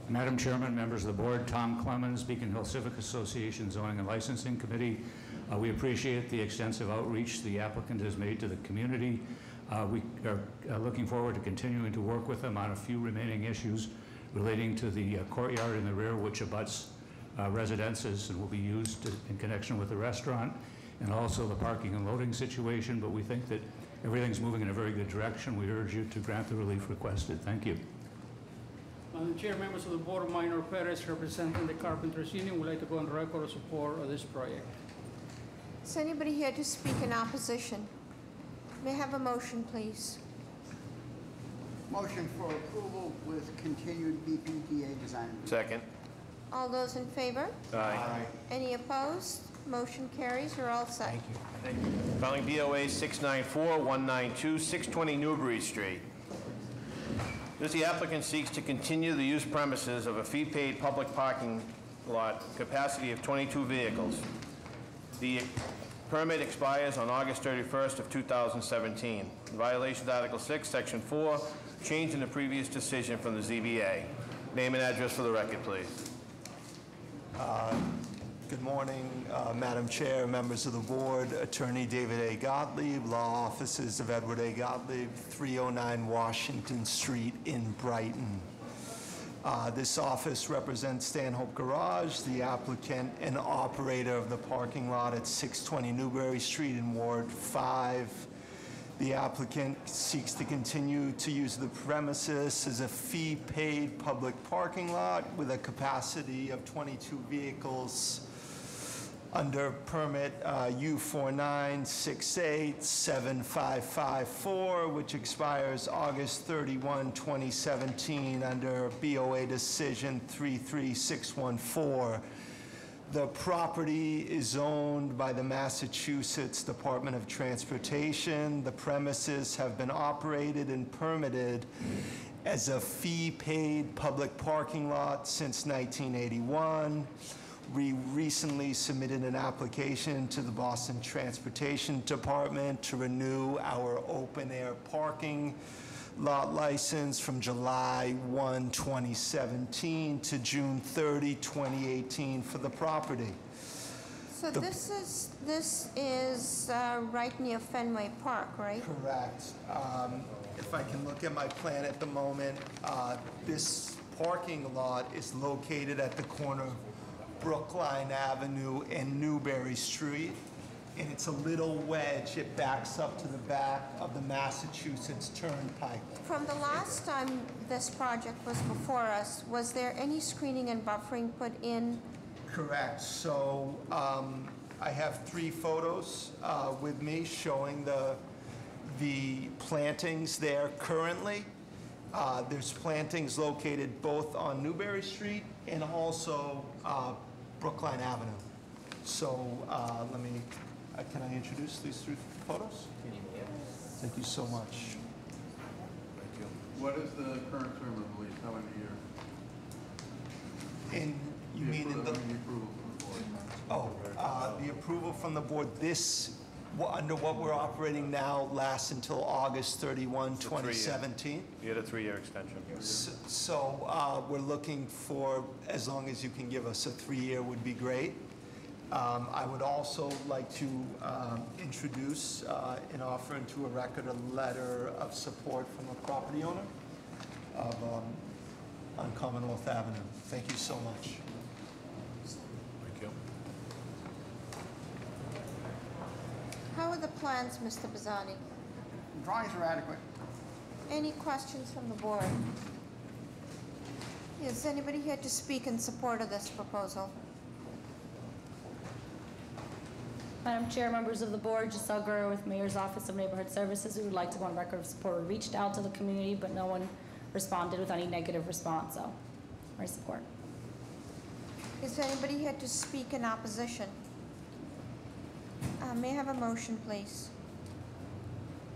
Madam Chairman, members of the board, Tom Clemens, Beacon Hill Civic Association Zoning and Licensing Committee. We appreciate the extensive outreach the applicant has made to the community. We are looking forward to continuing to work with them on a few remaining issues relating to the courtyard in the rear, which abuts residences and will be used in connection with the restaurant, and also the parking and loading situation. But we think that everything's moving in a very good direction. We urge you to grant the relief requested. Thank you. Madam Chair, members of the board, Minor Perez, representing the Carpenters Union, would like to go on record in support of this project. Is anybody here to speak in opposition? May I have a motion, please? Motion for approval with continued BPDA design review. Second. All those in favor? Aye. Any opposed? Motion carries. You're all set. Thank you. Calling BOA 694-192, 620 Newbury Street. This, the applicant seeks to continue the use premises of a fee-paid public parking lot, capacity of 22 vehicles. The permit expires on August 31st of 2017. In violation of Article 6, Section 4, change in the previous decision from the ZBA. Name and address for the record, please. Good morning, Madam Chair, members of the board, Attorney David A. Gottlieb, Law Offices of Edward A. Gottlieb, 309 Washington Street in Brighton. This office represents Stanhope Garage, the applicant and operator of the parking lot at 620 Newbury Street in Ward 5. The applicant seeks to continue to use the premises as a fee-paid public parking lot with a capacity of 22 vehicles under permit U49687554, which expires August 31, 2017, under BOA decision 33614. The property is owned by the Massachusetts Department of Transportation. The premises have been operated and permitted as a fee-paid public parking lot since 1981. We recently submitted an application to the Boston Transportation Department to renew our open-air parking lot license from July 1, 2017 to June 30, 2018 for the property. So this is right near Fenway Park, right? Correct. If I can look at my plan at the moment, this parking lot is located at the corner of Brookline Avenue and Newberry Street, and it's a little wedge. It backs up to the back of the Massachusetts Turnpike. From the last time this project was before us, was there any screening and buffering put in? Correct. So I have 3 photos with me showing the plantings there currently. There's plantings located both on Newberry Street and also Brookline Avenue. So can I introduce these 3 photos? Thank you so much. Thank you. What is the current term of the lease? How many years? You mean in the... The approval from the board. The approval from the board, under what we're operating now, lasts until August 31, 2017. You had a 3-year extension. So we're looking for, as long as you can give us a 3-year would be great. I would also like to introduce and offer into a record a letter of support from a property owner on Commonwealth Avenue. Thank you so much. Thank you. How are the plans, Mr. Bizzani? Drawings are adequate. Any questions from the board? Is anybody here to speak in support of this proposal? Madam Chair, members of the board, Giselle Guerrero with Mayor's Office of Neighborhood Services. We would like to go on record of support. We reached out to the community, but no one responded with any negative response, so our support. Is there anybody here to speak in opposition? May I have a motion, please?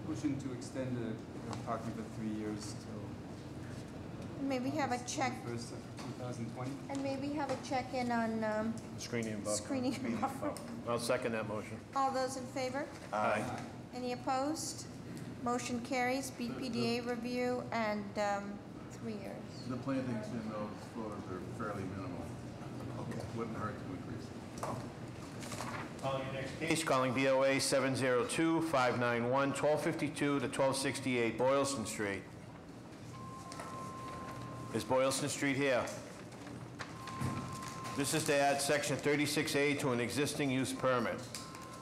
Motion to extend the parking for 3 years till Maybe have a check, 1st of 2020. and maybe have a check-in on Screening and buffer. screening and buffer. I'll second that motion. All those in favor? Aye. Any opposed? Motion carries. BPDA review and 3 years. The plantings in those photos are fairly minimal. Wouldn't hurt to increase. Case calling BOA 702-591, 1252 to 1268 Boylston Street. Is Boylston Street here? This is to add section 36A to an existing use permit.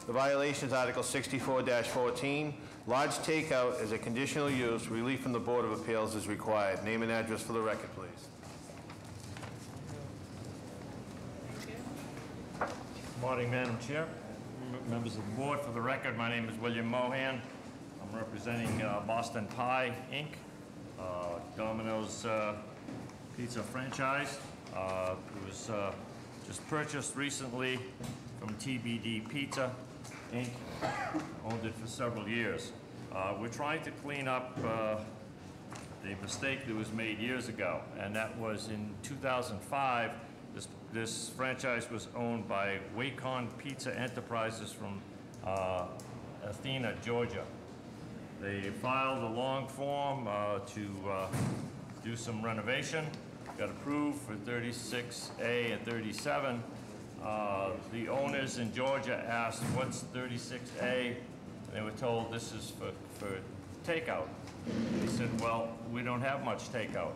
The violation is Article 64-14. Large takeout as a conditional use. Relief from the Board of Appeals is required. Name and address for the record, please. Morning, Madam Chair, members of the board. For the record, my name is William Mohan. I'm representing Boston Pie, Inc., Domino's Pizza franchise. It was just purchased recently from TBD Pizza, Inc., owned it for several years. We're trying to clean up the mistake that was made years ago, and that was in 2005. This franchise was owned by Wacon Pizza Enterprises from Athena, Georgia. They filed a long form to do some renovation, got approved for 36A and 37. The owners in Georgia asked, what's 36A? They were told this is for takeout. They said, well, we don't have much takeout.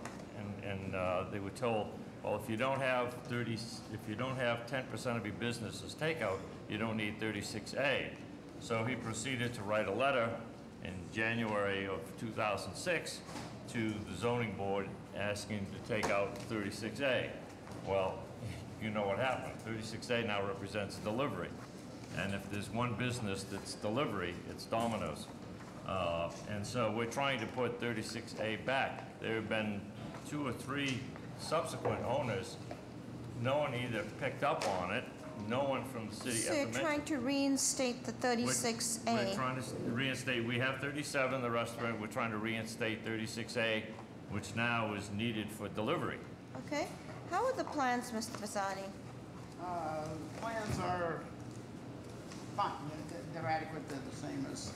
And they were told, well, if you don't have 10% of your business as takeout, you don't need 36A. So he proceeded to write a letter in January of 2006 to the zoning board asking to take out 36A. Well, you know what happened. 36A now represents delivery. And if there's one business that's delivery, it's Domino's. And so we're trying to put 36A back. There have been 2 or 3 subsequent owners. No one either picked up on it, no one from the city So ever you're mentioned. trying to reinstate the 36A? We're trying to reinstate, we have 37, the restaurant, we're trying to reinstate 36A, which now is needed for delivery. Okay. How are the plans, Mr. Bizzani? Plans are fine. They're adequate. They're the same as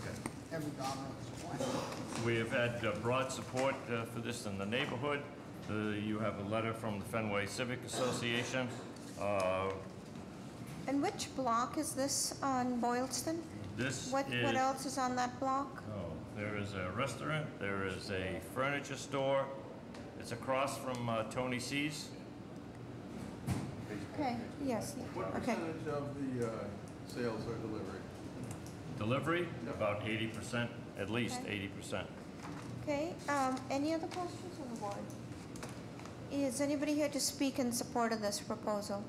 every Domino's plan. We have had broad support for this in the neighborhood. You have a letter from the Fenway Civic Association And which block is this on Boylston? This What is... else is on that block? Oh, there is a restaurant, there is a furniture store. It's across from Tony C's. Okay, yes, What okay. percentage of the sales are delivered? Delivery, about 80%, at least Okay. 80%. Okay, any other questions on the board? Is anybody here to speak in support of this proposal?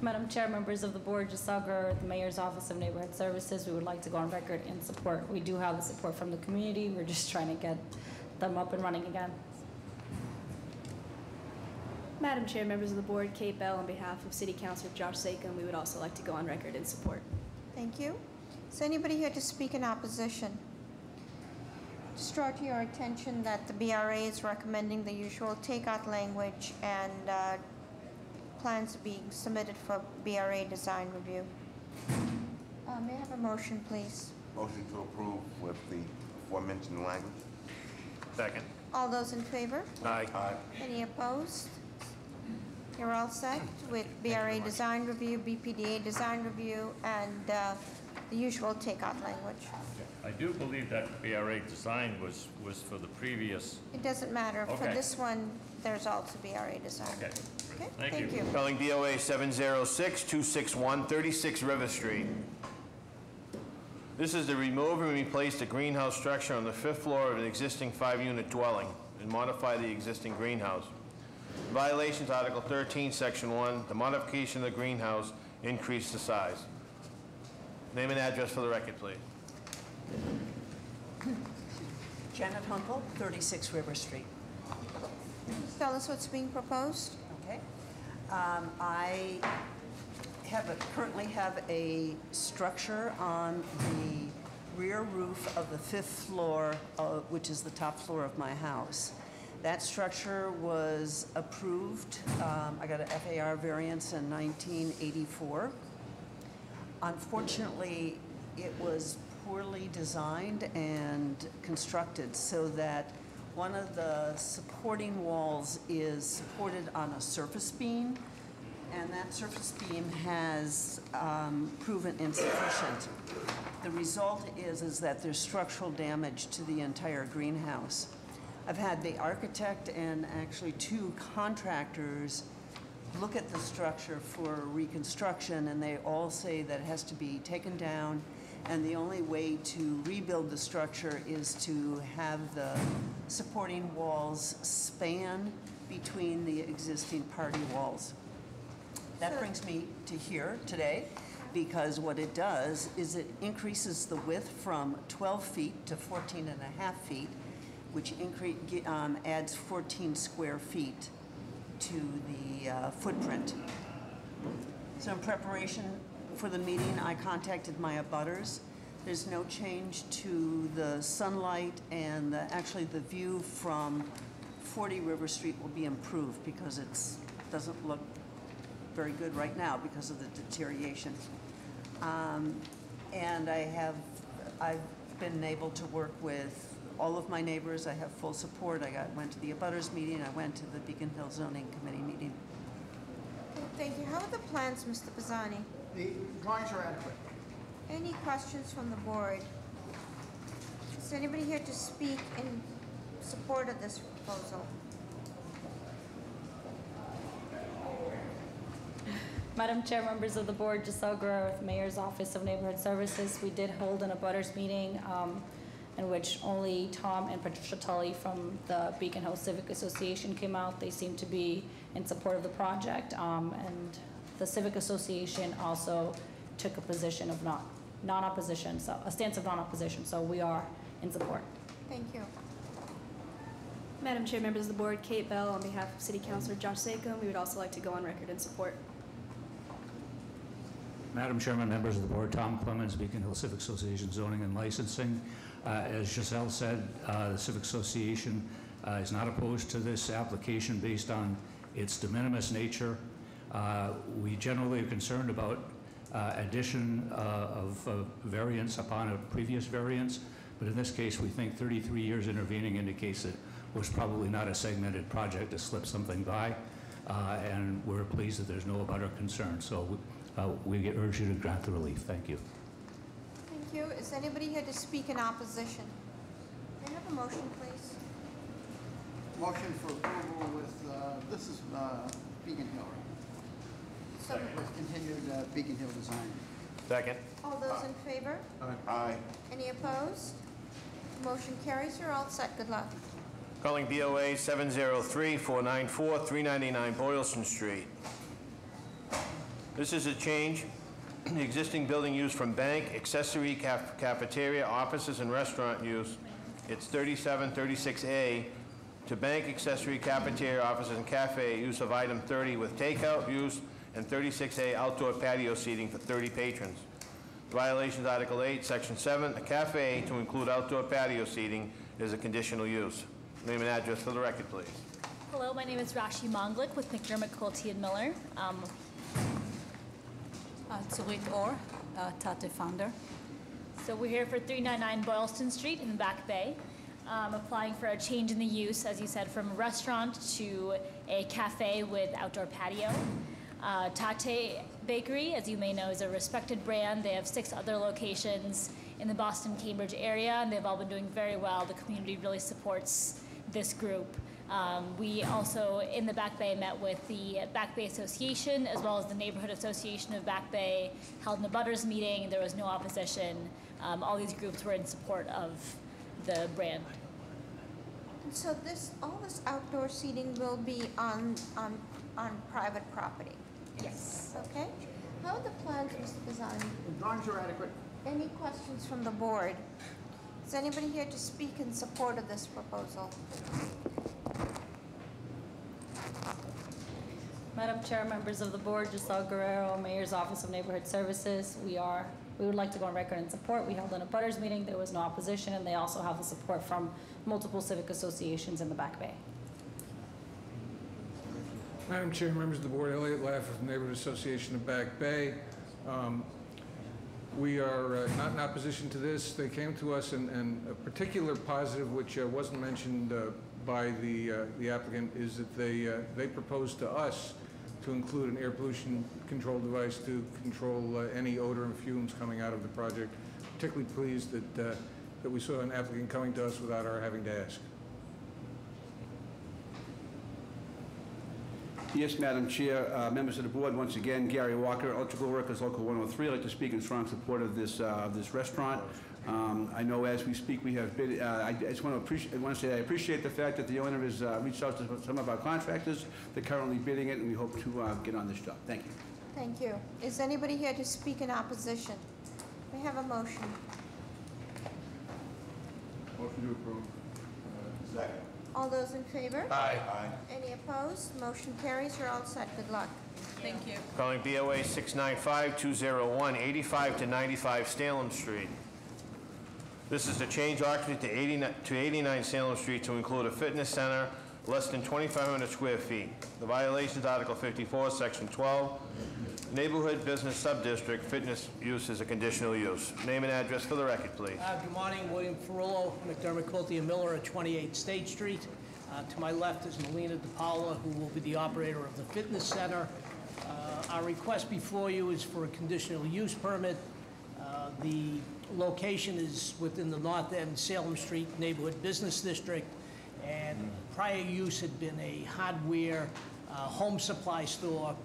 Madam Chair, members of the board, Jasagra, the Mayor's Office of Neighborhood Services, we would like to go on record in support. We do have the support from the community. We're just trying to get them up and running again. Madam Chair, members of the board, Kate Bell, on behalf of City Councilor Josh Sakum, we would also like to go on record in support. Thank you. Is anybody here to speak in opposition? Just draw to your attention that the BRA is recommending the usual takeout language and plans being submitted for BRA design review. May I have a motion, please? Motion to approve with the aforementioned language. Second. All those in favor? Aye. Any opposed? You're all set with BRA design review, BPDA design review, and the usual takeout language. I do believe that BRA design was for the previous... It doesn't matter. For Okay. this one, there's also BRA design. Okay. Okay, Thank you. Spelling BOA 706-261, 36 River Street. This is to remove and replace the greenhouse structure on the 5th floor of an existing 5-unit dwelling and modify the existing greenhouse. Violations, Article 13, Section 1, the modification of the greenhouse increased the size. Name and address for the record, please. Janet Hunkel, 36 River Street. Tell us what's being proposed. Okay. I currently have a structure on the rear roof of the 5th floor, which is the top floor of my house. That structure was approved. I got an FAR variance in 1984. Unfortunately, it was poorly designed and constructed so that one of the supporting walls is supported on a surface beam, and that surface beam has proven insufficient. The result is that there's structural damage to the entire greenhouse. I've had the architect and actually 2 contractors look at the structure for reconstruction, and they all say that it has to be taken down, and the only way to rebuild the structure is to have the supporting walls span between the existing party walls. That brings me to here today, because what it does is it increases the width from 12 feet to 14 and a half feet, which adds 14 square feet to the footprint. So in preparation for the meeting, I contacted my abutters. There's no change to the sunlight, and actually the view from 40 River Street will be improved because it doesn't look very good right now because of the deterioration. And I've been able to work with all of my neighbors. I have full support. Went to the abutters meeting. I went to the Beacon Hill Zoning Committee meeting. Thank you. How are the plans, Mr. Pisani? The drawings are adequate. Any questions from the board? Is anybody here to speak in support of this proposal? Madam Chair, members of the board, Giselle Guerrero with Mayor's Office of Neighborhood Services. We did hold an abutters meeting in which only Tom and Patricia Tully from the Beacon Hill Civic Association came out. They seem to be in support of the project, and the Civic Association also took a position of non-opposition, so a stance of non-opposition, so we are in support. Thank you. Madam Chair, members of the board, Kate Bell, on behalf of City Councilor Josh Sakum, we would also like to go on record in support. Madam Chairman, members of the board, Tom Clemens, Beacon Hill Civic Association Zoning and Licensing. As Giselle said, the Civic Association is not opposed to this application based on its de minimis nature. We generally are concerned about addition of variance upon a previous variance, but in this case, we think 33 years intervening indicates that it was probably not a segmented project to slip something by. and we're pleased that there's no abutter concern. So we urge you to grant the relief. Thank you. Thank you. Is anybody here to speak in opposition? May I have a motion, please? Motion for approval with, this is Beacon Hill, right? With continued Beacon Hill design. Second. All those in favor? Aye. Any opposed? Motion carries. You're all set. Good luck. Calling BOA 703-494-399 Boylston Street. This is a change in the existing building use from bank, accessory, cafeteria, offices, and restaurant use. It's 3736A to bank, accessory, cafeteria, offices, and cafe use of item 30 with takeout use, and 36A outdoor patio seating for 30 patrons. Violations Article 8, Section 7, a cafe to include outdoor patio seating is a conditional use. Name and address for the record, please. Hello, my name is Rashi Monglik with McDermott, Quilty & Miller. Tzurit Or, Tate founder. So we're here for 399 Boylston Street in the Back Bay, applying for a change in the use, as you said, from a restaurant to a cafe with outdoor patio. Tate Bakery, as you may know, is a respected brand. They have 6 other locations in the Boston-Cambridge area, and they've all been doing very well. The community really supports this group. We also, in the Back Bay, met with the Back Bay Association, as well as the Neighborhood Association of Back Bay, held an abutters meeting. There was no opposition. All these groups were in support of the brand. And so all this outdoor seating will be on private property? Yes. Okay. How are the plans, Mr. Gazani? The drawings are adequate. Any questions from the board? Is anybody here to speak in support of this proposal? Madam Chair, members of the board, Giselle Guerrero, Mayor's Office of Neighborhood Services, we would like to go on record in support. We held an abutters meeting. There was no opposition, and they also have the support from multiple civic associations in the Back Bay. Madam Chair, members of the board, Elliot Laff of the Neighborhood Association of Back Bay. We are not in opposition to this. They came to us, and a particular positive, which wasn't mentioned by the applicant, is that they proposed to us to include an air pollution control device to control any odor and fumes coming out of the project. Particularly pleased that we saw an applicant coming to us without our having to ask. Yes, Madam Chair, members of the board, once again, Gary Walker, Electrical Workers, Local 103. I'd like to speak in strong support of this restaurant. I know as we speak, we have bid. I just want to say I appreciate the fact that the owner has reached out to some of our contractors. They're currently bidding it, and we hope to get on this job. Thank you. Thank you. Is anybody here to speak in opposition? We have a motion. Motion to approve. Second. All those in favor? Aye. Any opposed? Motion carries. You're all set. Good luck. Thank you. Calling BOA 695-201, 85 to 95 Salem Street. This is to change occupancy to 89 Salem Street to include a fitness center less than 2,500 square feet. The violations, Article 54, Section 12, Neighborhood Business Subdistrict, fitness use is a conditional use. Name and address for the record, please. Good morning, William Ferrullo, McDermott, Quilty & Miller at 28 State Street. To my left is Melina DePaula, who will be the operator of the fitness center. Our request before you is for a conditional use permit. The location is within the North End Salem Street Neighborhood Business District, and prior use had been a hardware home supply store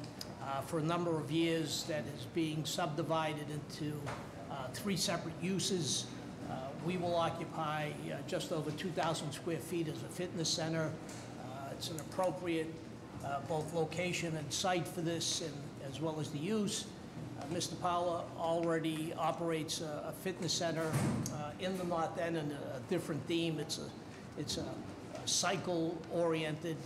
for a number of years that is being subdivided into 3 separate uses. We will occupy just over 2,000 square feet as a fitness center. It's an appropriate both location and site for this, and as well as the use. Mr. Paula already operates a fitness center in the North End in a different theme. It's a cycle-oriented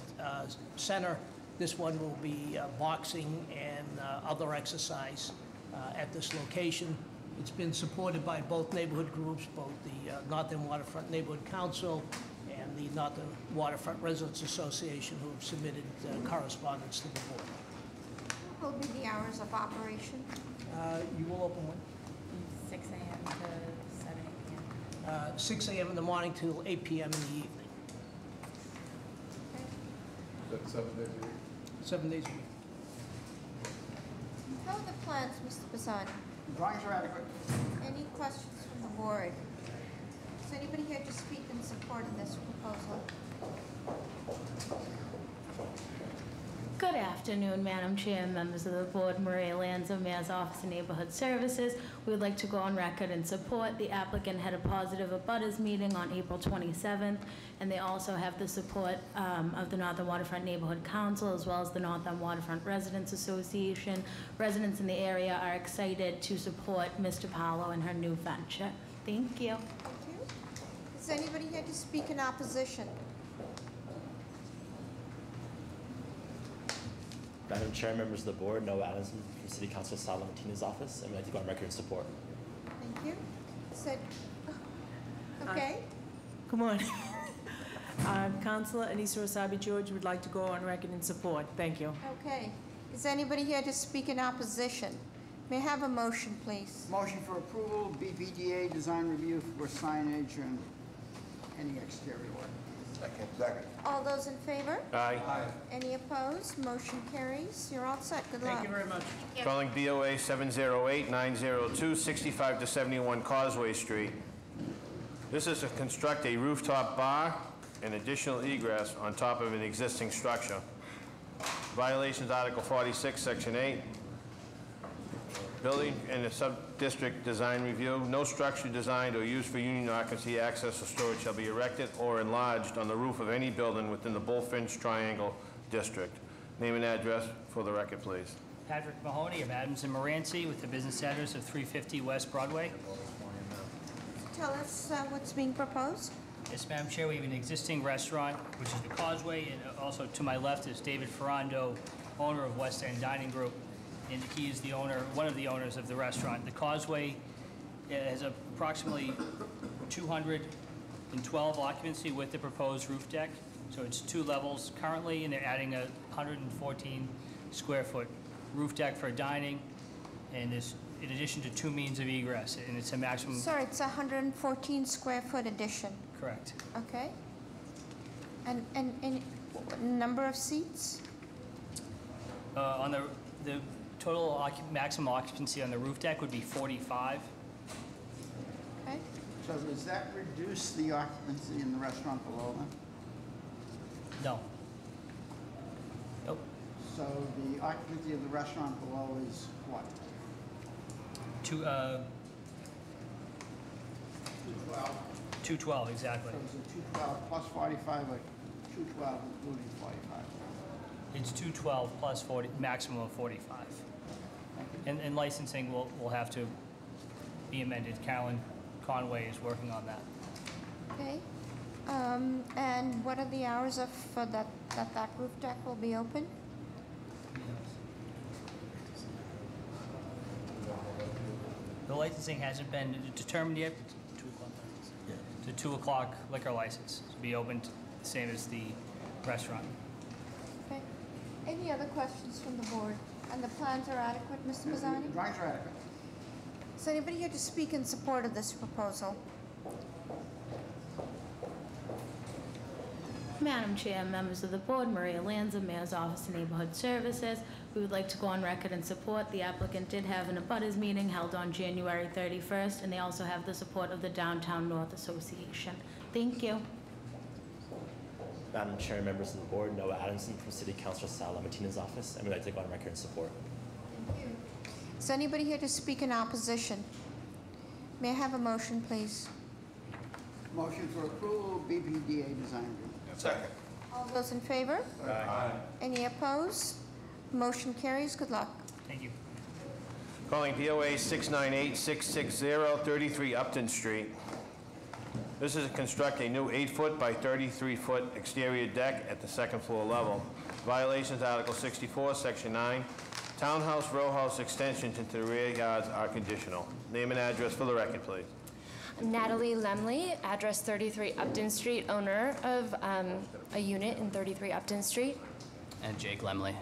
center. This one will be boxing and other exercise at this location. It's been supported by both neighborhood groups, both the North End Waterfront Neighborhood Council and the North End Waterfront Residents Association, who have submitted correspondence to the board. What will be the hours of operation? You will open when? 6 a.m. to 7 a.m. 6 a.m. in the morning till 8 p.m. in the evening. Is that 7 days a week? 7 days a week. How are the plans, Mr. Bassani? Drawings are adequate. Any questions from the board? Is anybody here to speak in support of this proposal? Good afternoon, Madam Chair, members of the board. Maria Lanza, Mayor's Office of Neighborhood Services. We would like to go on record and support. The applicant had a positive abutters meeting on April 27th, and they also have the support of the Northern Waterfront Neighborhood Council as well as the Northern Waterfront Residents Association. Residents in the area are excited to support Mr. Paolo and her new venture. Thank you. Thank you. Is anybody here to speak in opposition? Madam Chair, members of the board, Noah Adamson from City Council Sal Lamatina's office, and we'd like to go on record in support. Thank you. Said, okay. Good morning. Councilor Anissa Wasabi George would like to go on record in support. Thank you. Okay. Is anybody here to speak in opposition? May I have a motion, please? Motion for approval, BPDA design review for signage and any exterior work. Second. All those in favor? Aye. Any opposed? Motion carries. You're all set. Good luck. Thank you very much. Calling BOA 708-902, 65 to 71 Causeway Street. This is to construct a rooftop bar and additional egress on top of an existing structure. Violations Article 46, Section 8. Building and the sub-district design review. No structure designed or used for union occupancy, access, or storage shall be erected or enlarged on the roof of any building within the Bullfinch Triangle District. Name and address for the record, please. Patrick Mahoney of Adams and Moranci with the business address of 350 West Broadway. Tell us what's being proposed. Yes, Madam Chair, we have an existing restaurant, which is the Causeway, and also to my left is David Ferrando, owner of West End Dining Group, and he is the owner, one of the owners of the restaurant. The Causeway has approximately 212 occupancy with the proposed roof deck, so it's 2 levels currently, and they're adding a 114 square foot roof deck for dining, and this in addition to 2 means of egress, and it's a maximum. Sorry, it's a 114 square foot addition. Correct. Okay. And number of seats? On the total maximum occupancy on the roof deck would be 45. Okay. So does that reduce the occupancy in the restaurant below then? No. Nope. So the occupancy of the restaurant below is what? 212, exactly. So is it 212 plus 45 or 212 including 45? It's 212 plus 40, maximum of 45. And licensing will have to be amended. Carolyn Conway is working on that. Okay. And what are the hours of that roof deck will be open? The licensing hasn't been determined yet. The 2 o'clock liquor license to be opened, the same as the restaurant. Okay. Any other questions from the board? And the plans are adequate, Mr. Bazzani? Drawings are adequate. Is anybody here to speak in support of this proposal? Madam Chair, members of the board, Maria Lanza, Mayor's Office of Neighborhood Services. We would like to go on record and support. The applicant did have an abutters meeting held on January 31st, and they also have the support of the Downtown North Association. Thank you. Madam Chair, members of the board, Noah Adamson from City Council Sal Lamatina's office, and we'd like to go on record in support. Thank you. Is anybody here to speak in opposition? May I have a motion, please? Motion for approval, BPDA design review. Second. All those in favor? Aye. Any opposed? Motion carries. Good luck. Thank you. Calling BOA 698-660, 33 Upton Street. This is to construct a new 8-foot by 33-foot exterior deck at the 2nd floor level. Violations Article 64, Section 9. Townhouse row house extensions into the rear yards are conditional. Name and address for the record, please. Natalie Lemley, address 33 Upton Street, owner of a unit in 33 Upton Street. And Jake Lemley.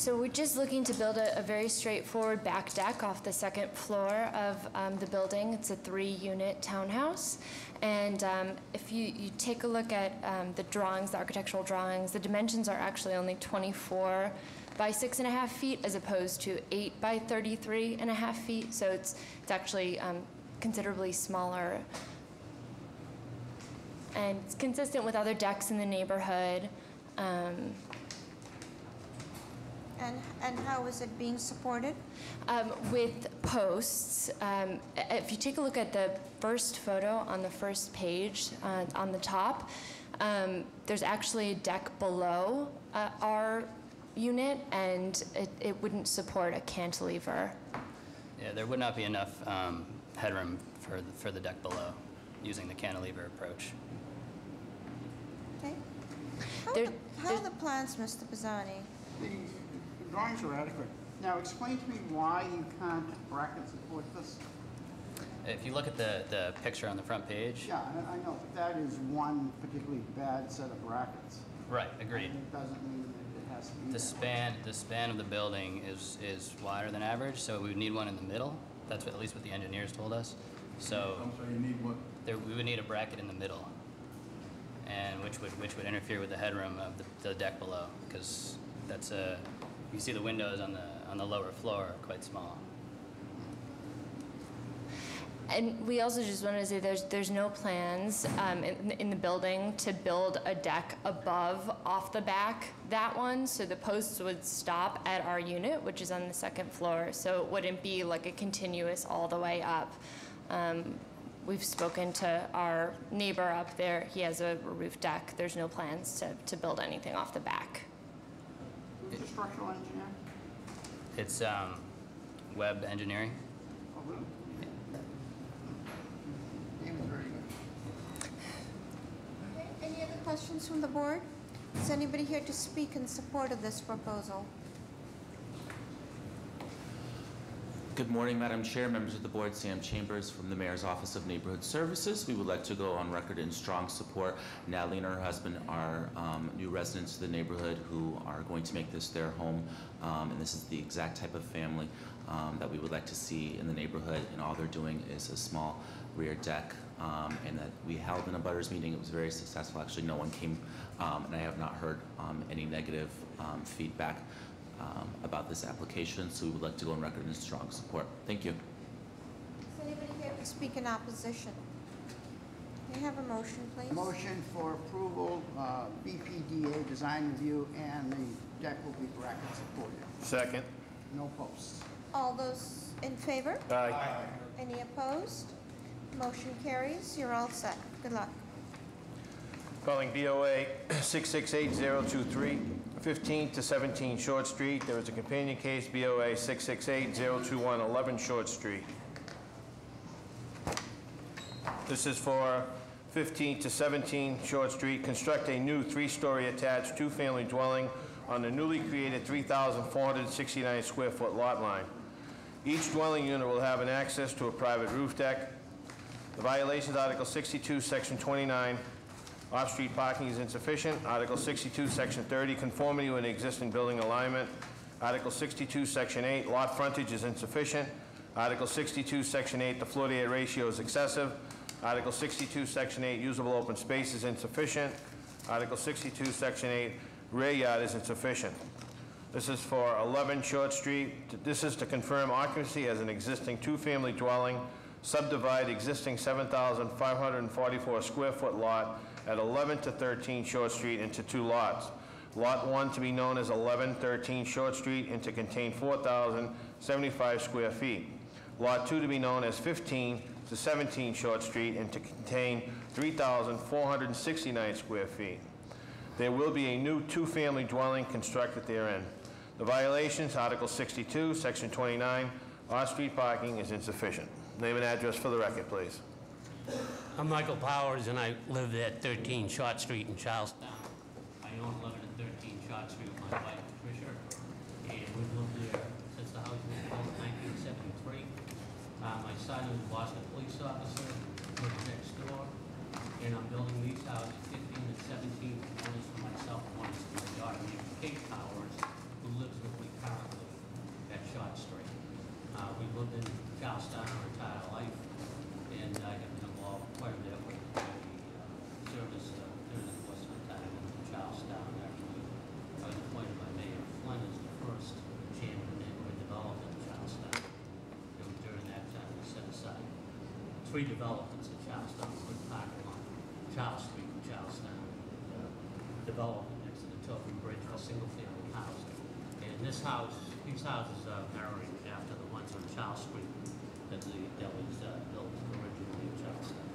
So we're just looking to build a very straightforward back deck off the second floor of the building. It's a 3-unit townhouse. And if you take a look at the drawings, the architectural drawings, the dimensions are actually only 24 by 6.5 feet as opposed to 8 by 33.5 feet. So it's actually considerably smaller. And it's consistent with other decks in the neighborhood. And how is it being supported? With posts. If you take a look at the first photo on the first page, on the top, there's actually a deck below our unit, and it wouldn't support a cantilever. Yeah, there would not be enough headroom for the deck below using the cantilever approach. Okay. How are the plans, Mr. Pisani? The drawings are adequate. Now, explain to me why you can't bracket support this. If you look at the picture on the front page. Yeah, I know, but that is one particularly bad set of brackets. Right, agreed. And it doesn't mean that it has to be The span of the building is wider than average, so we would need one in the middle. That's at least what the engineers told us. So I'm sorry, you need what? we would need a bracket in the middle, and which would interfere with the headroom of the deck below, because that's you see the windows on the lower floor are quite small. And we also just wanted to say there's no plans in the building to build a deck above off the back, that one, so the posts would stop at our unit, which is on the second floor, so it wouldn't be like a continuous all the way up. We've spoken to our neighbor up there. He has a roof deck. There's no plans to build anything off the back. Who's the structural engineer? It's web engineering. Oh, really? He was very good. Okay. Any other questions from the board? Is anybody here to speak in support of this proposal? Good morning, Madam Chair, members of the board. Sam Chambers from the Mayor's Office of Neighborhood Services. We would like to go on record in strong support. Natalie and her husband are new residents of the neighborhood who are going to make this their home, and this is the exact type of family that we would like to see in the neighborhood, and all they're doing is a small rear deck, and that we held in a butters meeting. It was very successful. Actually, no one came, and I have not heard any negative feedback about this application, so we would like to go on record in strong support. Thank you. Is anybody here to speak in opposition? May I have a motion, please? Motion for approval, BPDA design review, and the deck will be bracket supported. Second. No posts. All those in favor? Aye. Any opposed? Motion carries. You're all set. Good luck. Calling BOA 668023, 15 to 17 Short Street. There is a companion case, BOA 668021, 11 Short Street. This is for 15 to 17 Short Street. Construct a new 3-story attached 2-family dwelling on the newly created 3,469 square foot lot line. Each dwelling unit will have an access to a private roof deck. The violations, Article 62, Section 29, off-street parking is insufficient. Article 62, Section 30, conformity with an existing building alignment. Article 62, Section 8, lot frontage is insufficient. Article 62, Section 8, the floor-to-area ratio is excessive. Article 62, Section 8, usable open space is insufficient. Article 62, Section 8, rear yard is insufficient. This is for 11 Short Street. This is to confirm occupancy as an existing 2-family dwelling, subdivide existing 7,544 square foot lot at 11 to 13 Short Street into 2 lots. Lot 1 to be known as 1113 Short Street and to contain 4,075 square feet. Lot 2 to be known as 15 to 17 Short Street and to contain 3,469 square feet. There will be a new 2-family dwelling constructed therein. The violations, Article 62, Section 29, off-street parking is insufficient. Name and address for the record, please. I'm Michael Powers, and I live at 13 Short Street in Charlestown. I own 11 and 13 Short Street with my wife, Patricia, and we've lived there since the house was built in 1973. My son is a Boston police officer, lives next door, and I'm building these houses, 15 and 17, one is for myself, one is for my daughter, named Kate Powers, who lives with me three developments in Charlestown, one parking lot, Charles Street in Charlestown, development next to the Tilton Bridge for single-family housing. And this house, these houses are narrowing after the ones on Charles Street that was built originally in Charlestown.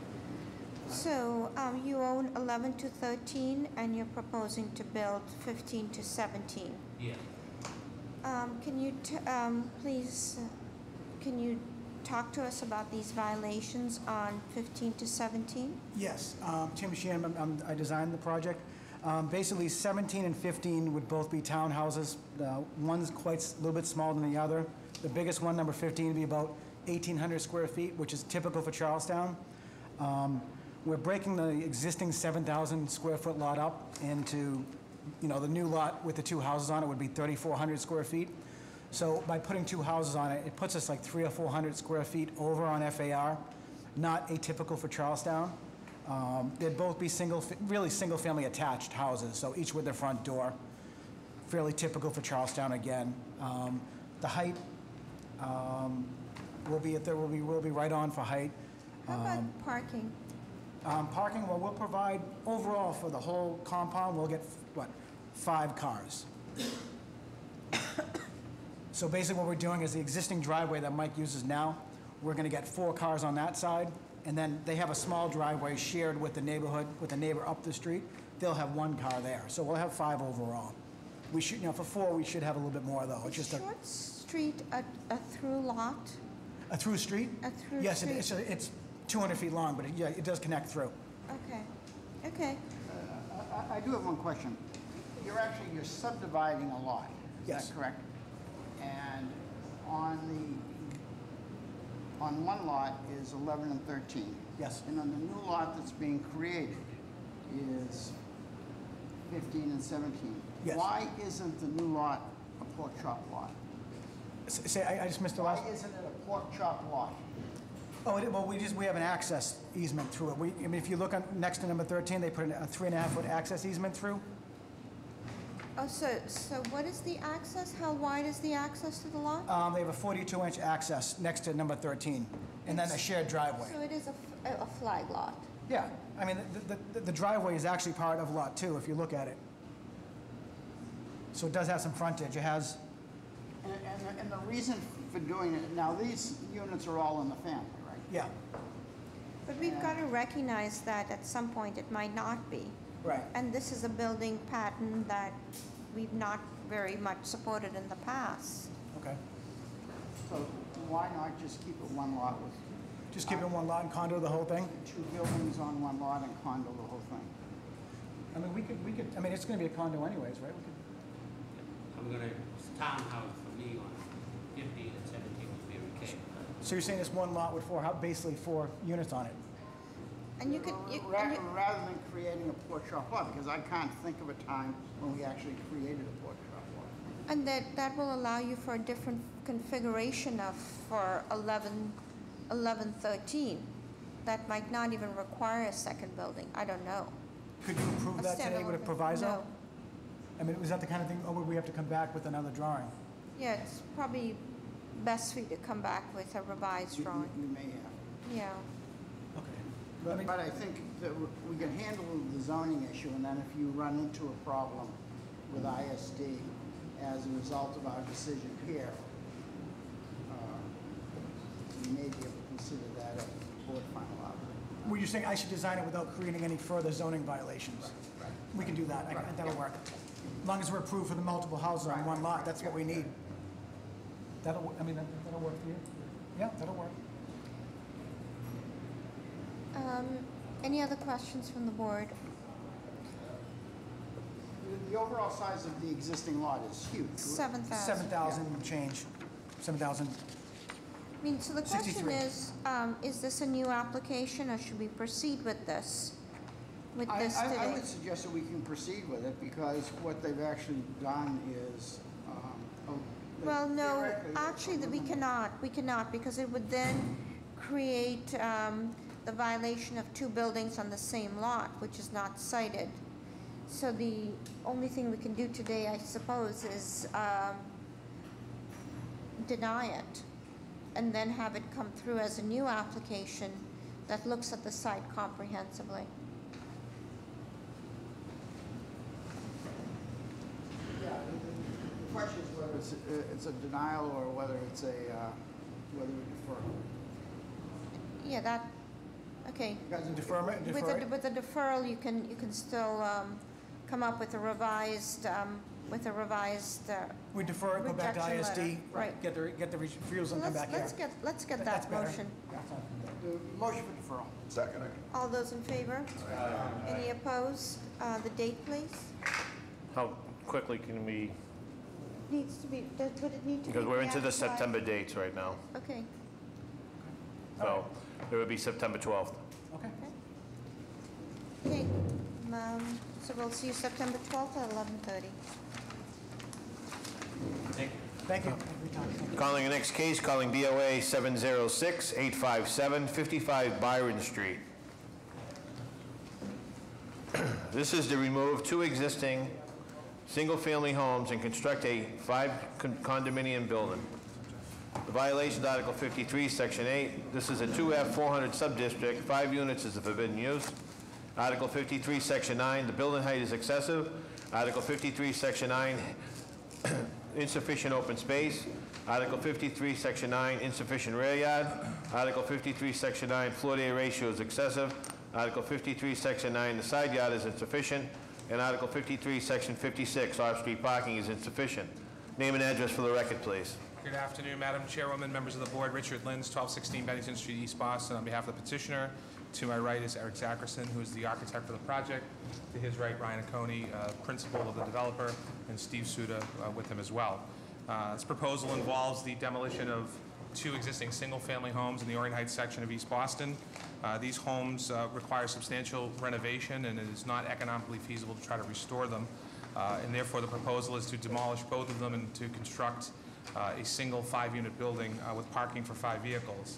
So you own 11 to 13, and you're proposing to build 15 to 17. Yeah. Can you please, can you talk to us about these violations on 15 to 17? Yes, Tim Sheehan, I designed the project. Basically, 17 and 15 would both be townhouses. One's quite a little bit smaller than the other. The biggest one, number 15, would be about 1,800 square feet, which is typical for Charlestown. We're breaking the existing 7,000 square foot lot up into, the new lot with the two houses on it would be 3,400 square feet. So by putting two houses on it, it puts us like 300 or 400 square feet over on FAR, not atypical for Charlestown. They'd both be really single-family attached houses, so each with their front door. Fairly typical for Charlestown again. The height will be right on for height. How about parking? Parking, well, we'll provide overall for the whole compound. We'll get 5 cars. So basically, what we're doing is the existing driveway that Mike uses now. We're going to get 4 cars on that side. And then they have a small driveway shared with the neighborhood, with the neighbor up the street. They'll have 1 car there. So we'll have 5 overall. We should, for 4, we should have a little bit more, though. It's just Short Street a through lot? A through street? A through yes, street? Yes, it's 200 feet long, but it does connect through. Okay. Okay. I do have one question. You're subdividing a lot. Is that correct? And on one lot is 11 and 13. Yes. And on the new lot that's being created is 15 and 17. Yes. Why isn't the new lot a pork chop lot? Say, I just missed the last. Why isn't it a pork chop lot? Oh, well, we have an access easement through it. I mean, if you look on next to number 13, they put a 3.5-foot access easement through. Oh, so what is the access? How wide is the access to the lot? They have a 42-inch access next to number 13, and then a shared driveway. So it is a flag lot? Yeah. I mean, the driveway is actually part of Lot 2, if you look at it. So it does have some frontage. It has... And the reason for doing it, now these units are all in the family, right? Yeah. But we've got to recognize that at some point it might not be. Right. And this is a building pattern that we've not very much supported in the past. Okay. So why not just keep it one lot with... Just keep it one lot and condo the whole thing? 2 buildings on one lot and condo the whole thing. I mean, we could, I mean, it's going to be a condo anyways, right? I'm going to, townhouse for me on 15 and 17 would be okay. So you're saying it's one lot with basically 4 units on it? And you could... Rather than creating a pork chop lot, because I can't think of a time when we actually created a pork chop lot. And that will allow you for a different configuration for 1113. That might not even require a second building. I don't know. Could you approve that today with a proviso? No. I mean, was that the kind of thing, or would we have to come back with another drawing? Yeah, it's probably best for you to come back with a revised drawing. You may have. Yeah. But I think that we can handle the zoning issue, and then if you run into a problem with ISD as a result of our decision here, you may be able to consider that a board final outcome. Were you saying I should design it without creating any further zoning violations? Right. We can do that. That'll work. As long as we're approved for the multiple houses on one lot, that's what we need. That'll work for you? Yeah, that'll work. Any other questions from the board? The overall size of the existing lot is huge. 7,000. 7,000 change. 7,000. I mean, so the question 63. Is this a new application, or should we proceed with this? I would suggest that we can proceed with it, because what they've actually done is... well, no, actually, we cannot. We cannot, because it would then create the violation of 2 buildings on the same lot, which is not cited. So the only thing we can do today, I suppose, is deny it, and then have it come through as a new application that looks at the site comprehensively. Yeah, the question is whether it's a denial or whether it's a, whether we defer. Yeah, that, okay. You guys defer it? With the deferral, you can still come up with a revised, We defer it, go back to rejection ISD, letter. Right. get the refusal and come back here. Let's get That's that better. motion. The motion for deferral. Second. All those in favor? Any opposed? The date, please? How quickly can we, Needs to be, would it need to be? because we're into the advertised? September dates right now. Okay. So it would be September 12th. Okay. Okay, so we'll see you September 12th at 11:30. Thank you. Calling the next case, calling BOA 706-857-55 Byron Street. This is to remove 2 existing single-family homes and construct a 5-condominium building. The violation is Article 53, Section 8. This is a 2F 400 subdistrict. 5 units is the forbidden use. Article 53, Section 9, the building height is excessive. Article 53, Section 9, insufficient open space. Article 53, Section 9, insufficient rear yard. Article 53, Section 9, floor-to-area ratio is excessive. Article 53, Section 9, the side yard is insufficient. And Article 53, Section 56, off-street parking is insufficient. Name and address for the record, please. Good afternoon, Madam Chairwoman, members of the board. Richard Lins, 1216 Bennington Street, East Boston. On behalf of the petitioner, to my right is Eric Zackerson, who is the architect for the project. To his right, Ryan Aconi, principal of the developer, and Steve Suda with him as well. This proposal involves the demolition of 2 existing single-family homes in the Orion Heights section of East Boston. These homes require substantial renovation, and it is not economically feasible to try to restore them. And therefore, the proposal is to demolish both of them and to construct a single 5-unit building with parking for 5 vehicles.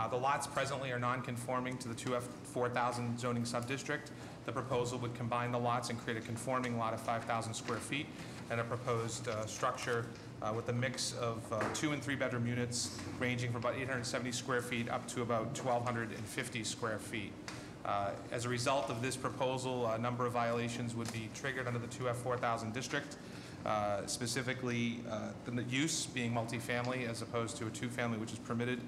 The lots presently are non-conforming to the 2F 4,000 zoning subdistrict. The proposal would combine the lots and create a conforming lot of 5,000 square feet and a proposed structure with a mix of 2- and 3-bedroom units ranging from about 870 square feet up to about 1,250 square feet. As a result of this proposal, a number of violations would be triggered under the 2F 4,000 district. Specifically, the use being multifamily as opposed to a 2-family, which is permitted.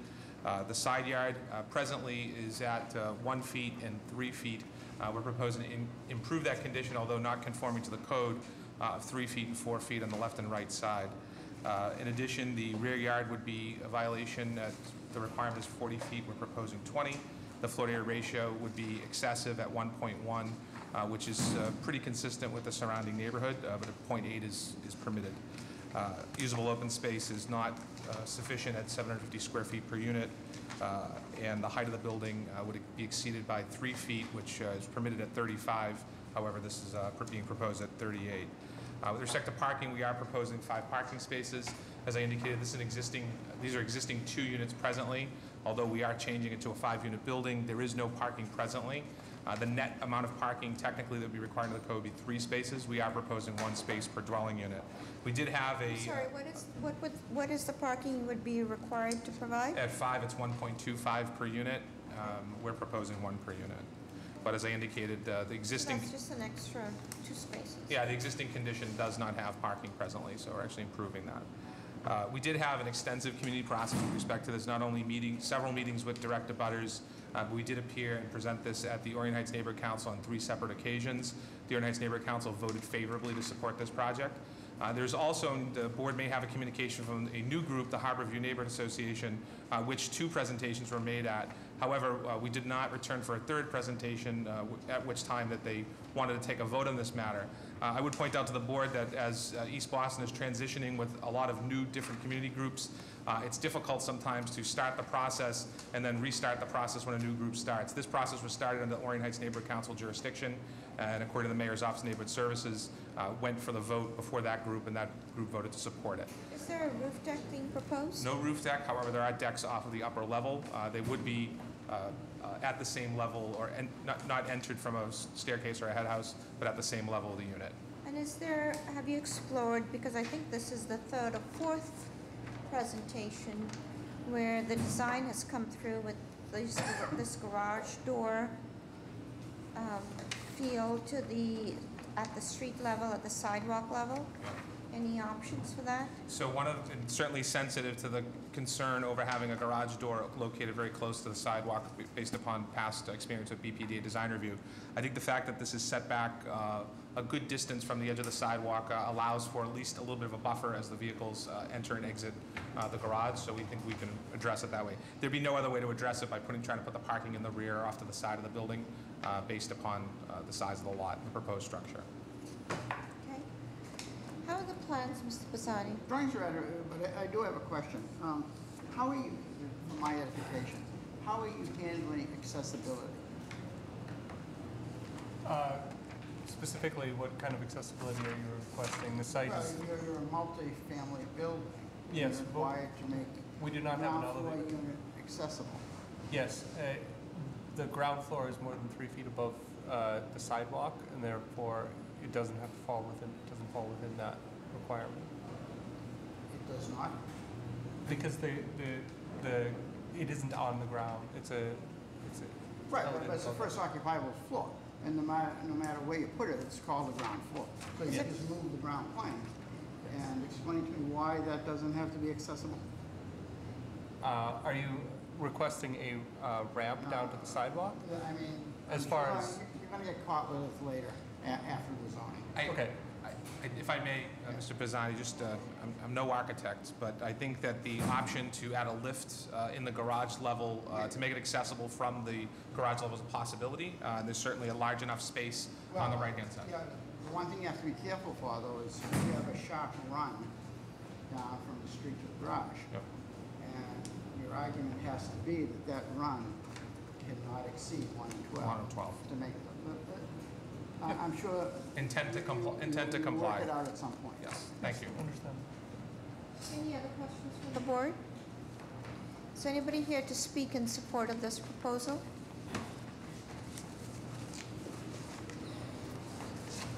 The side yard presently is at 1 feet and 3 feet. We're proposing to improve that condition, although not conforming to the code, of 3 feet and 4 feet on the left and right side. In addition, the rear yard would be a violation. The requirement is 40 feet. We're proposing 20. The floor-to-area ratio would be excessive at 1.1, which is pretty consistent with the surrounding neighborhood, but a 0.8 is permitted. Usable open space is not sufficient at 750 square feet per unit, and the height of the building would be exceeded by 3 feet, which is permitted at 35. However, this is being proposed at 38. With respect to parking, we are proposing 5 parking spaces. As I indicated, these are existing 2 units presently. Although we are changing it to a 5-unit building, there is no parking presently. The net amount of parking technically that would be required in the code would be 3 spaces. We are proposing 1 space per dwelling unit. We did have a... Sorry, what is the parking would be required to provide? At 5, it's 1.25 per unit. We're proposing 1 per unit. But as I indicated, the existing... That's just an extra 2 spaces. Yeah, the existing condition does not have parking presently, so we're actually improving that. We did have an extensive community process with respect to this, not only several meetings with direct abutters, but we did appear and present this at the Orion Heights Neighborhood Council on 3 separate occasions. The Orion Heights Neighborhood Council voted favorably to support this project. There's also, the board may have a communication from a new group, the Harborview Neighborhood Association, which 2 presentations were made at. However, we did not return for a 3rd presentation, at which time that they wanted to take a vote on this matter. I would point out to the board that as East Boston is transitioning with a lot of new different community groups, it's difficult sometimes to start the process and then restart the process when a new group starts. This process was started under the Orion Heights Neighborhood Council jurisdiction, and according to the Mayor's Office of Neighborhood Services, went for the vote before that group, and that group voted to support it. Is there a roof deck being proposed? No roof deck, however, there are decks off of the upper level. They would be at the same level, or not entered from a staircase or a head house, but at the same level of the unit. And have you explored, because I think this is the 3rd or 4th presentation where the design has come through with this garage door feel to at the street level, at the sidewalk level? Any options for that? So it's certainly sensitive to the concern over having a garage door located very close to the sidewalk based upon past experience with BPDA design review. I think the fact that this is set back a good distance from the edge of the sidewalk allows for at least a little bit of a buffer as the vehicles enter and exit the garage, so we think we can address it that way. There'd be no other way to address it by trying to put the parking in the rear off to the side of the building based upon the size of the lot and the proposed structure. Okay. How are the plans, Mr. Pisani? Drawings are, but I do have a question. How are you, for my edification, how are you handling accessibility? Specifically, what kind of accessibility are you requesting? The site Well, is... you're a multi-family building. Yes. You're required to make We do not have an ground floor elevator. unit accessible. Yes. The ground floor is more than 3 feet above the sidewalk, and therefore it doesn't have to fall within that requirement. It does not? Because it isn't on the ground. It's a Right, but it's the first occupiable floor. And no matter where you put it, it's called the ground floor. So you just move the ground plane and explain to me why that doesn't have to be accessible. Are you requesting a ramp down to the sidewalk? I mean, as far as you're going to get caught with it later after the zoning. okay. If I may, Mr. Pisani, I'm no architect, but I think that the option to add a lift in the garage level to make it accessible from the garage level is a possibility. There's certainly a large enough space on the right-hand side. Yeah, the one thing you have to be careful for, though, is if you have a sharp run down from the street to the garage. Yep. And your argument has to be that run cannot exceed 1 and 12. 1 and 12. To make it. I'm sure. Intent to comply. Work it out at some point. Yes. Thank you. Understand. Any other questions from the board? Is anybody here to speak in support of this proposal?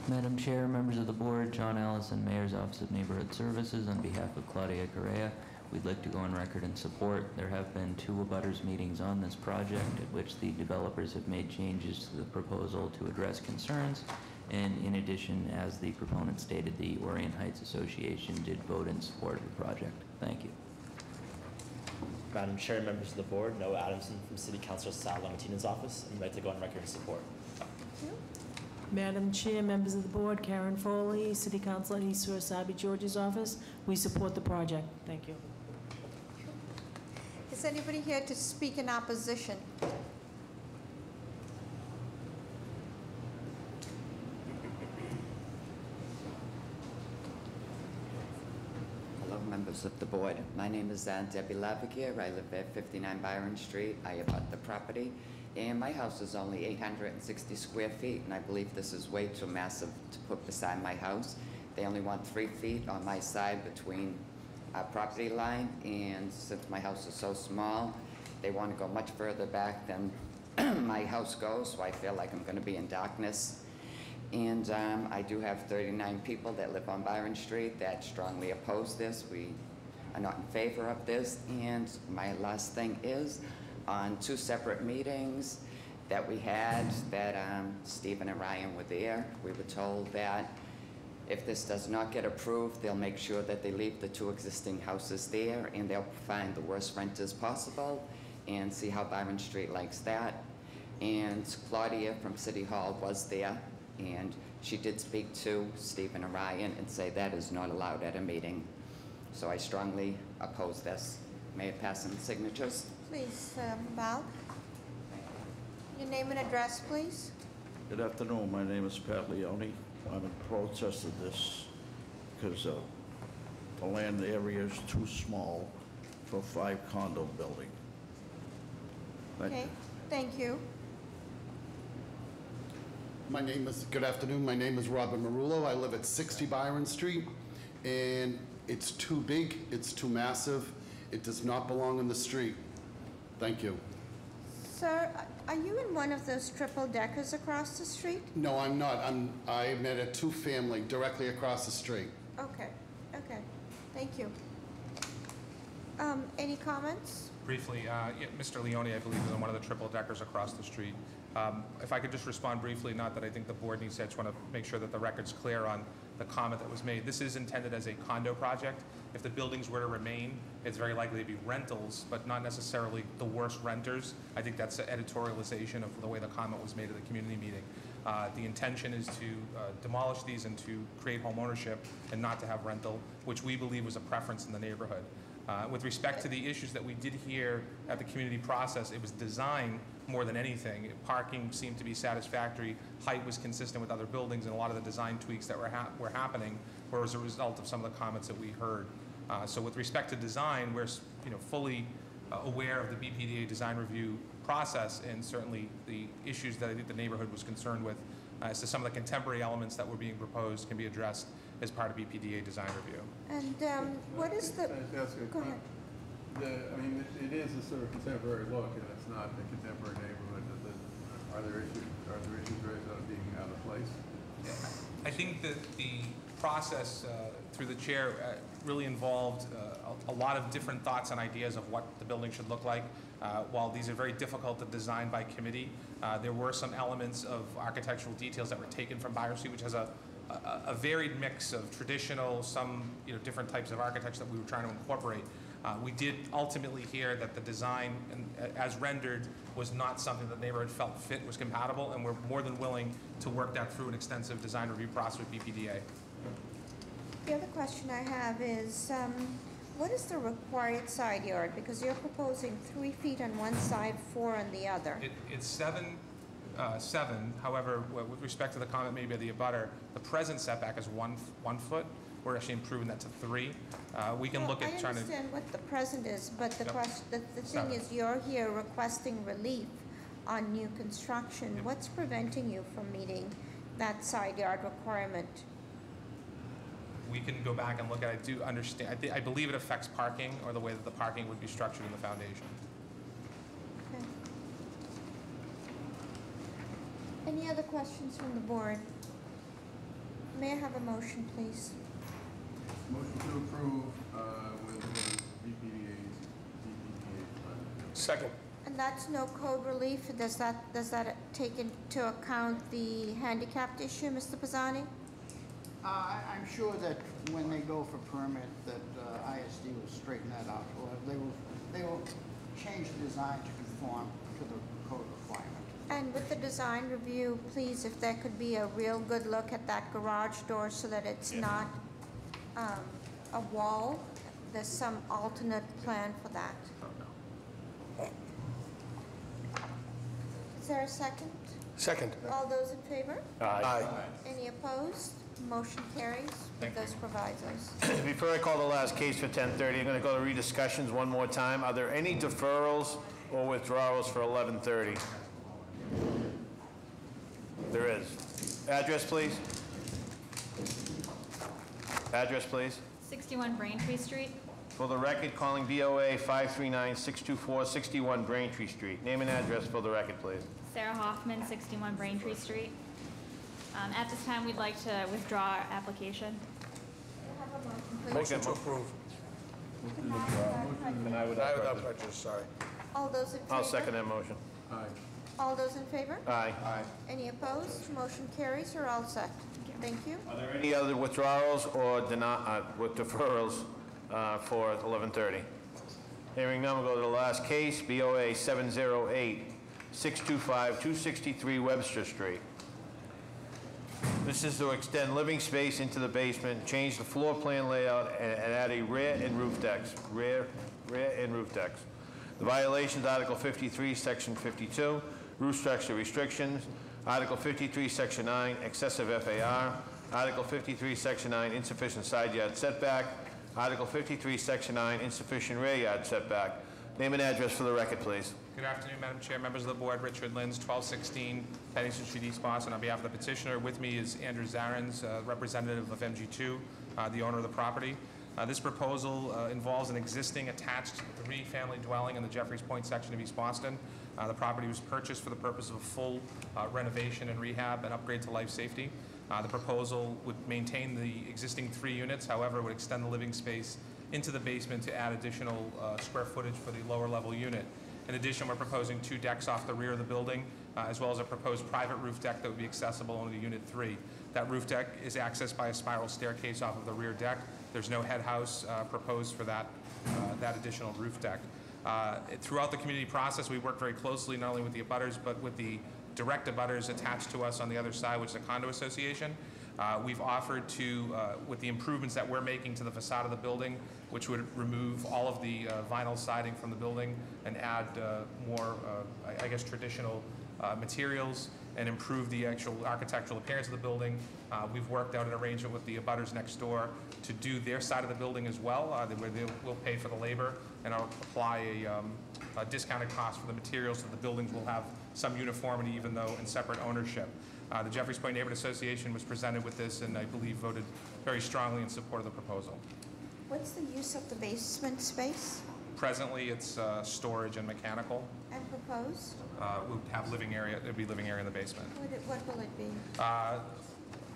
Madam Chair, members of the board, John Allison, Mayor's Office of Neighborhood Services, on behalf of Claudia Correa, we'd like to go on record in support. There have been 2 abutters meetings on this project at which the developers have made changes to the proposal to address concerns. And in addition, as the proponent stated, the Orient Heights Association did vote in support of the project. Thank you. Madam Chair, members of the board, Noah Adamson from City Councilor Sal Lamatina's office, and I'd like to go on record in support. Madam Chair, members of the board, Karen Foley, City Councilor East Sabi George's office. We support the project. Thank you. Is anybody here to speak in opposition? Hello, members of the board. My name is Debbie Laviguier. I live at 59 Byron Street. I abut the property, and my house is only 860 square feet, and I believe this is way too massive to put beside my house. They only want 3 feet on my side between our property line, and since my house is so small, they want to go much further back than my house goes, so I feel like I'm going to be in darkness. And I do have 39 people that live on Byron Street that strongly oppose this. We are not in favor of this. And my last thing is, on 2 separate meetings that we had, that Stephen and Ryan were there, we were told that if this does not get approved, they'll make sure that they leave the 2 existing houses there, and they'll find the worst renters possible and see how Byron Street likes that. And Claudia from City Hall was there, and she did speak to Stephen and Ryan and say that is not allowed at a meeting. So I strongly oppose this. May it pass in signatures? Please, Val. Your name and address, please. Good afternoon. My name is Pat Leone. I'm in protest of this because the land area is too small for a 5 condo building. Thank Okay, you. thank you. Good afternoon. My name is Robert Marullo. I live at 60 Byron Street, and it's too big, it's too massive. It does not belong in the street. Thank you. Sir, are you in one of those triple deckers across the street? No, I'm not. I'm at a 2-family directly across the street. Okay, okay, thank you. Any comments? Briefly, yeah, Mr. Leone, I believe, is on one of the triple deckers across the street. If I could just respond briefly, not that I think the board needs to, I just want to make sure that the record's clear on the comment that was made. This is intended as a condo project. If the buildings were to remain, it's very likely to be rentals, but not necessarily the worst renters. I think that's an editorialization of the way the comment was made at the community meeting. The intention is to demolish these and to create home ownership and not to have rental, which we believe was a preference in the neighborhood. With respect to the issues that we did hear at the community process, it was design more than anything. Parking seemed to be satisfactory. Height was consistent with other buildings, and a lot of the design tweaks that were happening were as a result of some of the comments that we heard. So with respect to design, we're fully aware of the BPDA design review process, and certainly the issues that I think the neighborhood was concerned with as to some of the contemporary elements that were being proposed can be addressed as part of BPDA design review. And what is the... Go ahead. I mean, it is a sort of contemporary look, and it's not the contemporary neighborhood. Are there issues raised on it being out of place? I think that the process through the chair really involved a lot of different thoughts and ideas of what the building should look like. While these are very difficult to design by committee, there were some elements of architectural details that were taken from Byron Street, which has a varied mix of traditional, some different types of architecture that we were trying to incorporate. We did ultimately hear that the design, as rendered, was not something that the neighborhood felt fit was compatible, and we're more than willing to work that through an extensive design review process with BPDA. The other question I have is, what is the required side yard? Because you're proposing 3 feet on one side, 4 on the other. It's 7. However, with respect to the comment made by the abutter, the present setback is 1 foot. We're actually improving that to 3. We can look at trying to... I understand what the present is, but the question, the thing is, you're here requesting relief on new construction. What's preventing you from meeting that side yard requirement? We can go back and look at it. I do understand. I believe it affects parking, or the way that the parking would be structured in the foundation. Okay. Any other questions from the board? May I have a motion, please? Motion to approve with BPDA's Second. And that's no code relief. Does that take into account the handicapped issue, Mr. Pisani? I'm sure that when they go for permit, that ISD will straighten that out, or they will change the design to conform to the code requirement. And with the design review, please, if there could be a real good look at that garage door so that it's not a wall, there's some alternate plan for that. Is there a second? Second. All those in favor? Aye. Any opposed? Motion carries with those provisos. Before I call the last case for 10:30, I'm going to go to rediscussions one more time. Are there any deferrals or withdrawals for 11:30? There is. Address, please. Address, please. 61 Braintree Street. For the record, calling BOA 539-624, 61 Braintree Street. Name and address for the record, please. Sarah Hoffman, 61 Braintree Street. At this time, we'd like to withdraw our application. Motion to approve. Deny without prejudice, sorry. All those in favor? I'll second that motion. Aye. All those in favor? Aye. Any opposed? Motion carries. You're all set. Thank you. Are there any other withdrawals or with deferrals for 11:30? Hearing none, we'll go to the last case, BOA 708-625-263 Webster Street. This is to extend living space into the basement, change the floor plan layout, and add a rear and roof decks. Rear and roof decks. The violations, Article 53, Section 52, roof structure restrictions. Article 53, Section 9, excessive FAR. Article 53, Section 9, insufficient side yard setback. Article 53, Section 9, insufficient rear yard setback. Name and address for the record, please. Good afternoon, Madam Chair, members of the board. Richard Lins, 1216 Bennington Street, East Boston. On behalf of the petitioner, with me is Andrew Zarens, representative of MG2, the owner of the property. This proposal involves an existing attached 3-family dwelling in the Jeffreys Point section of East Boston. The property was purchased for the purpose of a full renovation and rehab and upgrade to life safety. The proposal would maintain the existing 3 units, however, would extend the living space into the basement to add additional square footage for the lower level unit. In addition, we're proposing 2 decks off the rear of the building, as well as a proposed private roof deck that would be accessible only to Unit 3. That roof deck is accessed by a spiral staircase off of the rear deck. There's no head house proposed for that additional roof deck. Throughout the community process, we work very closely not only with the abutters, but with the direct abutters attached to us on the other side, which is a condo association. We've offered to, with the improvements that we're making to the facade of the building, which would remove all of the vinyl siding from the building and add more, I guess, traditional materials and improve the actual architectural appearance of the building. We've worked out an arrangement with the abutters next door to do their side of the building as well, where we'll pay for the labor and I'll apply a discounted cost for the materials so the buildings will have some uniformity even though in separate ownership. The Jeffreys Point Neighborhood Association was presented with this and I believe voted very strongly in support of the proposal. What's the use of the basement space? Presently, it's storage and mechanical. And proposed? We'll have living area, there'd be living area in the basement. What will it be?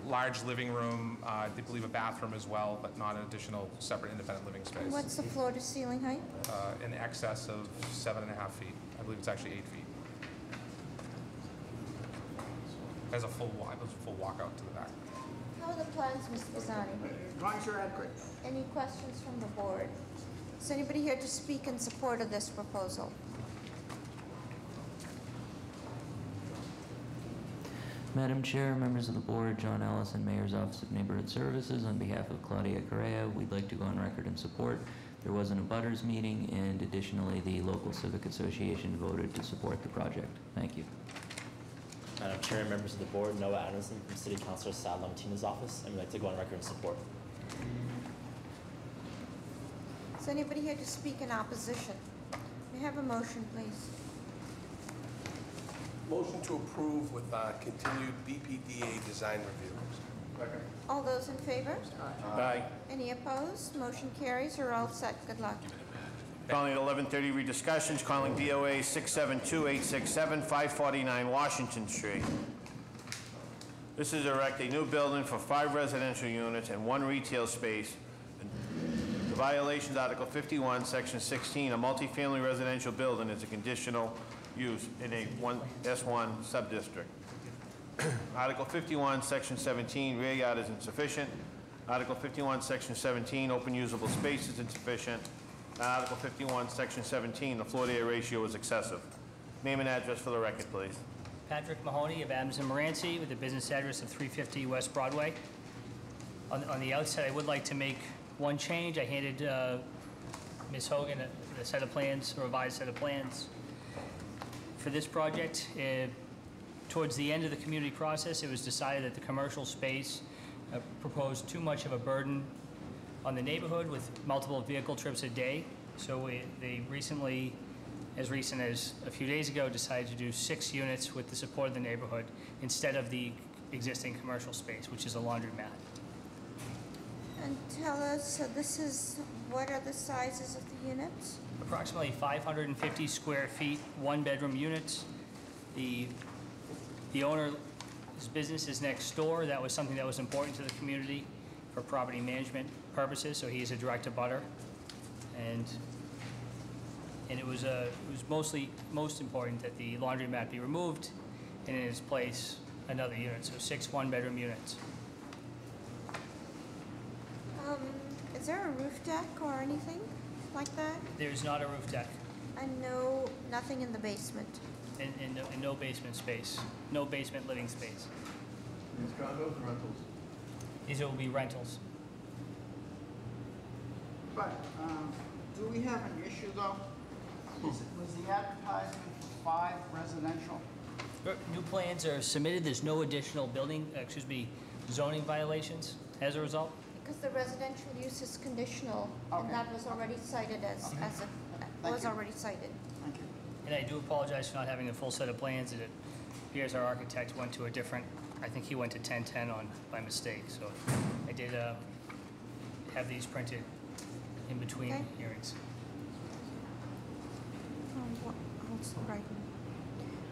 Large living room, I believe a bathroom as well, but not an additional separate independent living space. And what's the floor to ceiling height? In excess of 7.5 feet. I believe it's actually 8 feet. Has a full walkout to the back. How are the plans, Mr. Pisani? Drawings are adequate. Any questions from the board? Is anybody here to speak in support of this proposal? Madam Chair, members of the board, John Ellison, Mayor's Office of Neighborhood Services. On behalf of Claudia Correa, we'd like to go on record in support. There was an abutters meeting, and additionally, the local civic association voted to support the project. Thank you. Madam Chair and members of the board, Noah Adamson from City Councilor Sal Lamatina's office, and we'd like to go on record in support. Is anybody here to speak in opposition? May I have a motion, please? Motion to approve with continued BPDA design review. All those in favor? Aye. Any opposed? Motion carries. You're all set. Good luck. Calling at 11:30, rediscussions, calling BOA 672-867, 549 Washington Street. This is to erect a new building for 5 residential units and 1 retail space. The violations, Article 51, Section 16, a multifamily residential building is a conditional use in a S1 subdistrict. Article 51, Section 17, rear yard is insufficient. Article 51, Section 17, open usable space is insufficient. Article 51, Section 17, the floor-to-area ratio is excessive. Name and address for the record, please. Patrick Mahoney of Adams and Moranci with the business address of 350 West Broadway. On the outset, I would like to make one change. I handed Ms. Hogan a set of plans, a revised set of plans for this project. Towards the end of the community process, it was decided that the commercial space proposed too much of a burden on the neighborhood with multiple vehicle trips a day. So they recently, as recent as a few days ago, decided to do 6 units with the support of the neighborhood instead of the existing commercial space, which is a laundromat. And tell us, what are the sizes of the units? Approximately 550 square feet, 1-bedroom units. The owner's business is next door. That was something that was important to the community for property management purposes, so he is a direct abutter. And it was most important that the laundromat be removed and in its place another unit, so 6 1-bedroom units. Is there a roof deck or anything like that? There's not a roof deck. And nothing in the basement? And no basement space, no basement living space. These condos, rentals? These will be rentals. But do we have an issue, though? Was the advertisement for 5 residential? New plans are submitted. There's no additional zoning violations as a result. Because the residential use is conditional, and that was already cited already cited. Thank you. And I do apologize for not having a full set of plans. It appears our architect went to a different, I think he went to 1010 by mistake. So I did have these printed in between hearings.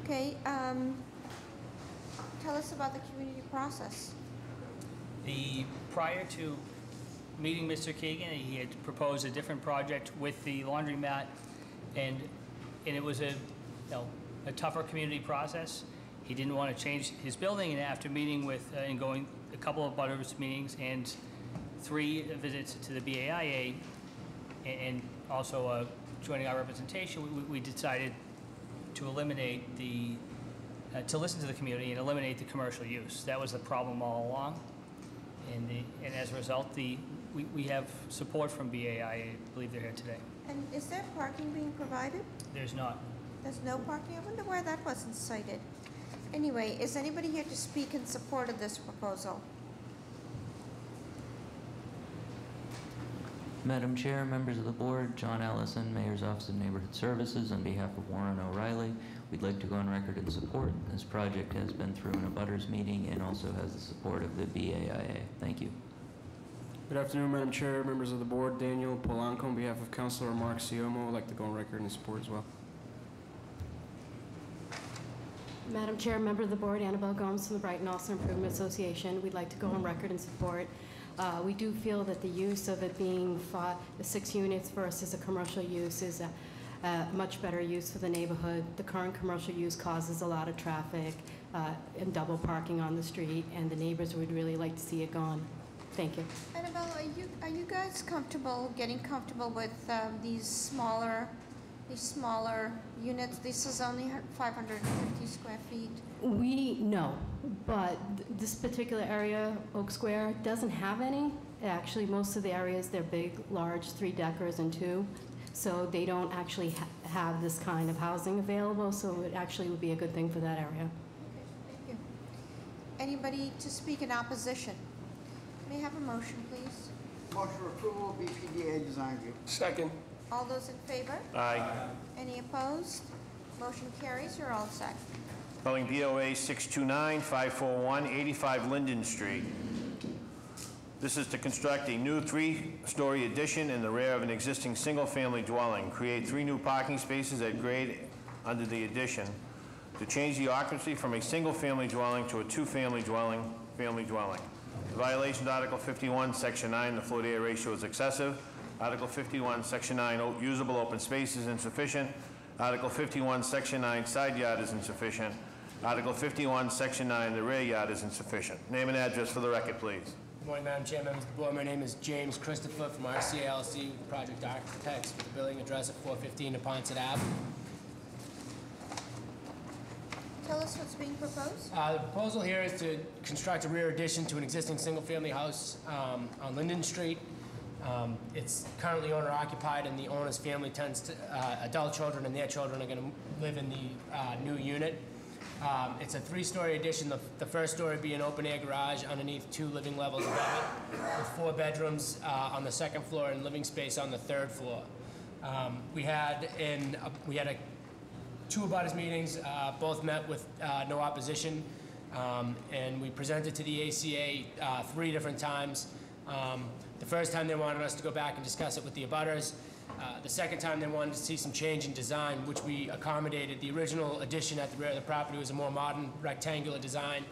Okay, tell us about the community process. Prior to meeting Mr. Keegan, he had proposed a different project with the laundromat, and it was a tougher community process. He didn't want to change his building, and after meeting with and going a couple of butters meetings and 3 visits to the BAIA, and also joining our representation, we decided to eliminate to listen to the community and eliminate the commercial use. That was the problem all along, and as a result, we have support from BAIA. I believe they're here today. And is there parking being provided? There's not. There's no parking? I wonder why that wasn't cited. Anyway, is anybody here to speak in support of this proposal? Madam Chair, members of the board, John Allison, Mayor's Office of Neighborhood Services, on behalf of Warren O'Reilly, we'd like to go on record in support. This project has been through an abutters meeting and also has the support of the BAIA. Thank you. Good afternoon, Madam Chair, members of the board. Daniel Polanco, on behalf of Councilor Mark Siomo, would like to go on record in support as well. Madam Chair, member of the board, Annabelle Gomes from the Brighton Austin Improvement Association. We'd like to go on record in support. We do feel that the use of it being 6 units versus a commercial use is a much better use for the neighborhood. The current commercial use causes a lot of traffic and double parking on the street, and the neighbors would really like to see it gone. Thank you. Annabelle, are you guys getting comfortable with these smaller units? This is only 550 square feet. We know, but this particular area, Oak Square, doesn't have any. Actually, most of the areas, they're big, large, 3-deckers and 2. So they don't actually have this kind of housing available, so it actually would be a good thing for that area. Okay, thank you. Anybody to speak in opposition? May I have a motion, please? Motion for approval of BPDA design review. Second. All those in favor? Aye. Any opposed? Motion carries. You're all set. Calling BOA 629-541, 85 Linden Street. This is to construct a new 3-story addition in the rear of an existing single-family dwelling, create 3 new parking spaces at grade under the addition, to change the occupancy from a single-family dwelling to a 2-family dwelling. The violation, Article 51, Section 9, the floor-to-area ratio is excessive. Article 51, Section 9, usable open space is insufficient. Article 51, Section 9, side yard is insufficient. Article 51, Section 9, the rear yard is insufficient. Name and address for the record, please. Good morning, Madam Chair, members of the board. My name is James Christopher from RCA LLC, with Project Architects, with the billing address at 415 Neponset Ave. Tell us what's being proposed. The proposal here is to construct a rear addition to an existing single-family house on Linden Street. It's currently owner-occupied, and the owner's family tends to, adult children and their children are going to live in the new unit. It's a 3-story addition, the first story being an open-air garage underneath 2 living levels above it, with 4 bedrooms on the 2nd floor and living space on the 3rd floor. We had 2 abutters meetings, both met with no opposition, and we presented to the ACA 3 different times. The first time they wanted us to go back and discuss it with the abutters. The second time they wanted to see some change in design, which we accommodated. The original addition at the rear of the property was a more modern rectangular design.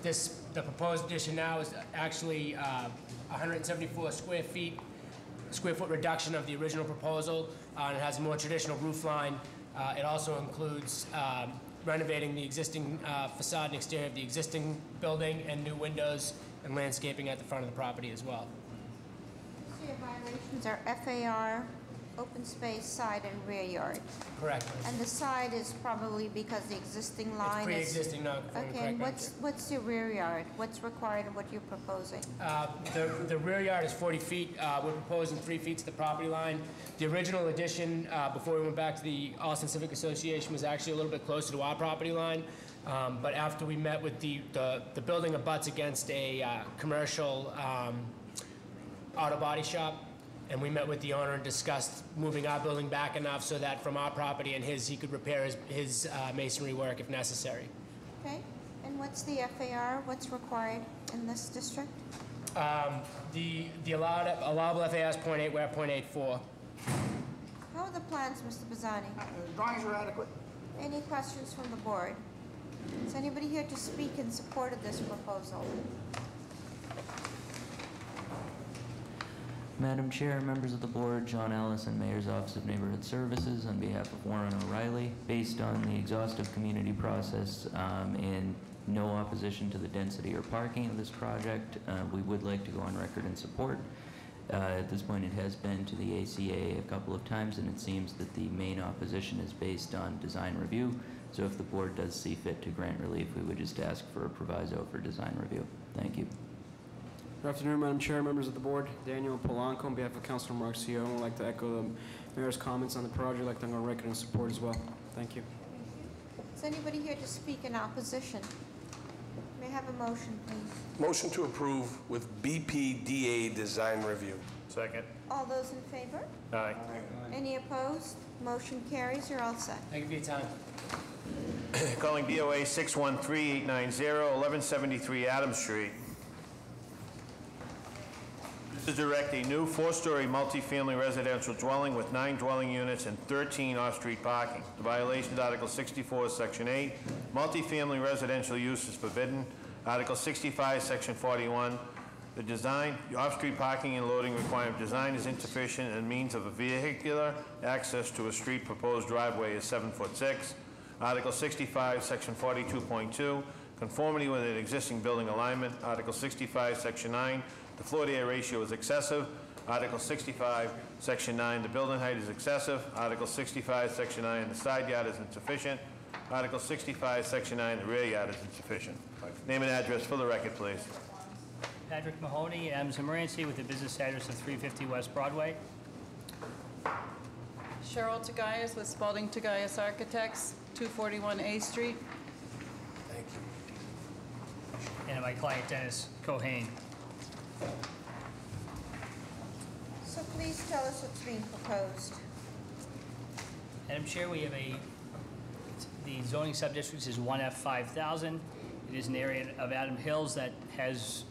The proposed addition now is actually 174 square foot reduction of the original proposal, and it has a more traditional roof line. It also includes renovating the existing facade and exterior of the existing building, and new windows and landscaping at the front of the property as well. So your violations are FAR, open space, side, and rear yard. Correct. And the side is probably because the existing line is... It's pre-existing, non-conforming. Okay, and what's your rear yard? What's required and what you're proposing? The rear yard is 40 feet. We're proposing 3 feet to the property line. The original addition, before we went back to the Austin Civic Association, was actually a little bit closer to our property line. But after we met with the building abuts against a commercial auto body shop, and we met with the owner and discussed moving our building back enough so that from our property and his, he could repair his masonry work if necessary. Okay, and what's the FAR? What's required in this district? The allowable FAR is 0.8, we're at 0.84. How are the plans, Mr. Bazzani? Drawings are adequate. Any questions from the board? Is anybody here to speak in support of this proposal? Madam Chair, members of the board, John Allison, Mayor's Office of Neighborhood Services, on behalf of Warren O'Reilly. Based on the exhaustive community process and no opposition to the density or parking of this project, we would like to go on record in support. At this point, it has been to the ACA a couple of times, and it seems that the main opposition is based on design review. So if the board does see fit to grant relief, we would just ask for a proviso for design review. Thank you. Good afternoon, Madam Chair, members of the board. Daniel Polanco, on behalf of Councilor Marcio, I would like to echo the Mayor's comments on the project. I'd like to go on record in support as well. Thank you. Is anybody here to speak in opposition? May I have a motion, please? Motion to approve with BPDA design review. Second. All those in favor? Aye. Any opposed? Motion carries. You're all set. Thank you for your time. Calling BOA 613-890, 1173 Adams Street. To direct a new 4-story multifamily residential dwelling with 9 dwelling units and 13 off-street parking. The violation is Article 64, Section 8. Multifamily residential use is forbidden. Article 65, Section 41. The design, off-street parking and loading requirement design is insufficient and means of a vehicular access to a street proposed driveway is 7'6". Article 65, Section 42.2. Conformity with an existing building alignment. Article 65, Section 9. The floor-to-area ratio is excessive. Article 65, Section 9, the building height is excessive. Article 65, Section 9, the side yard is insufficient. Article 65, Section 9, the rear yard is insufficient. Name and address for the record, please. Patrick Mahoney, Adams and Moranci, with the business address of 350 West Broadway. Cheryl Tagayas with Spalding Tagayas Architects, 241 A Street. Thank you. And my client, Dennis Cohane. So please tell us what's being proposed. Madam Chair, we have the zoning subdistrict is 1F 5000. It is an area of Adam Hills that has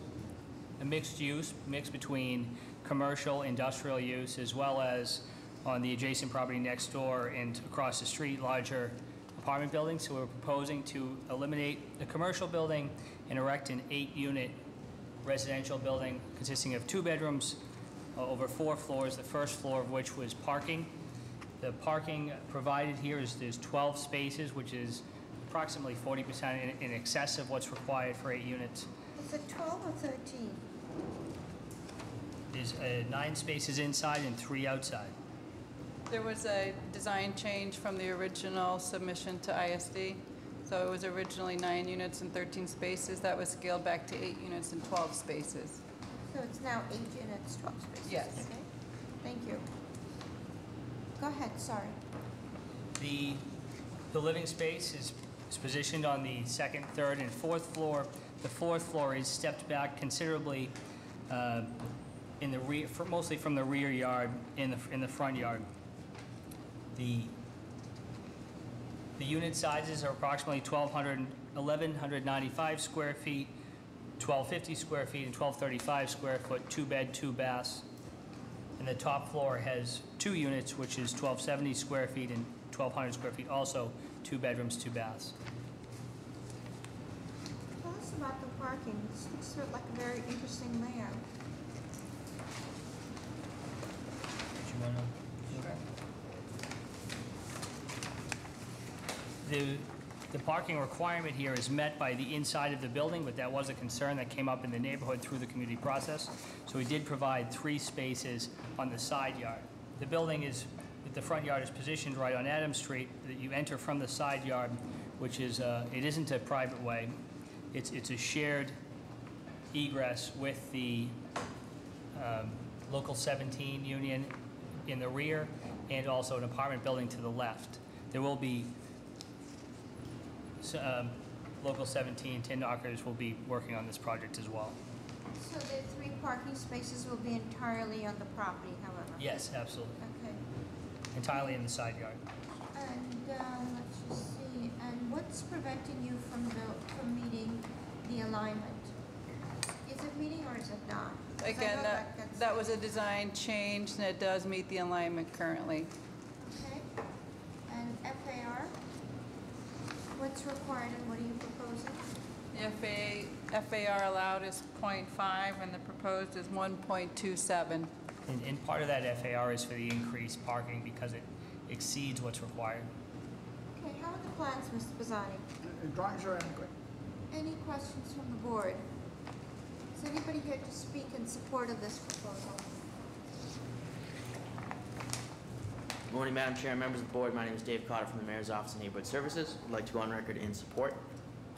a mixed use, mix between commercial, industrial use, as well as on the adjacent property next door and across the street, larger apartment buildings. So we're proposing to eliminate the commercial building and erect an 8-unit residential building consisting of 2 bedrooms over 4 floors, the first floor of which was parking. The parking provided here is there's 12 spaces, which is approximately 40% in excess of what's required for 8 units. Is it 12 or 13? There's 9 spaces inside and 3 outside. There was a design change from the original submission to ISD. So it was originally 9 units and 13 spaces. That was scaled back to 8 units and 12 spaces. So it's now 8 units, 12 spaces? Yes. Okay. Thank you. Go ahead, sorry. The living space is positioned on the 2nd, 3rd, and 4th floor. The 4th floor is stepped back considerably in the rear, mostly from the rear yard in the front yard. The unit sizes are approximately 1,195 square feet, 1,250 square feet, and 1,235 square foot, 2-bed, 2 baths. And the top floor has 2 units, which is 1,270 square feet and 1,200 square feet, also 2 bedrooms, 2 baths. Tell us about the parking. This looks sort of like a very interesting layout. Do you wanna- The parking requirement here is met by the inside of the building, but that was a concern that came up in the neighborhood through the community process. So we did provide 3 spaces on the side yard. The building is, the front yard is positioned right on Adams Street. That you enter from the side yard, which is, it isn't a private way. It's a shared egress with the Local 17 union in the rear and also an apartment building to the left. There will be Local 17 tin knockers will be working on this project as well. So the 3 parking spaces will be entirely on the property, however? Yes, absolutely. Okay. Entirely in the side yard. And let's just see, and what's preventing you from meeting the alignment? Is it meeting or is it not? 'Cause I Again, know that was a design change, and it does meet the alignment currently. Okay. And FAR? What's required and what are you proposing? The FAR allowed is 0.5 and the proposed is 1.27. And part of that FAR is for the increased parking because it exceeds what's required. Okay, how are the plans, Mr. Bazzani? Drawings are adequate. Any questions from the board? Is anybody here to speak in support of this proposal? Good morning, Madam Chair and members of the board. My name is Dave Cotter from the Mayor's Office of Neighborhood Services. I'd like to go on record in support.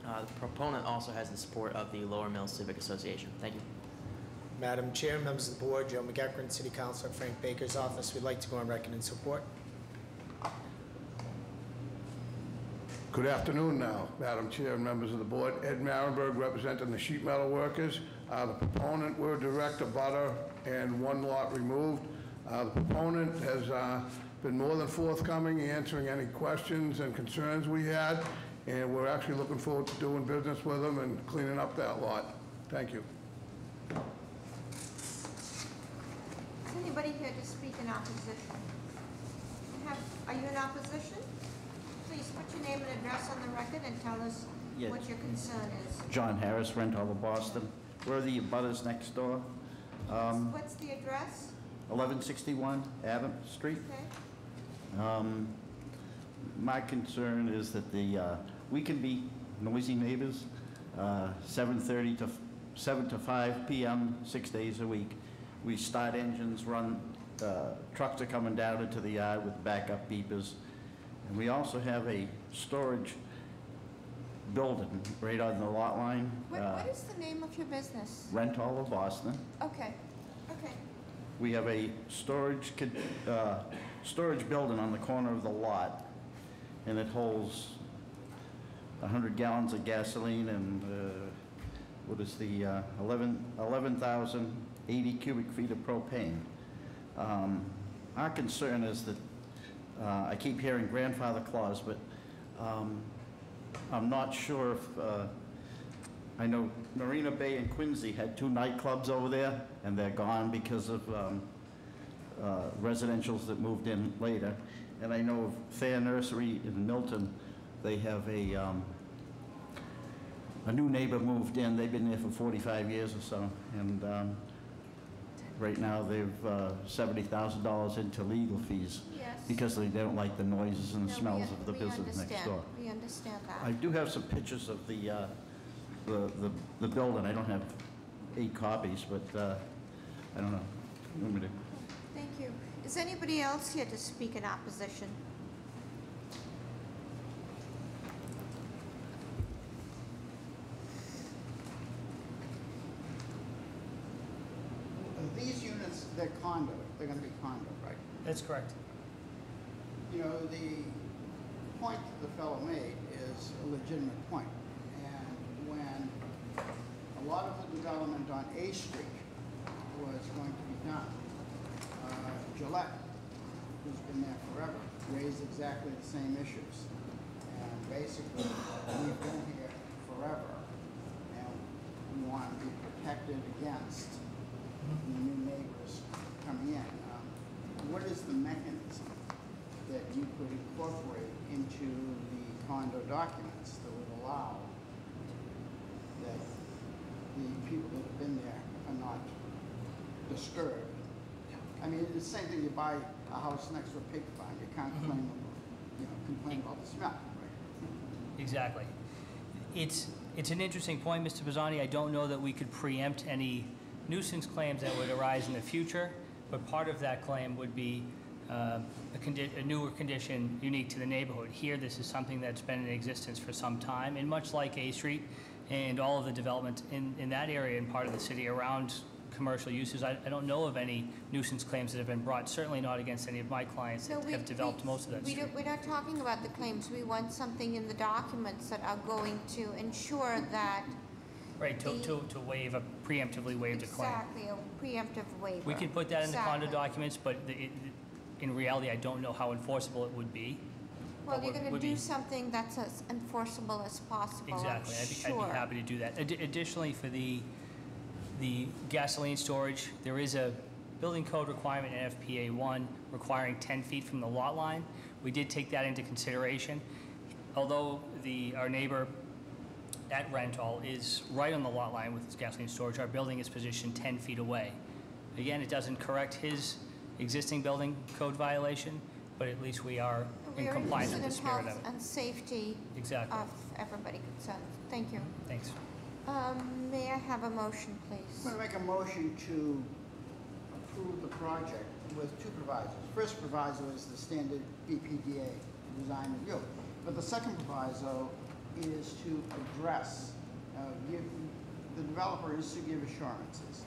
The proponent also has the support of the Lower Mills Civic Association. Thank you. Madam Chair, members of the board, Joe McEachran, City Councilor, Frank Baker's office. We'd like to go on record in support. Good afternoon now, Madam Chair and members of the board. Ed Marenberg, representing the sheet metal workers. The proponent, we're direct abutter and one lot removed. The proponent has been more than forthcoming, answering any questions and concerns we had, and we're actually looking forward to doing business with them and cleaning up that lot. Thank you. Is anybody here to speak in opposition? Are you in opposition? Please put your name and address on the record and tell us Yes. what your concern is. John Harris, Renthal of Boston. We're the abutters next door. What's the address? 1161 Abbott Street. Okay. My concern is that we can be noisy neighbors, 7 to 5 p.m., 6 days a week. We start engines, run, trucks are coming down into the yard with backup beepers. And we also have a storage building right on the lot line. What is the name of your business? Renthal of Boston. Okay. Okay. We have a storage building on the corner of the lot, and it holds 100 gallons of gasoline and 11,080 cubic feet of propane. Our concern is that I keep hearing grandfather clause, but I'm not sure if I know Marina Bay and Quincy had 2 nightclubs over there, and they're gone because of residentials that moved in later. And I know of Thayer Nursery in Milton, they have a new neighbor moved in. They've been there for 45 years or so, and right now they've $70,000 into legal fees. Yes. Because they don't like the noises and the No, smells of the business next door. We understand that. I do have some pictures of the building. I don't have 8 copies, but I don't know. You want me to? Thank you. Is anybody else here to speak in opposition? These units, they're condo. They're going to be condo, right? That's correct. You know, the point that the fellow made is a legitimate point. And when a lot of the development on A Street was going to be done, Gillette, who's been there forever, raised exactly the same issues. And basically, we've been here forever, and we want to be protected against the new neighbors coming in. What is the mechanism that you could incorporate into the condo documents that would allow that the people that have been there are not disturbed? I mean, it's the same thing, you buy a house next to a pig farm, you can't complain about the smell, right? Exactly. It's an interesting point, Mr. Bazzani. I don't know that we could preempt any nuisance claims that would arise in the future, but part of that claim would be a newer condition unique to the neighborhood. Here, this is something that's been in existence for some time, and much like A Street and all of the development in that area and part of the city around commercial uses, I don't know of any nuisance claims that have been brought, certainly not against any of my clients that have developed most of that street. We're not talking about the claims. We want something in the documents that are going to ensure that. Right, to preemptively waive the claim. Exactly, a preemptive waiver. We could put that in the condo Exactly. documents, but in reality, I don't know how enforceable it would be. Well, you're going to do something that's as enforceable as possible. Exactly, I'm I'd be happy to do that. Additionally, for the gasoline storage, there is a building code requirement in FPA 1 requiring 10 feet from the lot line. We did take that into consideration. Although our neighbor at Renthal is right on the lot line with his gasoline storage, our building is positioned 10 feet away. Again, it doesn't correct his existing building code violation, but at least we are in compliance with the spirit of We're it. interested in health and safety Exactly. of everybody concerned. Thank you. Thanks. May I have a motion, I'm please? going to make a motion to approve the project with two provisos. First proviso is the standard BPDA design review. But the second proviso is to address, the developer is to give assurances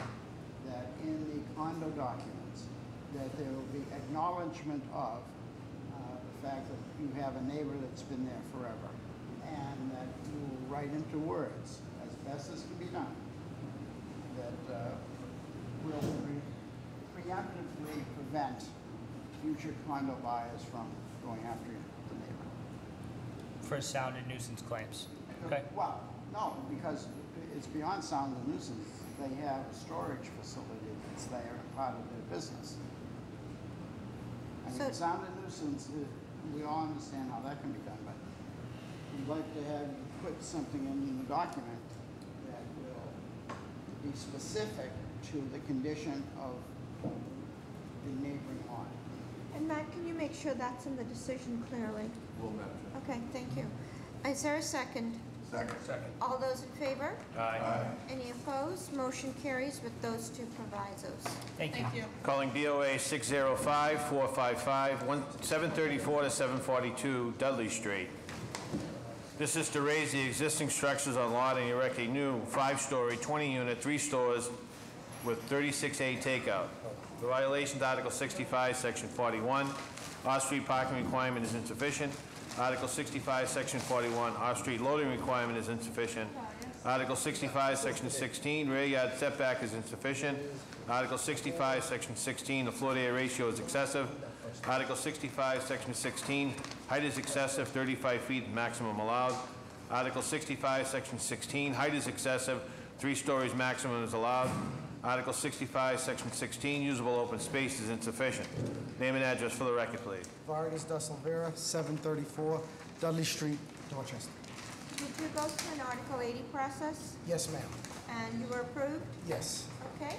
that in the condo documents, that there will be acknowledgement of the fact that you have a neighbor that's been there forever, and that you will write into words, as best as can be done, that will preemptively prevent future condo buyers from going after the neighbor. For sound and nuisance claims. Okay? Well, no, because it's beyond sound and nuisance. They have a storage facility that's there, part of their business. I mean, So- sound and nuisance, we all understand how that can be done, but we'd like to have you put something in the document that will be specific to the condition of the neighboring lot. And Matt, can you make sure that's in the decision clearly? Will, Madam Chair. Okay, thank you. Is there a second? Second. Second. All those in favor? Aye. Any opposed? Motion carries with those two provisos. Thank you. Calling DOA 605-455, 734 to 742 Dudley Street. This is to raise the existing structures on lot and erect a new 5-story, 20-unit, 3 stores with 36A takeout. The violation is Article 65, Section 41. Off-street parking requirement is insufficient. Article 65, Section 41, off-street loading requirement is insufficient. Article 65, Section 16, rear yard setback is insufficient. Article 65, Section 16, the floor-to-area ratio is excessive. Article 65, Section 16, height is excessive, 35 feet maximum allowed. Article 65, Section 16, height is excessive, 3 stories maximum is allowed. Article 65, Section 16, usable open space is insufficient. Name and address for the record, please. Vargas da Silveira, 734 Dudley Street, Dorchester. Did you go through an Article 80 process Yes, ma'am. and you were approved? Yes. Okay.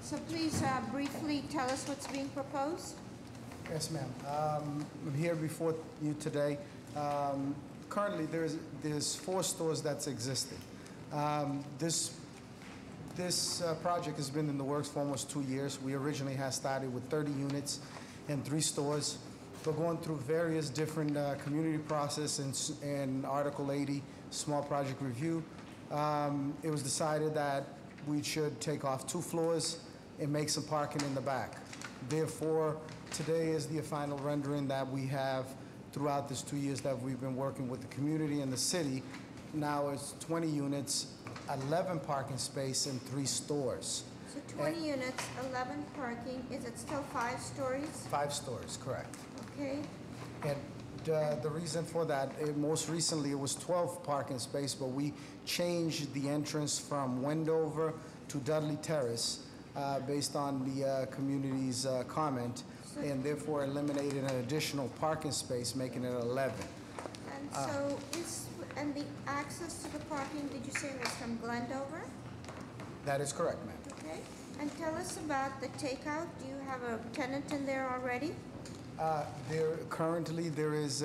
So please briefly tell us what's being proposed. Yes, ma'am. I'm here before you today. Currently, there's 4 stores that's existing. This project has been in the works for almost 2 years. We originally had started with 30 units and 3 stores. We're going through various different community process and Article 80 small project review. It was decided that we should take off 2 floors and make some parking in the back. Therefore, today is the final rendering that we have throughout this 2 years that we've been working with the community and the city. Now it's 20 units, 11 parking space, and 3 stores. So 20 units, 11 parking. Is it still 5 stories? 5 stores, correct. Okay. And the reason for that, most recently it was 12 parking space, but we changed the entrance from Wendover to Dudley Terrace based on the community's comment, and therefore eliminated an additional parking space, making it 11. And so and the access to the parking, did you say was from Glendover? That is correct, ma'am. Okay. And tell us about the takeout. Do you have a tenant in there already? Currently, there is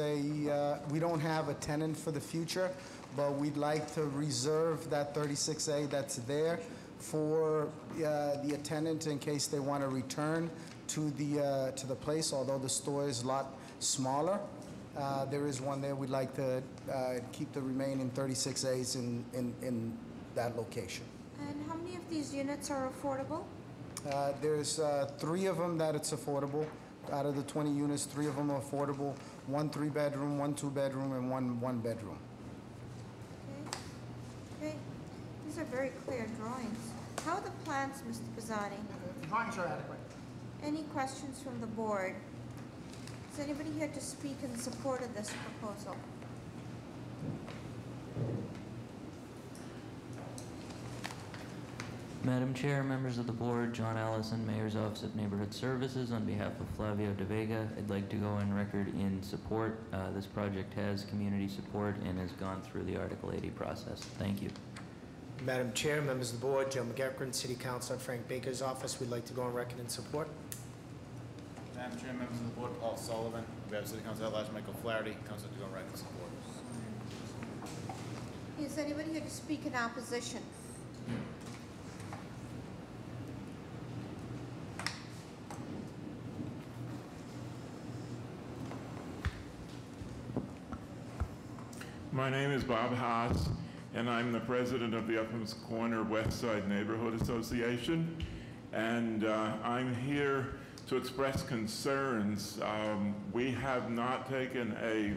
we don't have a tenant for the future, but we'd like to reserve that 36A that's there for the tenant in case they want to return to the place, although the store is a lot smaller. There is one there. We'd like to keep the remaining 36As in that location. And how many of these units are affordable? There's 3 of them that it's affordable. Out of the 20 units, 3 of them are affordable. 1 3-bedroom, 1 2-bedroom, and 1 1-bedroom. Okay. Okay. These are very clear drawings. How are the plans, Mr. Pisani? The drawings are adequate. Any questions from the board? Is anybody here to speak in support of this proposal? Madam Chair, members of the board, John Allison, Mayor's Office of Neighborhood Services. On behalf of Flavio De Vega, I'd like to go on record in support. This project has community support and has gone through the Article 80 process. Thank you. Madam Chair, members of the board, Joe McEachran, City Councilor Frank Baker's office, we'd like to go on record in support. Madam Chair, members of the board, Paul Sullivan, on behalf of City Councilor Elijah Michael Flaherty, Councilor to go on record in support. Is anybody here to speak in opposition? My name is Bob Haas, and I'm the president of the Upham's Corner West Side Neighborhood Association. And I'm here to express concerns. We have not taken a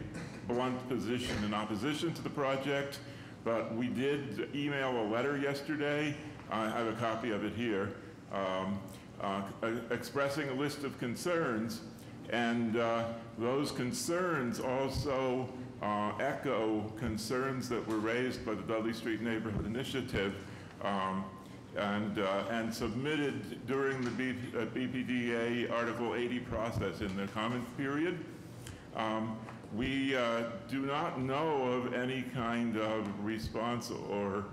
blunt position in opposition to the project, but we did email a letter yesterday. I have a copy of it here, expressing a list of concerns. And those concerns also echo concerns that were raised by the Dudley Street Neighborhood Initiative and submitted during the BPDA Article 80 process in the comment period. We do not know of any kind of response or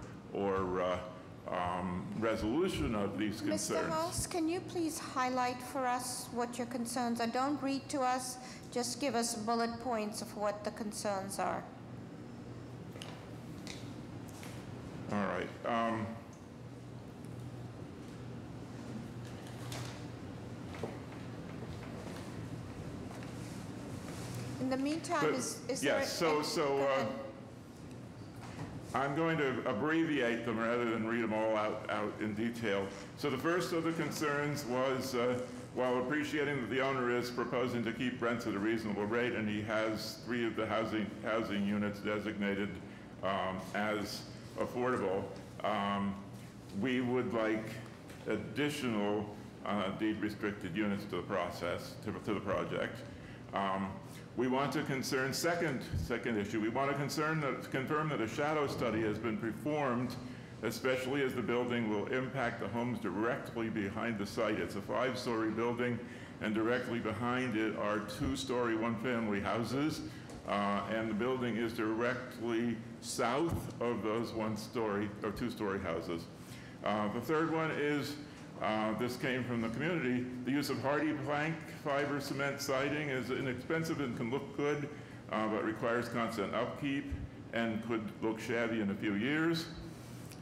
resolution of these concerns. Mr. House, can you please highlight for us what your concerns are? Don't read to us, just give us bullet points of what the concerns are. All right. In the meantime, is there... Yes, so I'm going to abbreviate them rather than read them all out in detail. So the first of the concerns was, while appreciating that the owner is proposing to keep rents at a reasonable rate, and he has 3 of the housing units designated as affordable, we would like additional deed-restricted units to the process, to the project. We want to concern, second issue, we want to confirm that a shadow study has been performed, especially as the building will impact the homes directly behind the site. It's a 5-story building, and directly behind it are 2-story one-family houses, and the building is directly south of those 1-story or 2-story houses. The third one is, this came from the community, the use of hardy plank fiber cement siding is inexpensive and can look good, but requires constant upkeep and could look shabby in a few years.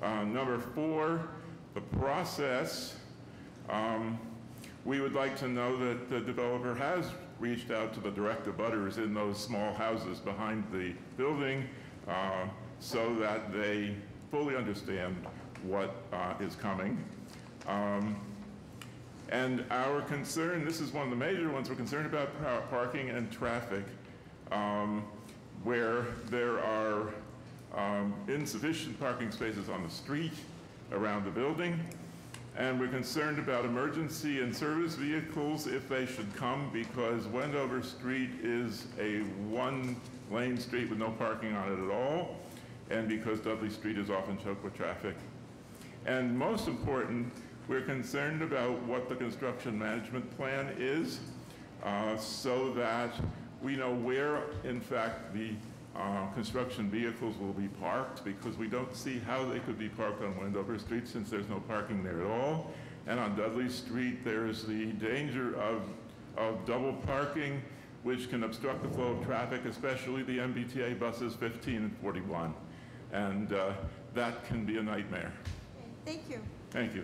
Number 4, the process. We would like to know that the developer has reached out to the direct abutters in those small houses behind the building so that they fully understand what is coming. And our concern, this is one of the major ones, we're concerned about parking and traffic, where there are insufficient parking spaces on the street around the building, and we're concerned about emergency and service vehicles if they should come, because Wendover Street is a 1-lane street with no parking on it at all, and because Dudley Street is often choked with traffic. And most important, we're concerned about what the construction management plan is, so that we know where, in fact, the construction vehicles will be parked, because we don't see how they could be parked on Wendover Street since there's no parking there at all. And on Dudley Street, there's the danger of double parking, which can obstruct the flow of traffic, especially the MBTA buses 15 and 41. And that can be a nightmare. Thank you. Thank you.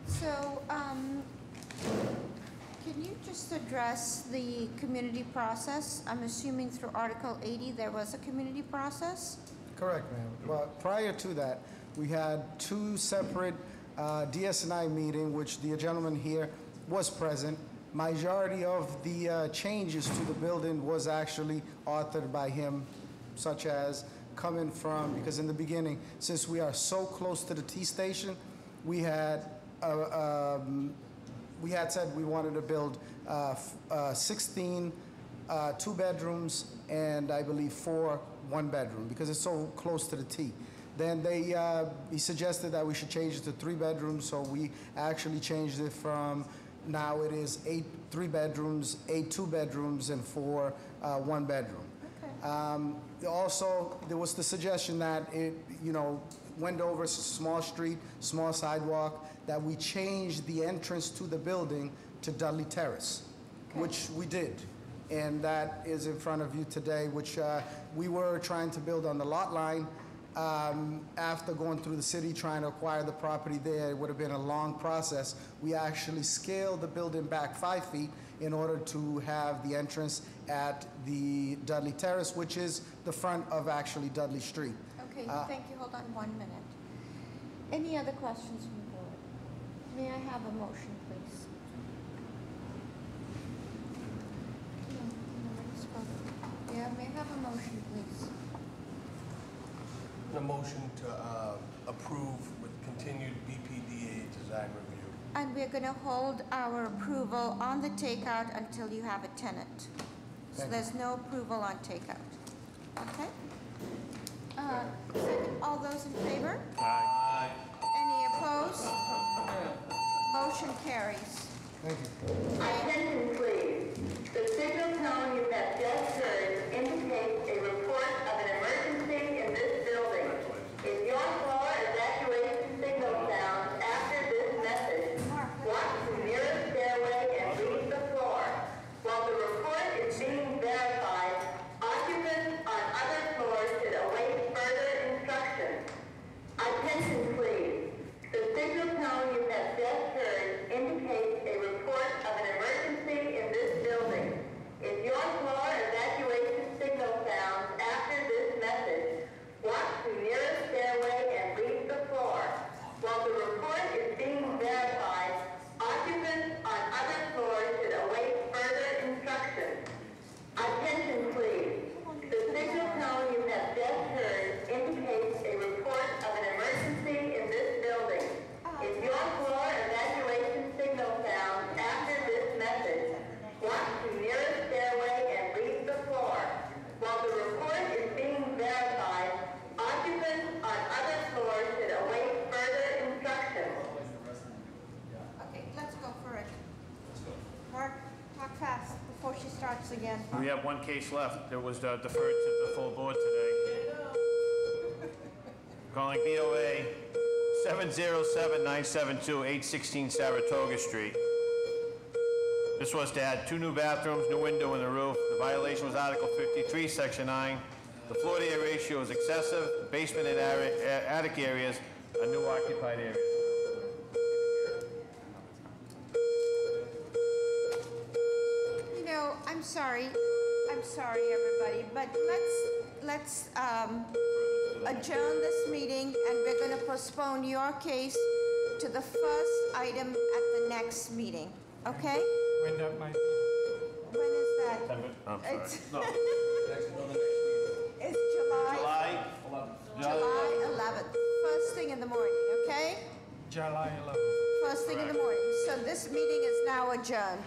So, can you just address the community process? I'm assuming through Article 80 there was a community process? Correct, ma'am. Well, prior to that, we had 2 separate DS&I meetings, which the gentleman here was present. Majority of the changes to the building was actually authored by him, such as coming from, because in the beginning, since we are so close to the T station, we had said we wanted to build 16 2-bedrooms and I believe 4 1-bedroom because it's so close to the T. Then he suggested that we should change it to 3 bedrooms, so we actually changed it from, now it is 8 3-bedrooms, 8 2-bedrooms, and 4 1-bedroom. Also, there was the suggestion that went over small street, small sidewalk, that we changed the entrance to the building to Dudley Terrace, which we did. And that is in front of you today, which we were trying to build on the lot line. After going through the city trying to acquire the property there, it would have been a long process. We actually scaled the building back 5 feet in order to have the entrance at the Dudley Terrace, which is the front of actually Dudley Street. Okay, thank you. Hold on 1 minute. Any other questions from the board? May I have a motion, please? Yeah, may I have a motion, please? A motion to approve with continued BPDA design review. And we're going to hold our approval on the takeout until you have a tenant. So there's no approval on takeout. Okay? Second, all those in favor? Aye. Any opposed? Motion carries. Thank you. Attention, please. The signal tone you have just heard indicates a report of an emergency in this building. If your floor evacuation signal sounds after this message, walk to the nearest stairway and leave the floor. While the report is being verified, occupants on other floors should await further instructions. Attention, please. The signal tone you have just heard indicates a report of an emergency in this building. If your floor evacuation signal sounds after this message, walk to nearest stairway and leave the floor. While the report is being verified, occupants on other floors should await further instructions. Attention, please. The signal tone you have just heard indicates a report of an emergency in this building. If your floor evacuation signal sounds after this message, walk to nearest stairway and leave the floor. While the report is being verified, occupants on other floors should await further instructions. Okay, let's go for it. Mark, talk fast before she starts again. We have one case left that was deferred to the full board today. Calling BOA 707-972, 816 Saratoga Street. This was to add 2 new bathrooms, new window in the roof. The violation was Article 53, Section 9. The floor-to-air ratio is excessive. The basement and attic areas are new occupied areas. You know, I'm sorry, everybody, but let's adjourn this meeting, and we're going to postpone your case to the first item at the next meeting, okay? When that might be. When is that? I'm sorry. It's- No. It's July July 11th, first thing in the morning, okay? July 11th. First thing in the morning. So this meeting is now adjourned.